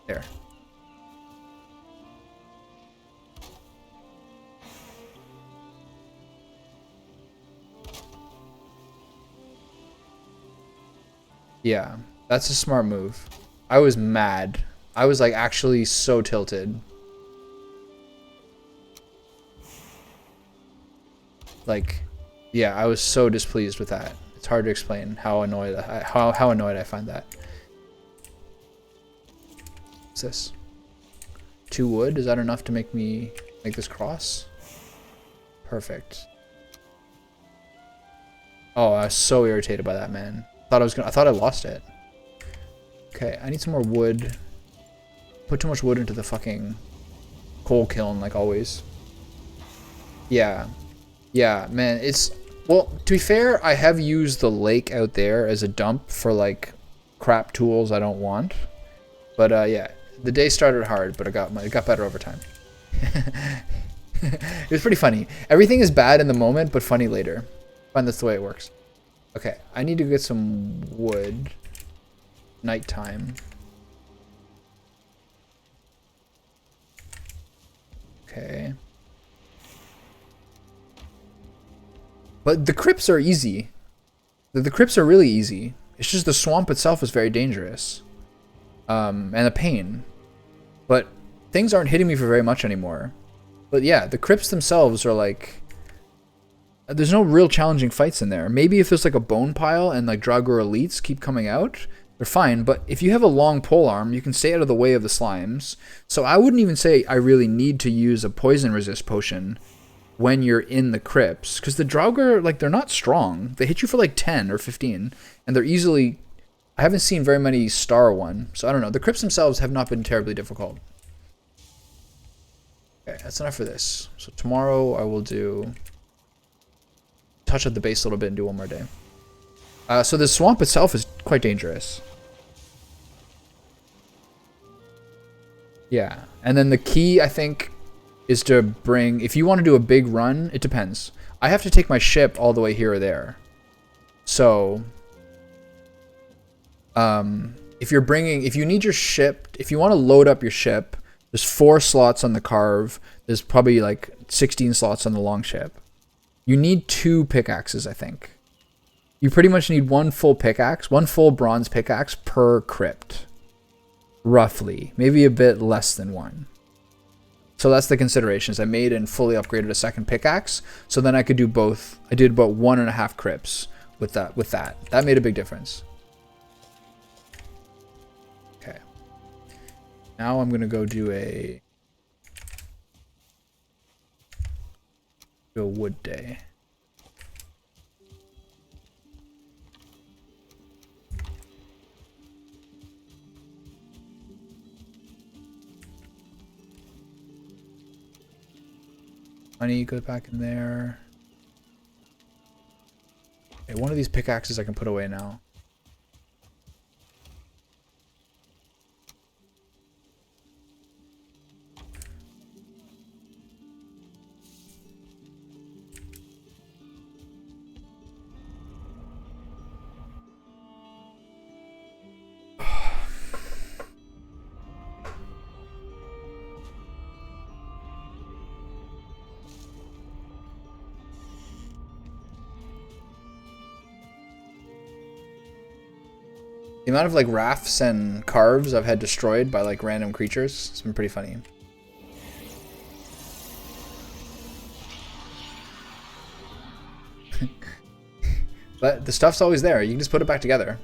There. Yeah, that's a smart move. I was mad. I was like actually so tilted. Like, yeah, I was so displeased with that. It's hard to explain how annoyed I find that. What's this? 2 wood? Is that enough to make this cross? Perfect. Oh, I was so irritated by that, man. I thought I lost it. Okay, I need some more wood. Put too much wood into the fucking coal kiln, like always. Yeah. Yeah, man, well, to be fair, I have used the lake out there as a dump for, like, crap tools I don't want. But, yeah, the day started hard, but it got better over time. It was pretty funny. Everything is bad in the moment, but funny later. I find that's the way it works. Okay, I need to get some wood. Nighttime. Okay. But the crypts are easy. The crypts are really easy. It's just the swamp itself is very dangerous. And a pain. But things aren't hitting me for very much anymore. But yeah, the crypts themselves are like... There's no real challenging fights in there. Maybe if there's like a bone pile and like Draugr elites keep coming out, they're fine. But if you have a long pole arm, you can stay out of the way of the slimes. So I wouldn't even say I really need to use a poison resist potion when you're in the crypts, because the Draugr, like, they're not strong. They hit you for like 10 or 15, and they're easily... I haven't seen very many star one, so I don't know. The crypts themselves have not been terribly difficult. Okay, that's enough for this. So tomorrow I will touch at the base a little bit and do one more day. So the swamp itself is quite dangerous. Yeah, and then the key, I think, is to bring... If you want to do a big run, it depends. I have to take my ship all the way here or there. So... if you need your ship... If you want to load up your ship, there's 4 slots on the carve. There's probably like 16 slots on the long ship. You need 2 pickaxes, I think. You pretty much need 1 full pickaxe, 1 full bronze pickaxe per crypt. Roughly. Maybe a bit less than 1. So that's the considerations. I made and fully upgraded a second pickaxe, so then I could do both. I did about 1.5 crypts with that. That made a big difference. Okay. Now I'm gonna go do a wood day. Money goes back in there. Okay, one of these pickaxes I can put away now. The amount of like rafts and carves I've had destroyed by like random creatures, it's been pretty funny. But the stuff's always there. You can just put it back together.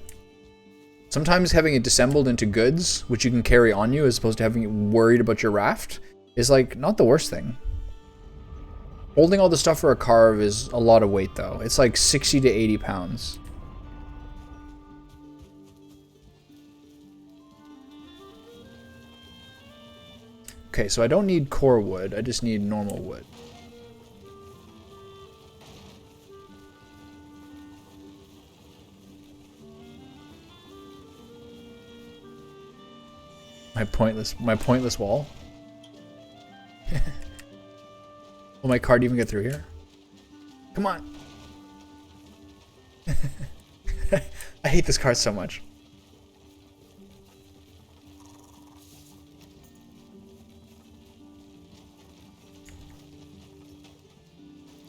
Sometimes having it disassembled into goods, which you can carry on you as opposed to having it worried about your raft, is like not the worst thing. Holding all the stuff for a carve is a lot of weight though. It's like 60 to 80 pounds. Okay, so I don't need core wood, I just need normal wood. My pointless wall. Will my card even get through here? Come on. I hate this card so much.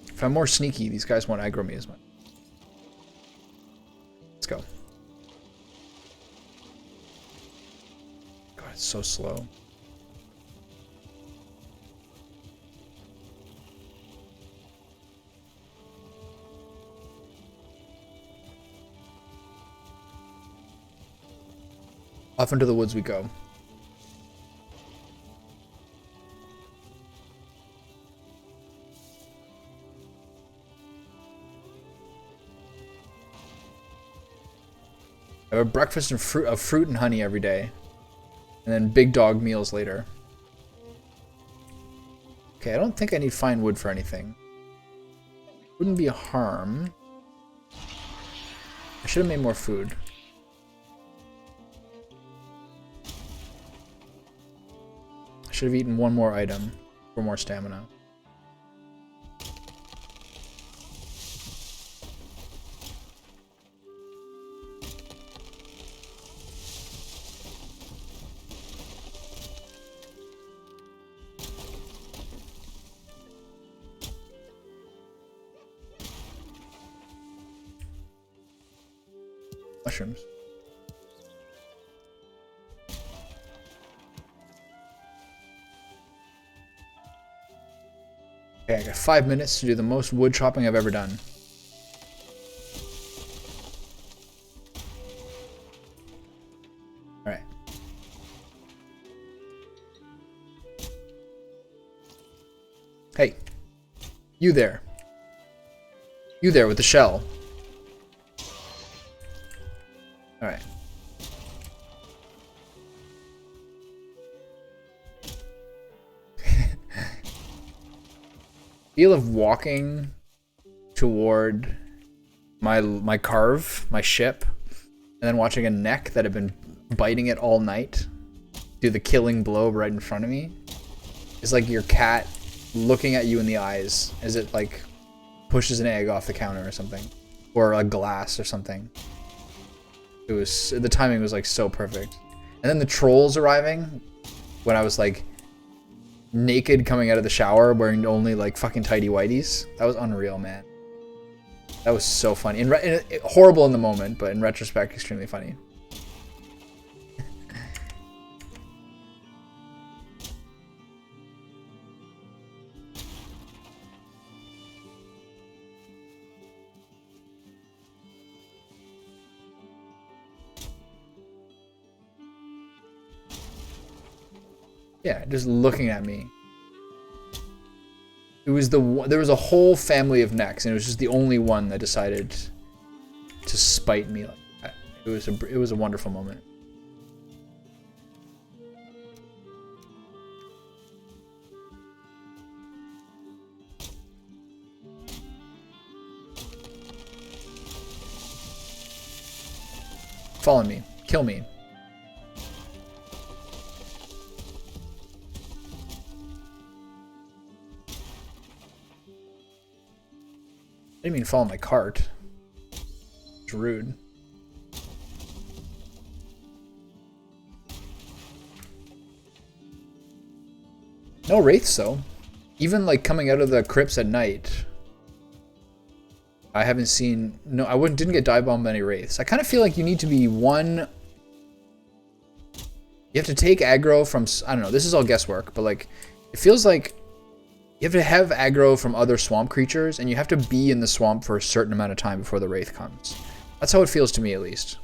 If I'm more sneaky, these guys won't aggro me as much. Let's go. God, it's so slow. Off into the woods we go. I have a breakfast and fruit and honey every day. And then big dog meals later. Okay, I don't think I need fine wood for anything. Wouldn't be a harm. I should have made more food. I should have eaten one more item for more stamina. Mushrooms. Okay, I got 5 minutes to do the most wood chopping I've ever done. Alright. Hey. You there. You there with the shell. Alright. Feel of walking toward my carve, my ship, and then watching a neck that had been biting it all night do the killing blow right in front of me. It's like your cat looking at you in the eyes as it like pushes an egg off the counter or something, or a glass or something. It was, the timing was like so perfect. And then the trolls arriving when I was like naked coming out of the shower wearing only like fucking tidy whities. That was unreal, man. That was so funny. Horrible in the moment, but in retrospect, extremely funny. Yeah, just looking at me. It was there was a whole family of necks, and it was just the only one that decided to spite me like that. It was a wonderful moment. Follow me. Kill me. I didn't mean follow my cart. It's rude. No wraiths though. Even like coming out of the crypts at night, I haven't seen. No, I didn't get dive bombed by any wraiths. I kind of feel like you need to be one. You have to take aggro from. I don't know. This is all guesswork, but like, it feels like you have to have aggro from other swamp creatures, and you have to be in the swamp for a certain amount of time before the wraith comes. That's how it feels to me, at least.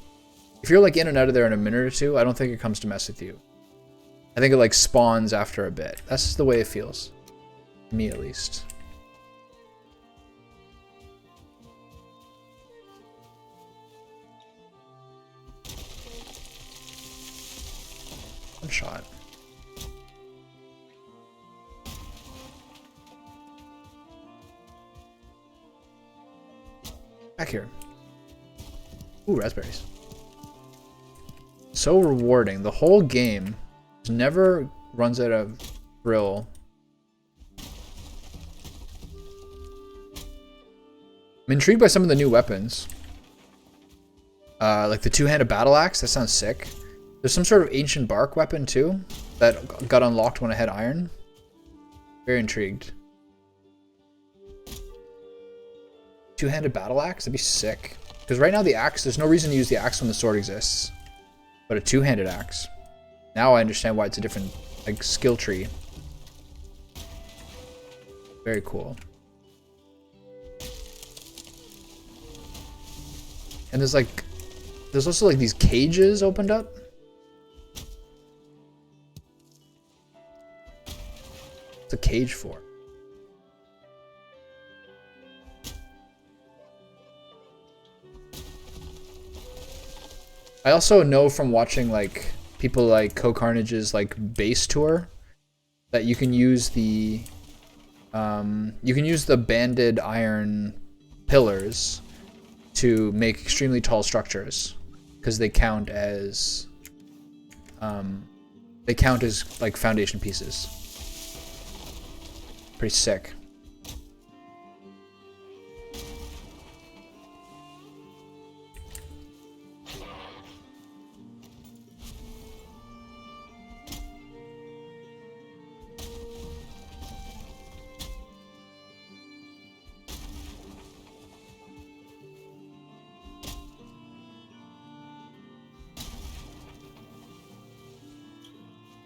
If you're like in and out of there in a minute or two, I don't think it comes to mess with you. I think it like spawns after a bit. That's the way it feels. Me at least. One shot. Back here. Ooh, raspberries. So rewarding. The whole game never runs out of thrill. I'm intrigued by some of the new weapons. Like the two-handed battle axe, that sounds sick. There's some sort of ancient bark weapon too that got unlocked when I had iron. Very intrigued. Two-handed battle axe, that'd be sick. Because right now the axe, there's no reason to use the axe when the sword exists. But a two-handed axe. Now I understand why it's a different like skill tree. Very cool. And there's also like these cages opened up. What's a cage for? I also know from watching like people like Co-Carnage's like base tour that you can use the banded iron pillars to make extremely tall structures because they count as like foundation pieces. Pretty sick.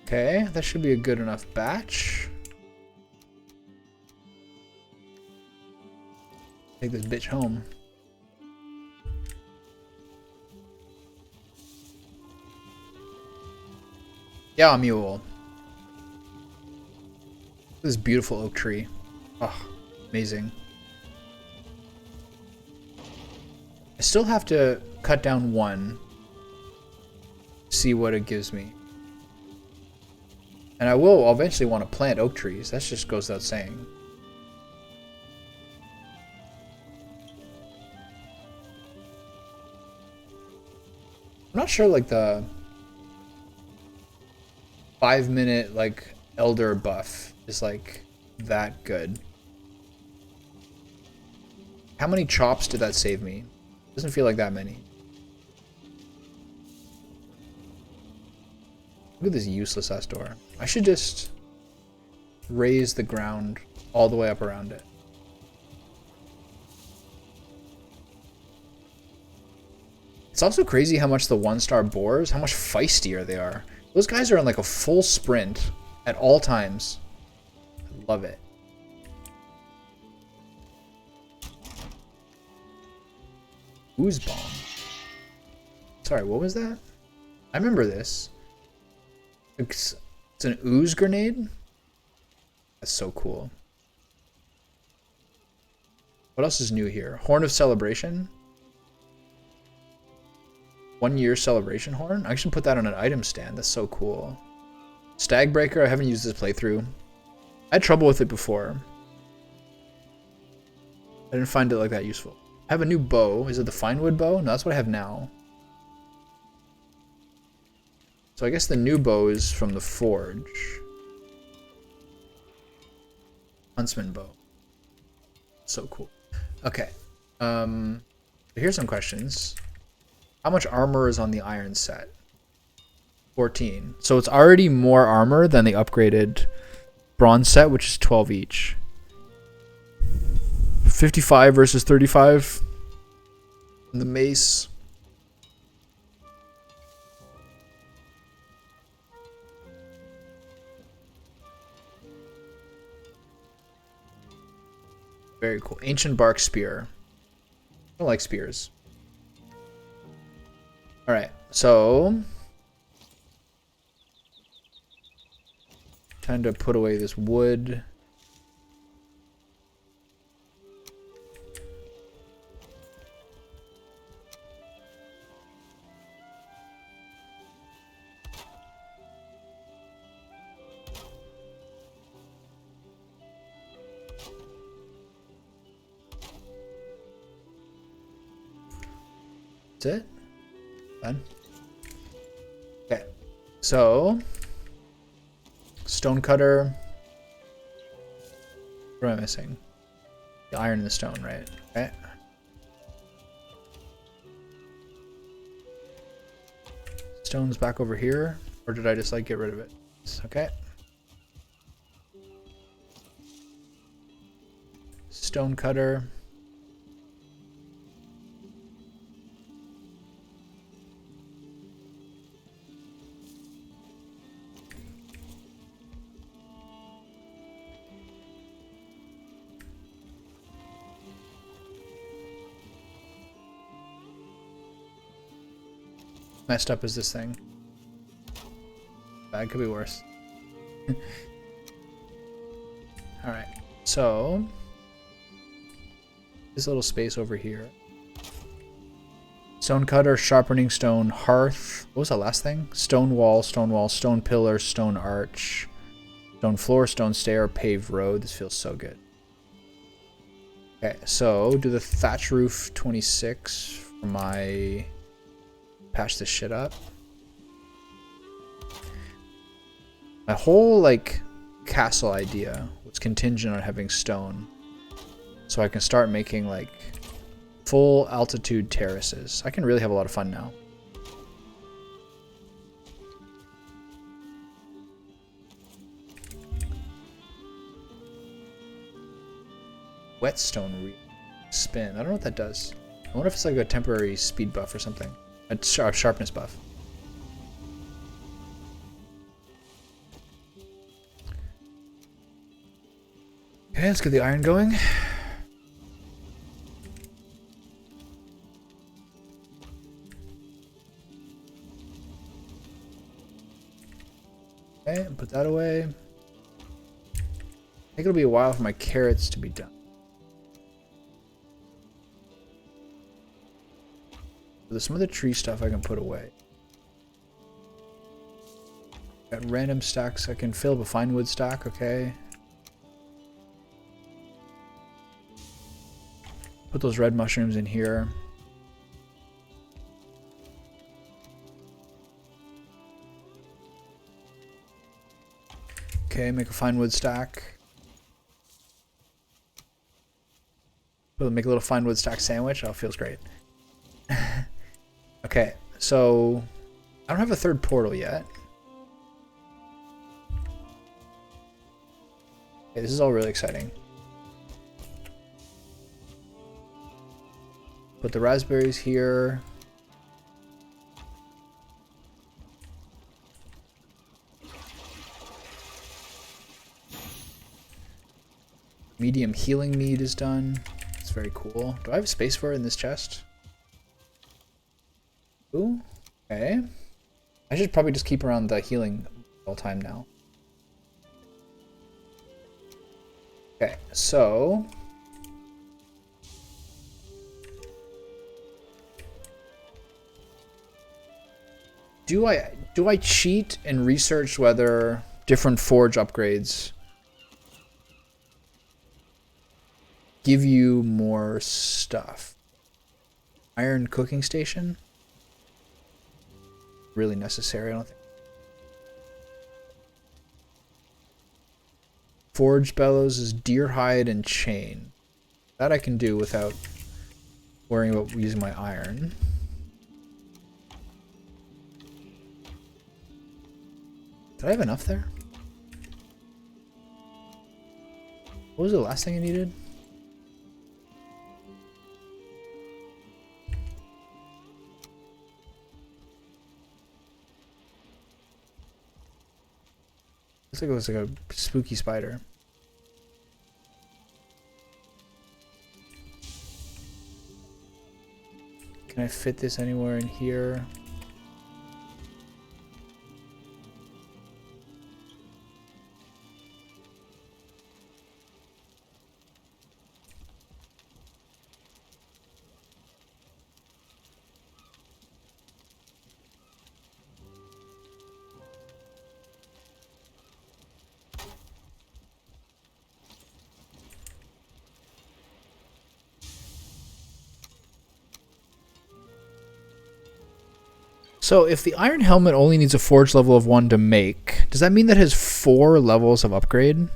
Okay, that should be a good enough batch. Take this bitch home. Yeah, mule. This beautiful oak tree. Oh, amazing. I still have to cut down one. See what it gives me. And I will eventually want to plant oak trees. That just goes without saying. I'm not sure like the 5-minute like elder buff is like that good. How many chops did that save me? Doesn't feel like that many. Look at this useless ass door. I should just raise the ground all the way up around it. It's also crazy how much the 1-star boars, how much feistier they are. Those guys are on like a full sprint at all times. I love it. Ooze bomb. Sorry, what was that? I remember this. It's an ooze grenade? That's so cool. What else is new here? Horn of Celebration? 1 year celebration horn? I should put that on an item stand. That's so cool. Stagbreaker, I haven't used this playthrough. I had trouble with it before. I didn't find it like that useful. I have a new bow. Is it the Finewood bow? No, that's what I have now. So I guess the new bow is from the forge. Huntsman bow. So cool. Okay. Here's some questions. How much armor is on the iron set? 14. So it's already more armor than the upgraded bronze set, which is 12 each. 55 versus 35. And the mace. Very cool. Ancient bark spear. I don't like spears. Alright, so time to put away this wood. That's it. Done. Okay, so stone cutter. What am I missing? The iron and the stone, right? Okay. Stone's back over here, or did I just like get rid of it? Okay. Stone cutter. Messed up is this thing. That could be worse. Alright, so this little space over here. Stone cutter, sharpening stone, hearth. What was that last thing? Stone wall, stone pillar, stone arch, stone floor, stone stair, paved road. This feels so good. Okay, so do the thatch roof 26 for my... Patch this shit up. My whole, like, castle idea was contingent on having stone. So I can start making, like, full altitude terraces. I can really have a lot of fun now. Whetstone spin. I don't know what that does. I wonder if it's like a temporary speed buff or something. A sharpness buff. Okay, let's get the iron going. Okay, put that away. I think it'll be a while for my carrots to be done. There's some of the tree stuff I can put away. Got random stacks. I can fill up a fine wood stack, okay. Put those red mushrooms in here. Okay, make a fine wood stack. Make a little fine wood stack sandwich. Oh, feels great. Okay, so I don't have a third portal yet. Okay, this is all really exciting. Put the raspberries here. Medium healing mead is done. It's very cool. Do I have space for it in this chest? Ooh, okay. I should probably just keep around the healing all time now. Okay, so do I cheat and research whether different forge upgrades give you more stuff? Iron cooking station? Really necessary, I don't think. Forged bellows is deer hide and chain. That I can do without worrying about using my iron. Did I have enough there? What was the last thing I needed? Looks like it was like a spooky spider. Can I fit this anywhere in here? So if the iron helmet only needs a forge level of 1 to make, does that mean that it has 4 levels of upgrade?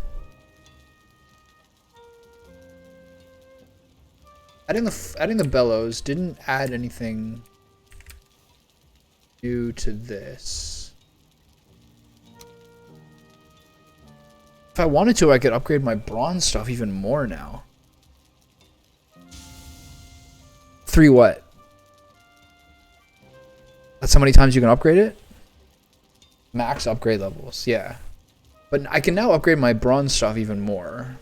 Adding the bellows didn't add anything new to this. If I wanted to, I could upgrade my bronze stuff even more now. 3 what? That's how many times you can upgrade it? Max upgrade levels, yeah. But I can now upgrade my bronze stuff even more.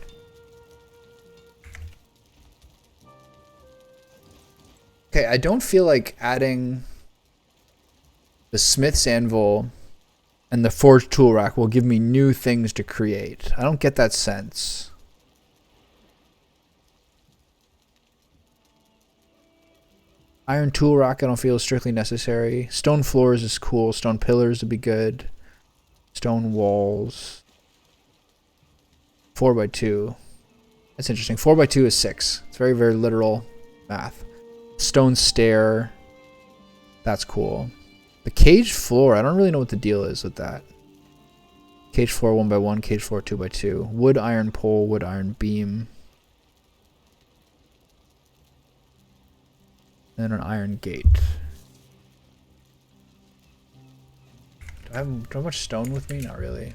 Okay, I don't feel like adding the smith's anvil and the forged tool rack will give me new things to create. I don't get that sense. Iron tool rack I don't feel is strictly necessary. Stone floors is cool. Stone pillars would be good. Stone walls. 4x2. That's interesting. 4x2 is 6. It's very, very literal math. Stone stair. That's cool. The cage floor, I don't really know what the deal is with that. Cage floor 1x1, cage floor 2x2. Wood iron pole, wood iron beam. And an iron gate. Do I have much stone with me? Not really.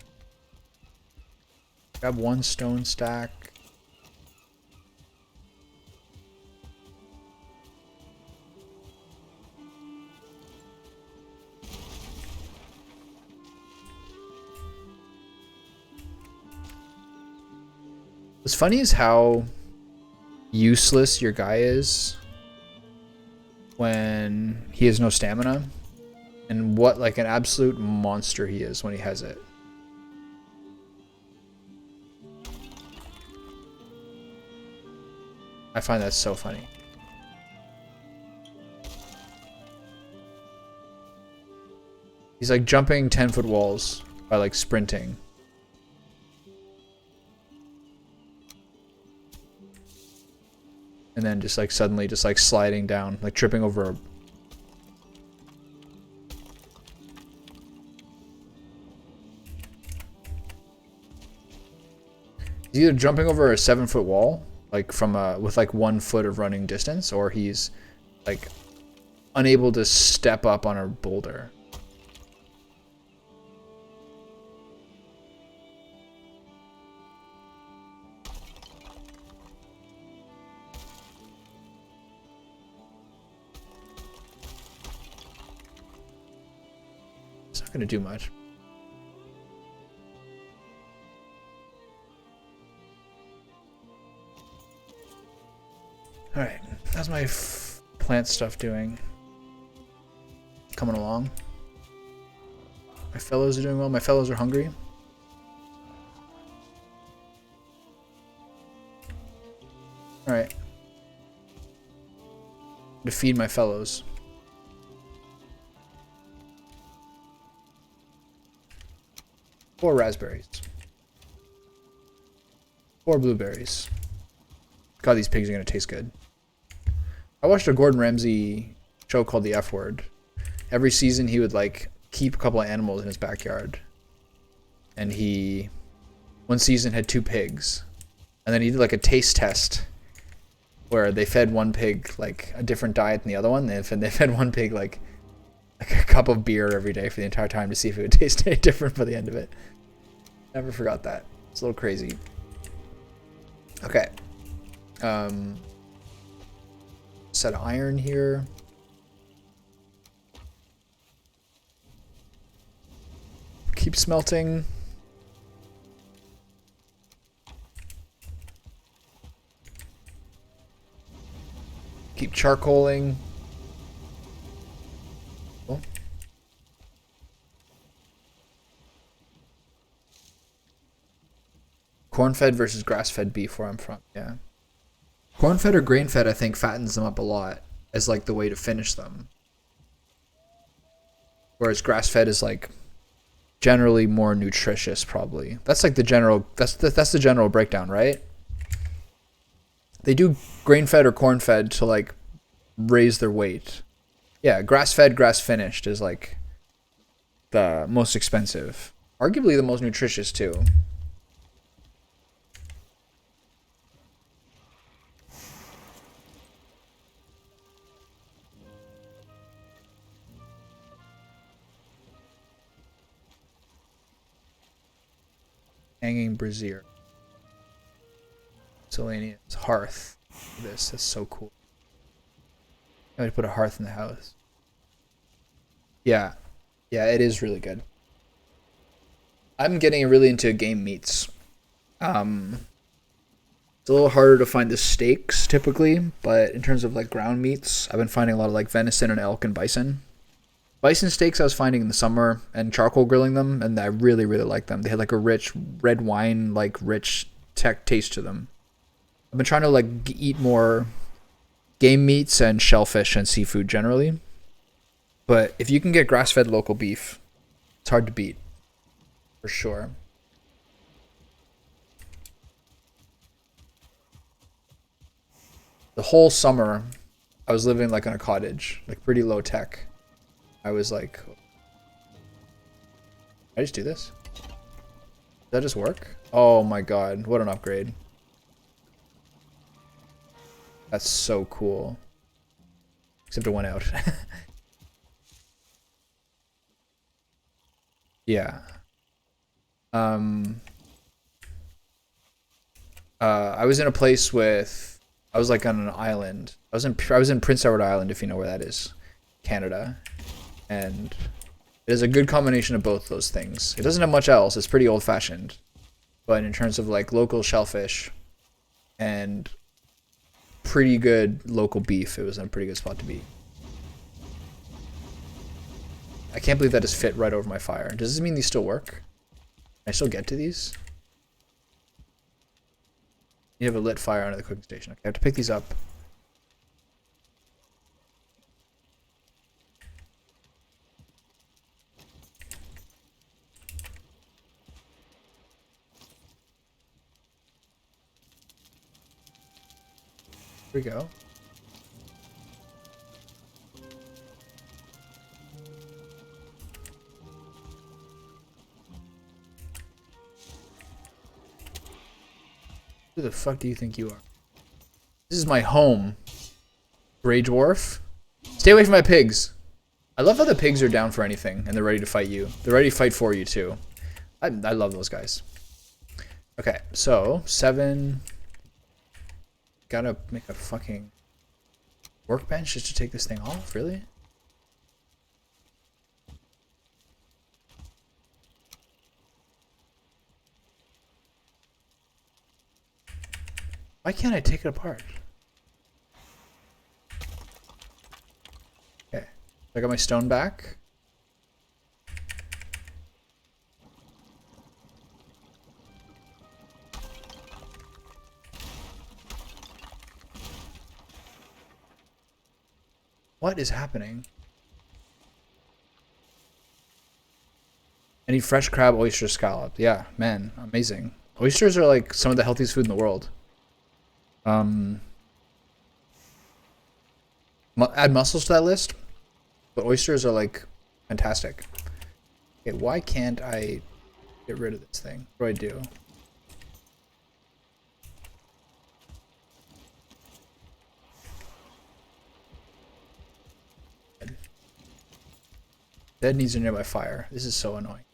Grab 1 stone stack. What's funny is how useless your guy is when he has no stamina, and what like an absolute monster he is when he has it. I find that so funny. He's like jumping 10-foot walls by like sprinting. And then just like suddenly just like sliding down, like tripping over a... He's either jumping over a 7-foot wall, like from with like 1 foot of running distance, or he's like unable to step up on a boulder. It's not gonna do much. All right, how's my plant stuff doing? Coming along. My fellows are doing well. My fellows are hungry. All right. To feed my fellows. Four raspberries. 4 blueberries. God, these pigs are gonna taste good. I watched a Gordon Ramsay show called The F Word. Every season he would like keep a couple of animals in his backyard. And he one season had 2 pigs, and then he did like a taste test where they fed one pig like a different diet than the other one. They fed one pig like a cup of beer every day for the entire time to see if it would taste any different by the end of it. Never forgot that. It's a little crazy. Okay. Set of iron here. Keep smelting. Keep charcoaling. Cool. Corn-fed versus grass-fed beef where I'm from, yeah. Corn-fed or grain-fed, I think, fattens them up a lot as like the way to finish them. Whereas grass-fed is like generally more nutritious, probably. That's like the general. That's the general breakdown, right? They do grain-fed or corn-fed to like raise their weight. Yeah, grass-fed, grass-finished is like the most expensive, arguably the most nutritious too. Hanging brazier. Miscellaneous hearth. That's so cool. I'm gonna put a hearth in the house. Yeah. Yeah, it is really good. I'm getting really into game meats. It's a little harder to find the steaks typically, but in terms of like ground meats, I've been finding a lot of like venison and elk and bison. Bison steaks I was finding in the summer and charcoal grilling them, and I really, really like them. They had like a rich red wine, like rich taste to them. I've been trying to like eat more game meats and shellfish and seafood generally. But if you can get grass-fed local beef, it's hard to beat. For sure. The whole summer, I was living like in a cottage, like pretty low tech. I was like, can I just do this? Does that just work? Oh my god, what an upgrade. That's so cool. Except it went out. Yeah. I was in a place with, I was like on an island. I was in Prince Edward Island, if you know where that is, Canada. And it is a good combination of both those things. It doesn't have much else. It's pretty old-fashioned. But in terms of like local shellfish and pretty good local beef, it was in a pretty good spot to be. I can't believe that just fit right over my fire. Does this mean these still work? Can I still get to these? You have a lit fire under the cooking station. Okay, I have to pick these up. Here we go. Who the fuck do you think you are? This is my home. Grey Dwarf. Stay away from my pigs. I love how the pigs are down for anything and they're ready to fight you. They're ready to fight for you too. I love those guys. Okay, so 7. Gotta make a fucking workbench just to take this thing off, really? Why can't I take it apart? Okay, I got my stone back. What is happening? I need fresh crab, oyster, scallop. Yeah, man, amazing. Oysters are like some of the healthiest food in the world. Add mussels to that list, but oysters are like fantastic. Okay, why can't I get rid of this thing? What do I do? Dead needs a nearby fire. This is so annoying.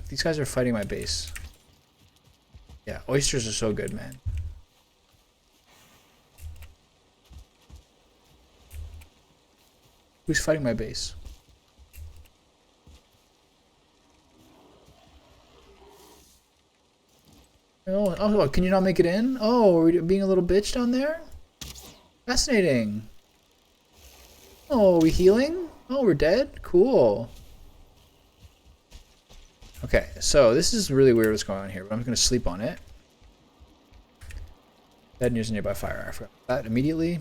These guys are fighting my base. Yeah, oysters are so good, man. Who's fighting my base? Oh, can you not make it in? Oh, are we being a little bitch down there? Fascinating. Oh, are we healing? Oh, we're dead? Cool. Okay, so this is really weird what's going on here, but I'm going to sleep on it. Dead news nearby fire. I forgot that immediately.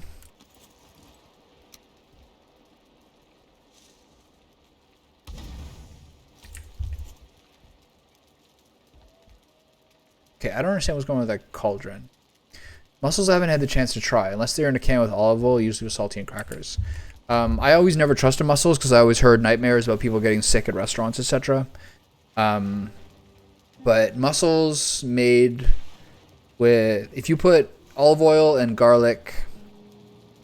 Okay, I don't understand what's going on with that cauldron. Mussels I haven't had the chance to try, unless they're in a can with olive oil, usually with saltine crackers. I always never trusted mussels because I always heard nightmares about people getting sick at restaurants, etc. But mussels made with, if you put olive oil and garlic,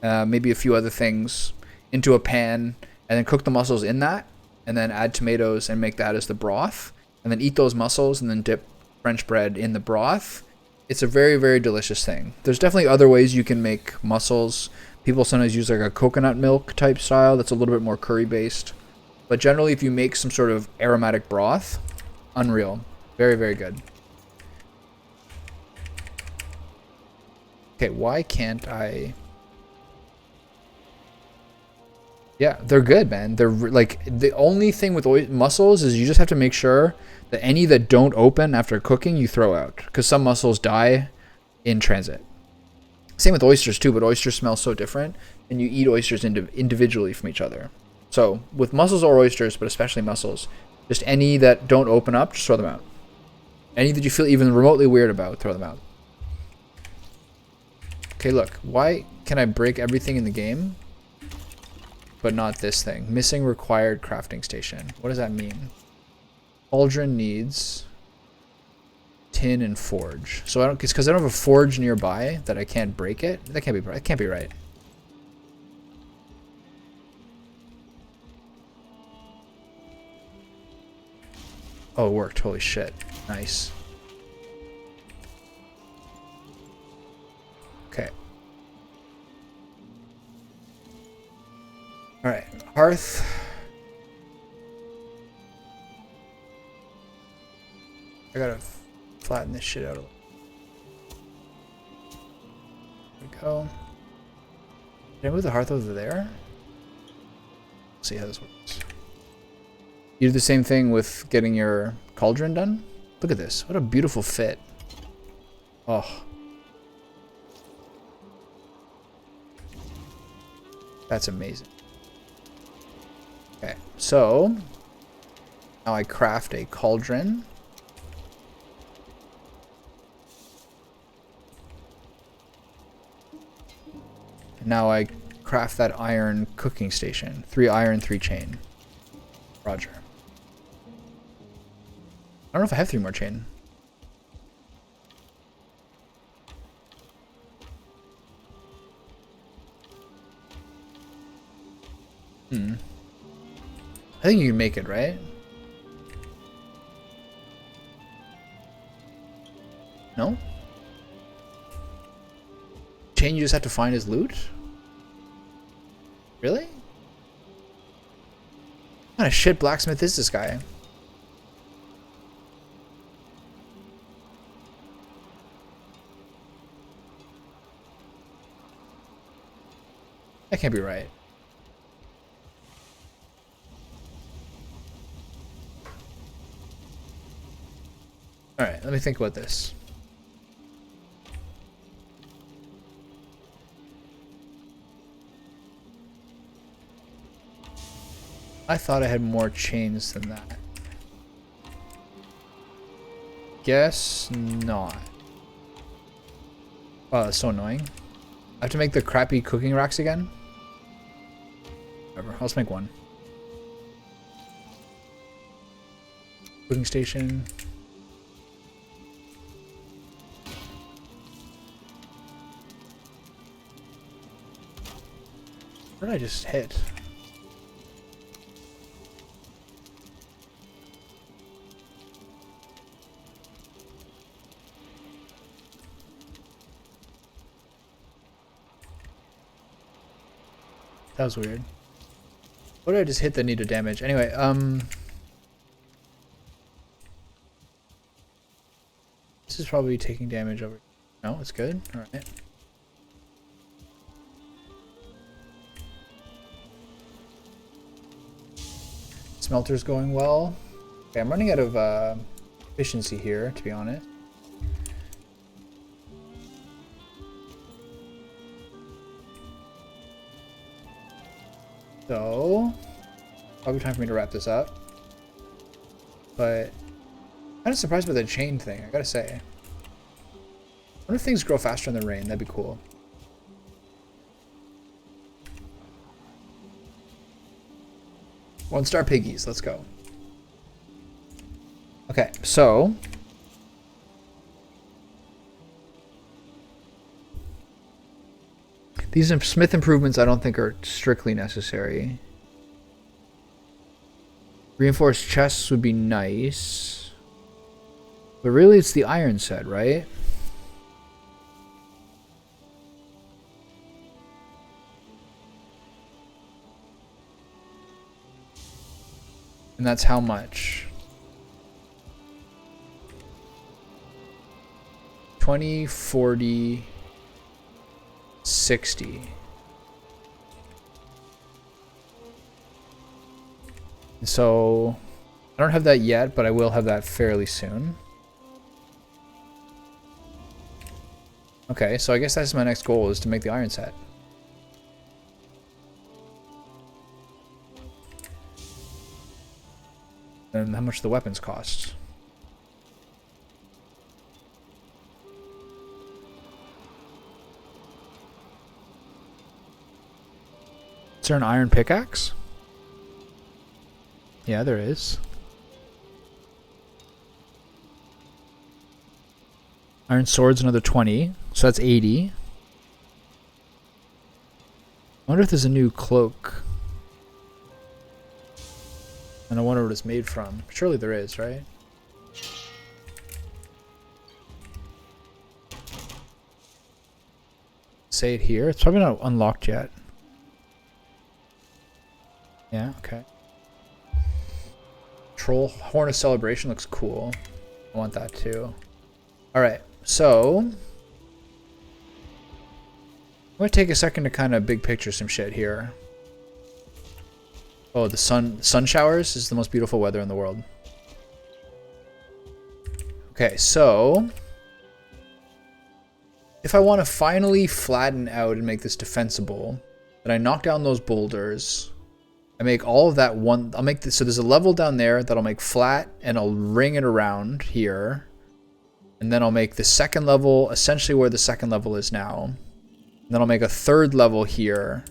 maybe a few other things, into a pan, and then cook the mussels in that, and then add tomatoes and make that as the broth, and then eat those mussels and then dip French bread in the broth. It's a very, very delicious thing. There's definitely other ways you can make mussels. People sometimes use like a coconut milk type style that's a little bit more curry based. But generally, if you make some sort of aromatic broth, unreal. Very, very good. Okay, why can't I... Yeah, they're good, man. They're like, the only thing with mussels is you just have to make sure that any that don't open after cooking, you throw out. Because some mussels die in transit. Same with oysters too, but oysters smell so different, and you eat oysters individually from each other. So with mussels or oysters, but especially mussels, just any that don't open up, just throw them out. Any that you feel even remotely weird about, throw them out. Okay, look. Why can I break everything in the game, but not this thing? Missing required crafting station. What does that mean? Cauldron needs tin and forge. So it's because I don't have a forge nearby that I can't break it. That can't be right. It can't be right. Oh, it worked. Holy shit. Nice. Okay. Alright. Hearth. I gotta flatten this shit out a little. There we go. Did I move the hearth over there? Let's see how this works. You do the same thing with getting your cauldron done? Look at this. What a beautiful fit. Oh. That's amazing. Okay, so now I craft a cauldron. And now I craft that iron cooking station. 3 iron, 3 chain. Roger. I don't know if I have 3 more chain. I think you can make it, right? No? Chain you just have to find his loot? Really? What kind of shit blacksmith is this guy? That can't be right. Alright, let me think about this. I thought I had more chains than that. Guess not. Wow, that's so annoying. I have to make the crappy cooking racks again? Whatever, I'll just make one. Cooking station. What did I just hit? That was weird. What did I just hit that needed damage? Anyway, this is probably taking damage over. No, it's good. All right. Smelter's going well. Okay, I'm running out of efficiency here, to be honest. So, probably time for me to wrap this up. But, I'm kind of surprised by the chain thing, I gotta say. I wonder if things grow faster in the rain, that'd be cool. One-star piggies, let's go. Okay, so... these Smith improvements I don't think are strictly necessary. Reinforced chests would be nice. But really it's the iron set, right? And that's how much? 20, 40, 60. So I don't have that yet, but I will have that fairly soon. Okay, so I guess that's my next goal, is to make the iron set. And how much the weapons cost. Is there an iron pickaxe? Yeah, there is. Iron sword's another 20, so that's 80. I wonder if there's a new cloak. And I wonder what it's made from. Surely there is, right? Say it here. It's probably not unlocked yet. Yeah, okay. Troll Horn of Celebration looks cool. I want that too. Alright, so... I'm going to take a second to kind of big picture some shit here. Oh, the sun showers is the most beautiful weather in the world. Okay, so... if I want to finally flatten out and make this defensible, then I knock down those boulders. I make all of that one... I'll make this... so there's a level down there that I'll make flat, and I'll ring it around here. And then I'll make the second level essentially where the second level is now. And then I'll make a third level here.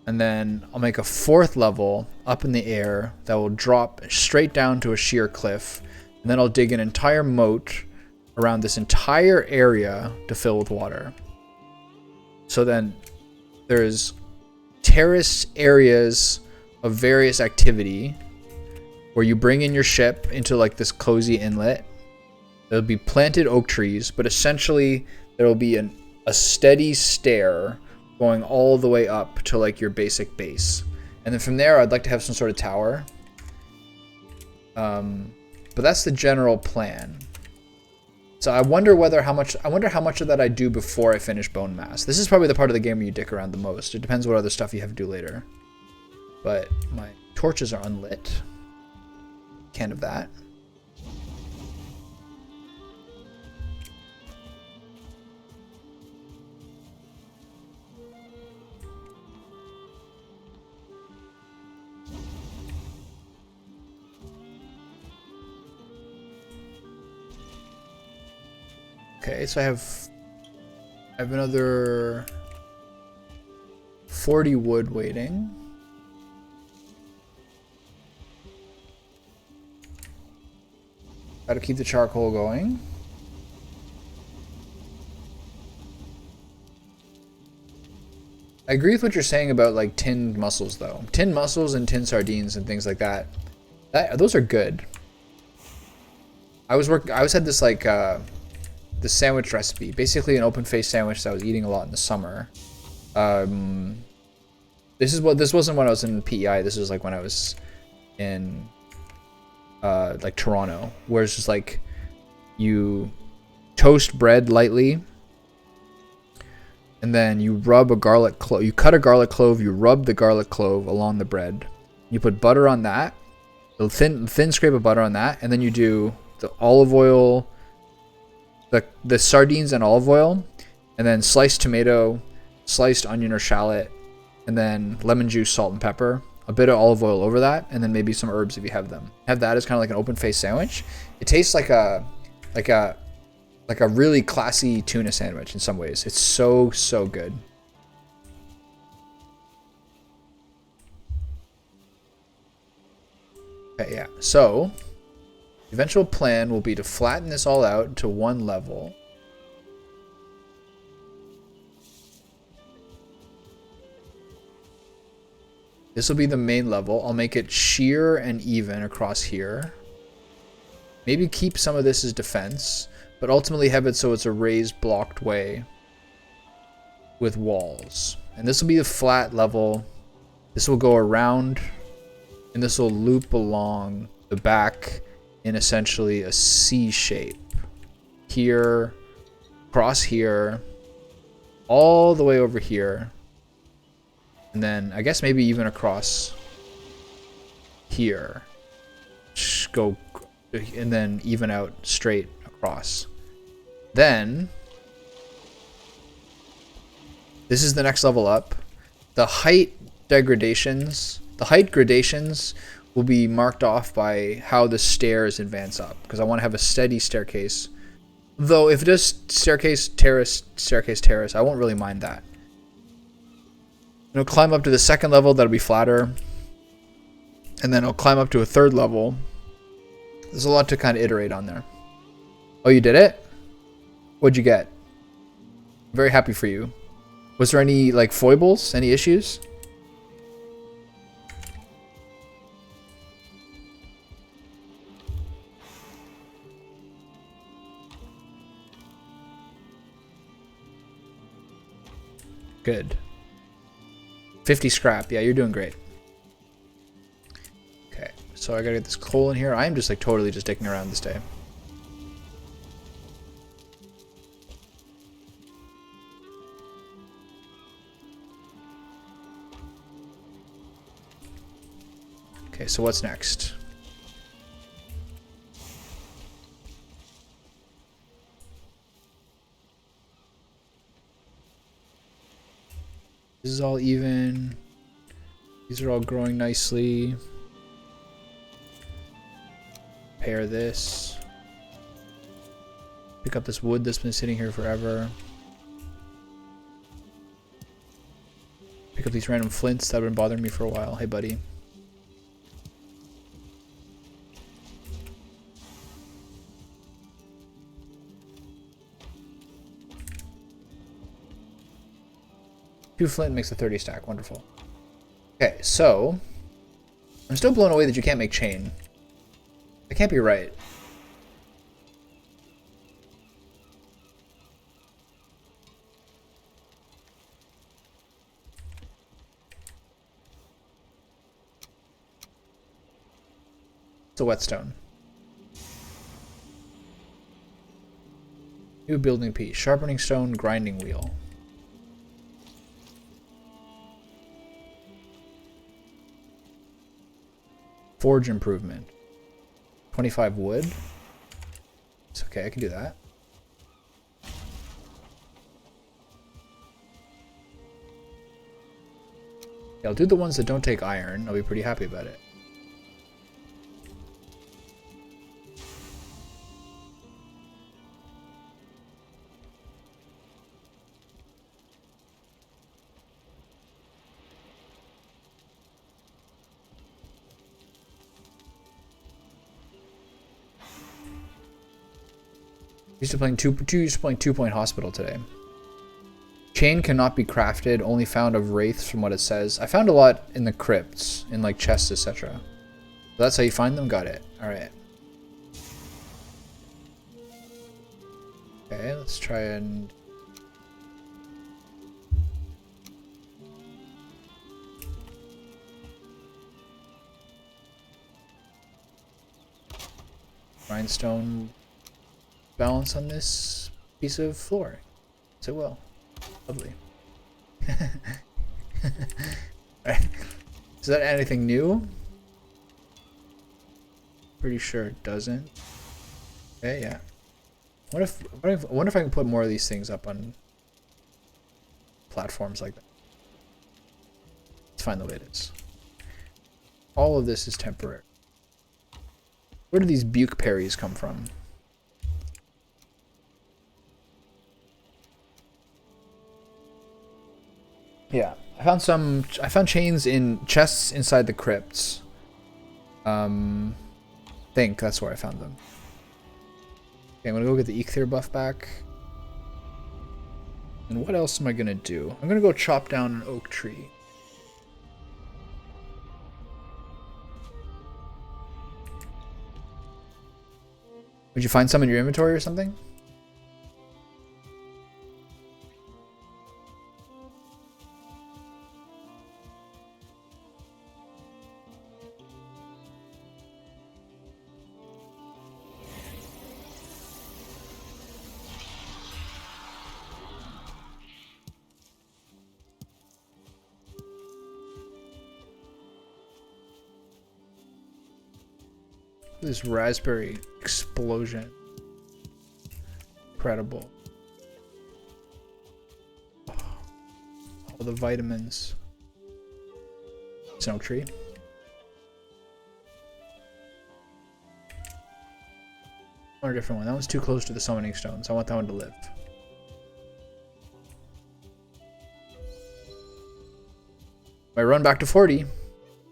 And then I'll make a fourth level up in the air that will drop straight down to a sheer cliff. And then I'll dig an entire moat around this entire area to fill with water. So then there's terrace areas of various activity where you bring in your ship into like this cozy inlet. There'll be planted oak trees, but essentially there'll be a steady stair going all the way up to like your basic base. And then from there I'd like to have some sort of tower. But that's the general plan. So I wonder how much of that I do before I finish Bone Mass. This is probably the part of the game where you dick around the most. It depends what other stuff you have to do later. But my torches are unlit. Can't have that. Okay, so I have another 40 wood waiting. Gotta keep the charcoal going. I agree with what you're saying about like tinned mussels though. Tinned mussels and tinned sardines and things like that. Those are good. I always had this like the sandwich recipe, basically an open-faced sandwich that I was eating a lot in the summer. This wasn't when I was in PEI. This was like when I was in like Toronto, where it's just like you toast bread lightly, and then you rub a garlic clove. You cut a garlic clove. You rub the garlic clove along the bread. You put butter on that, a thin scrape of butter on that, and then you do the olive oil, the sardines and olive oil, and then sliced tomato, sliced onion or shallot, and then lemon juice, salt, and pepper. A bit of olive oil over that, and then maybe some herbs if you have them. Have that as kind of like an open face sandwich. It tastes like a really classy tuna sandwich in some ways. It's so good. Okay, yeah. So the eventual plan will be to flatten this all out to one level. This will be the main level. I'll make it sheer and even across here. Maybe keep some of this as defense, but ultimately have it so it's a raised blocked way with walls. And this will be the flat level. This will go around, and this will loop along the back in essentially a C shape. Here, across here, all the way over here. And then I guess maybe even across here. Just go and then even out straight across. Then this is the next level up. The height gradations will be marked off by how the stairs advance up, because I want to have a steady staircase. Though if it is staircase, terrace, I won't really mind that. And it'll climb up to the second level, that'll be flatter. And then it'll climb up to a third level. There's a lot to kind of iterate on there. Oh, you did it? What'd you get? I'm very happy for you. Was there any like foibles? Any issues? Good. 50 scrap. Yeah, you're doing great. Okay, so I gotta get this coal in here. I am just like totally just dicking around this day. Okay, so what's next? This is all even. These are all growing nicely. Pair this. Pick up this wood that's been sitting here forever. Pick up these random flints that have been bothering me for a while. Hey, buddy. Two flint makes a 30 stack. Wonderful. Okay, so I'm still blown away that you can't make chain. That can't be right. It's a whetstone. New building piece. Sharpening stone, grinding wheel. Forge improvement. 25 wood. It's okay, I can do that. Yeah, I'll do the ones that don't take iron. I'll be pretty happy about it. Used to playing 2-point hospital today. Chain cannot be crafted, only found of wraiths from what it says. I found a lot in the crypts, in like chests, etc. So that's how you find them? Got it. Alright. Okay, let's try and... Grindstone balance on this piece of flooring. So well. Lovely. Right. Is that anything new? Pretty sure it doesn't. Okay, yeah. I wonder if I can put more of these things up on platforms like that. It's fine the way it is. All of this is temporary. Where do these buke berries come from? Yeah, I found chains in chests inside the crypts. Think that's where I found them. Okay, I'm gonna go get the Eikthyr buff back. And what else am I gonna do? I'm gonna go chop down an oak tree. Would you find some in your inventory or something? This raspberry explosion. Incredible. All the vitamins. It's an oak tree. Or a different one. That one's too close to the summoning stones. I want that one to live. If I run back to 40,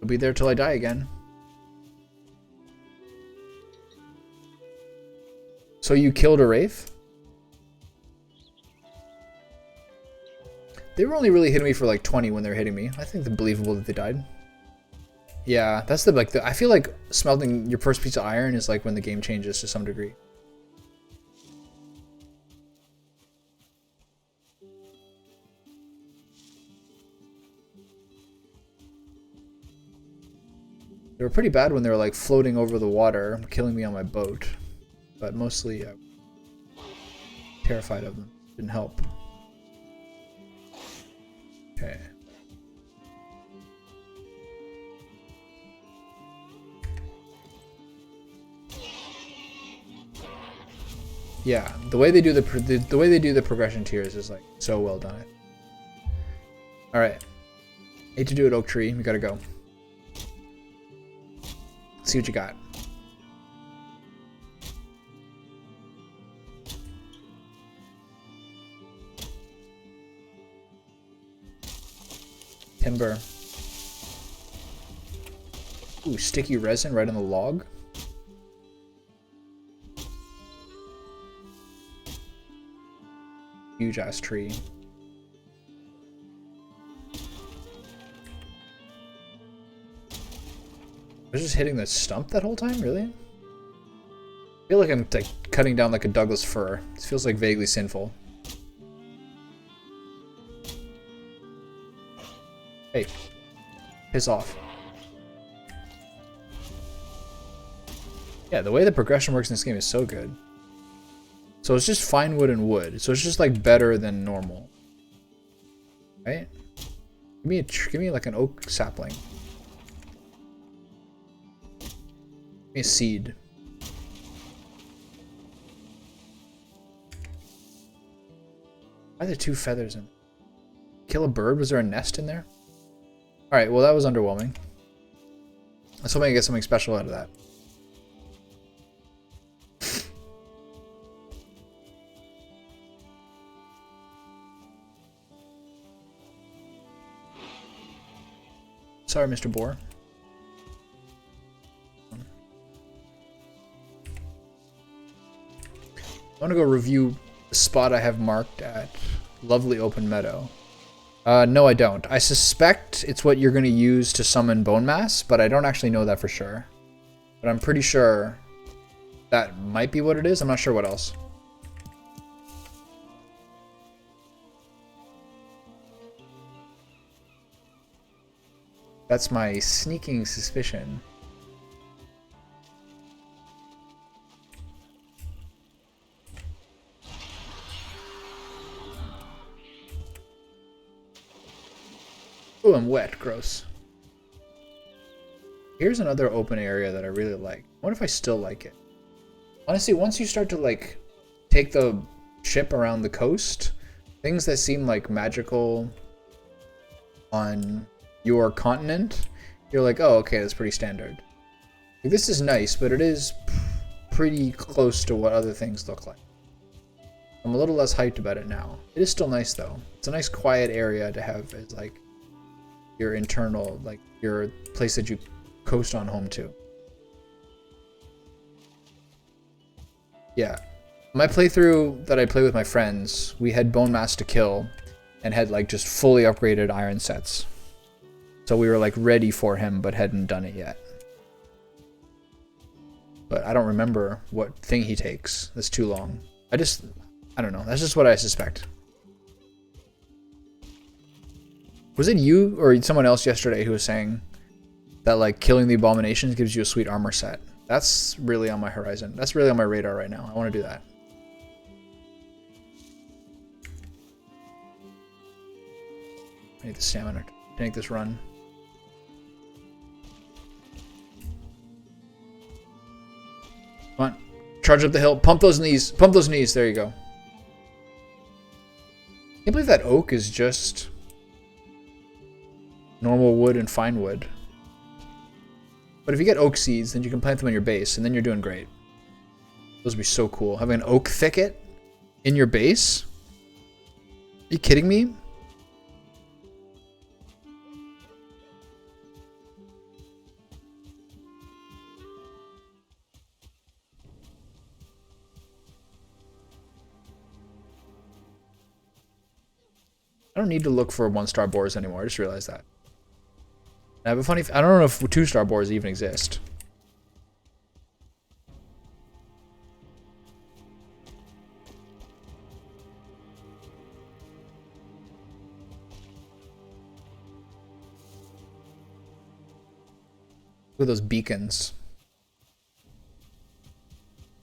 I'll be there till I die again. So you killed a wraith? They were only really hitting me for like 20 when they were hitting me. I think it's believable that they died. Yeah, that's I feel like smelting your first piece of iron is like when the game changes to some degree. They were pretty bad when they were like floating over the water, killing me on my boat. But mostly terrified of them. Didn't help. Okay. Yeah, the way they do the progression tiers is like so well done. All right, hate to do it, oak tree. We gotta go. Let's see what you got. Timber. Ooh, sticky resin right on the log. Huge ass tree. I was just hitting the stump that whole time, really? I feel like I'm like cutting down like a Douglas fir. This feels like vaguely sinful. Hey, piss off. Yeah, the way the progression works in this game is so good. So it's just fine wood and wood. So it's just like better than normal. Right? Give me like an oak sapling. Give me a seed. Why are there 2 feathers in? Kill a bird? Was there a nest in there? Alright, well that was underwhelming. Let's hope I can get something special out of that. Sorry, Mr. Boar. I want to go review the spot I have marked at Lovely Open Meadow. No, I don't. I suspect it's what you're going to use to summon bone mass, but I don't actually know that for sure. But I'm pretty sure that might be what it is. I'm not sure what else. That's my sneaking suspicion. Oh, I'm wet. Gross. Here's another open area that I really like. I wonder if I still like it. Honestly, once you start to like take the ship around the coast, things that seem like magical on your continent, you're like, oh, okay, that's pretty standard. Like, this is nice, but it is pretty close to what other things look like. I'm a little less hyped about it now. It is still nice though. It's a nice quiet area to have as like your internal, like your place that you coast on home to. Yeah. My playthrough that I play with my friends, we had bone mass to kill and had like just fully upgraded iron sets. So we were like ready for him but hadn't done it yet. But I don't remember what thing he takes. That's too long. I don't know. That's just what I suspect. Was it you or someone else yesterday who was saying that like killing the abominations gives you a sweet armor set? That's really on my horizon. That's really on my radar right now. I want to do that. I need the stamina to make this run. Come on. Charge up the hill. Pump those knees. Pump those knees. There you go. I can't believe that oak is just normal wood and fine wood. But if you get oak seeds, then you can plant them on your base, and then you're doing great. Those would be so cool. Having an oak thicket in your base? Are you kidding me? I don't need to look for 1-star boars anymore. I just realized that. I have a funny... I don't know if 2-star boars even exist. Look at those beacons.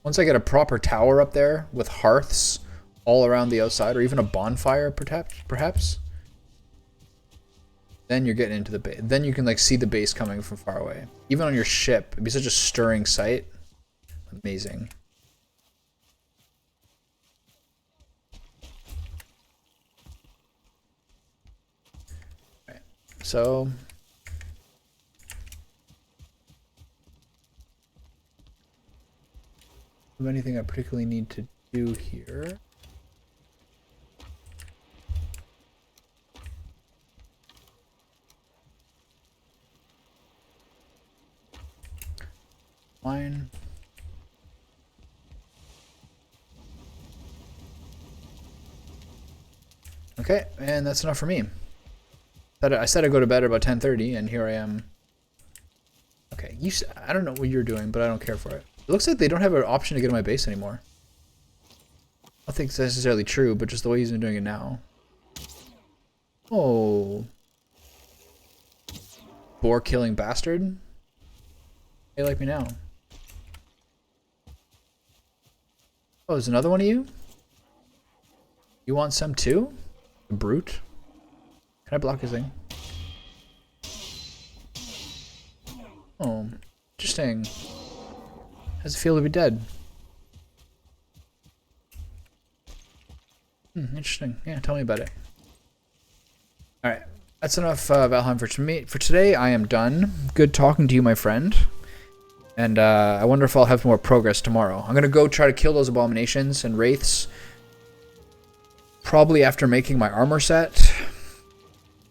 Once I get a proper tower up there with hearths all around the outside, or even a bonfire, perhaps, then you're getting into the base. Then you can like see the base coming from far away. Even on your ship, it'd be such a stirring sight. Amazing. All right, so anything I particularly need to do here? Fine. Okay, and that's enough for me. I said I'd go to bed at about 10:30, and here I am. Okay, I don't know what you're doing, but I don't care for it. It looks like they don't have an option to get to my base anymore. I don't think it's necessarily true, but just the way he's been doing it now. Oh. Boar killing bastard. They like me now. Oh, there's another one of you? You want some too? The brute? Can I block his thing? Oh, interesting. How does it feel to be dead? Interesting. Yeah, tell me about it. Alright, that's enough Valheim for today. I am done. Good talking to you, my friend. And I wonder if I'll have more progress tomorrow. I'm going to go try to kill those abominations and wraiths. Probably after making my armor set.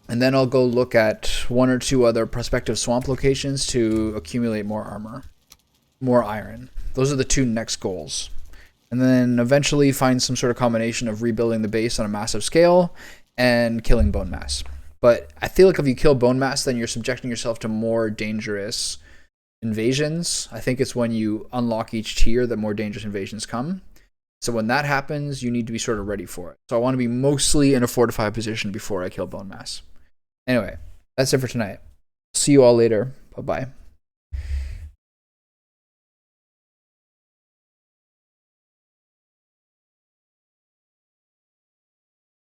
And then I'll go look at 1 or 2 other prospective swamp locations to accumulate more armor. More iron. Those are the 2 next goals. And then eventually find some sort of combination of rebuilding the base on a massive scale and killing bone mass. But I feel like if you kill bone mass, then you're subjecting yourself to more dangerous invasions. I think it's when you unlock each tier that more dangerous invasions come. So when that happens, you need to be sort of ready for it. So I want to be mostly in a fortified position before I kill bone mass. Anyway, that's it for tonight. See you all later. Bye-bye.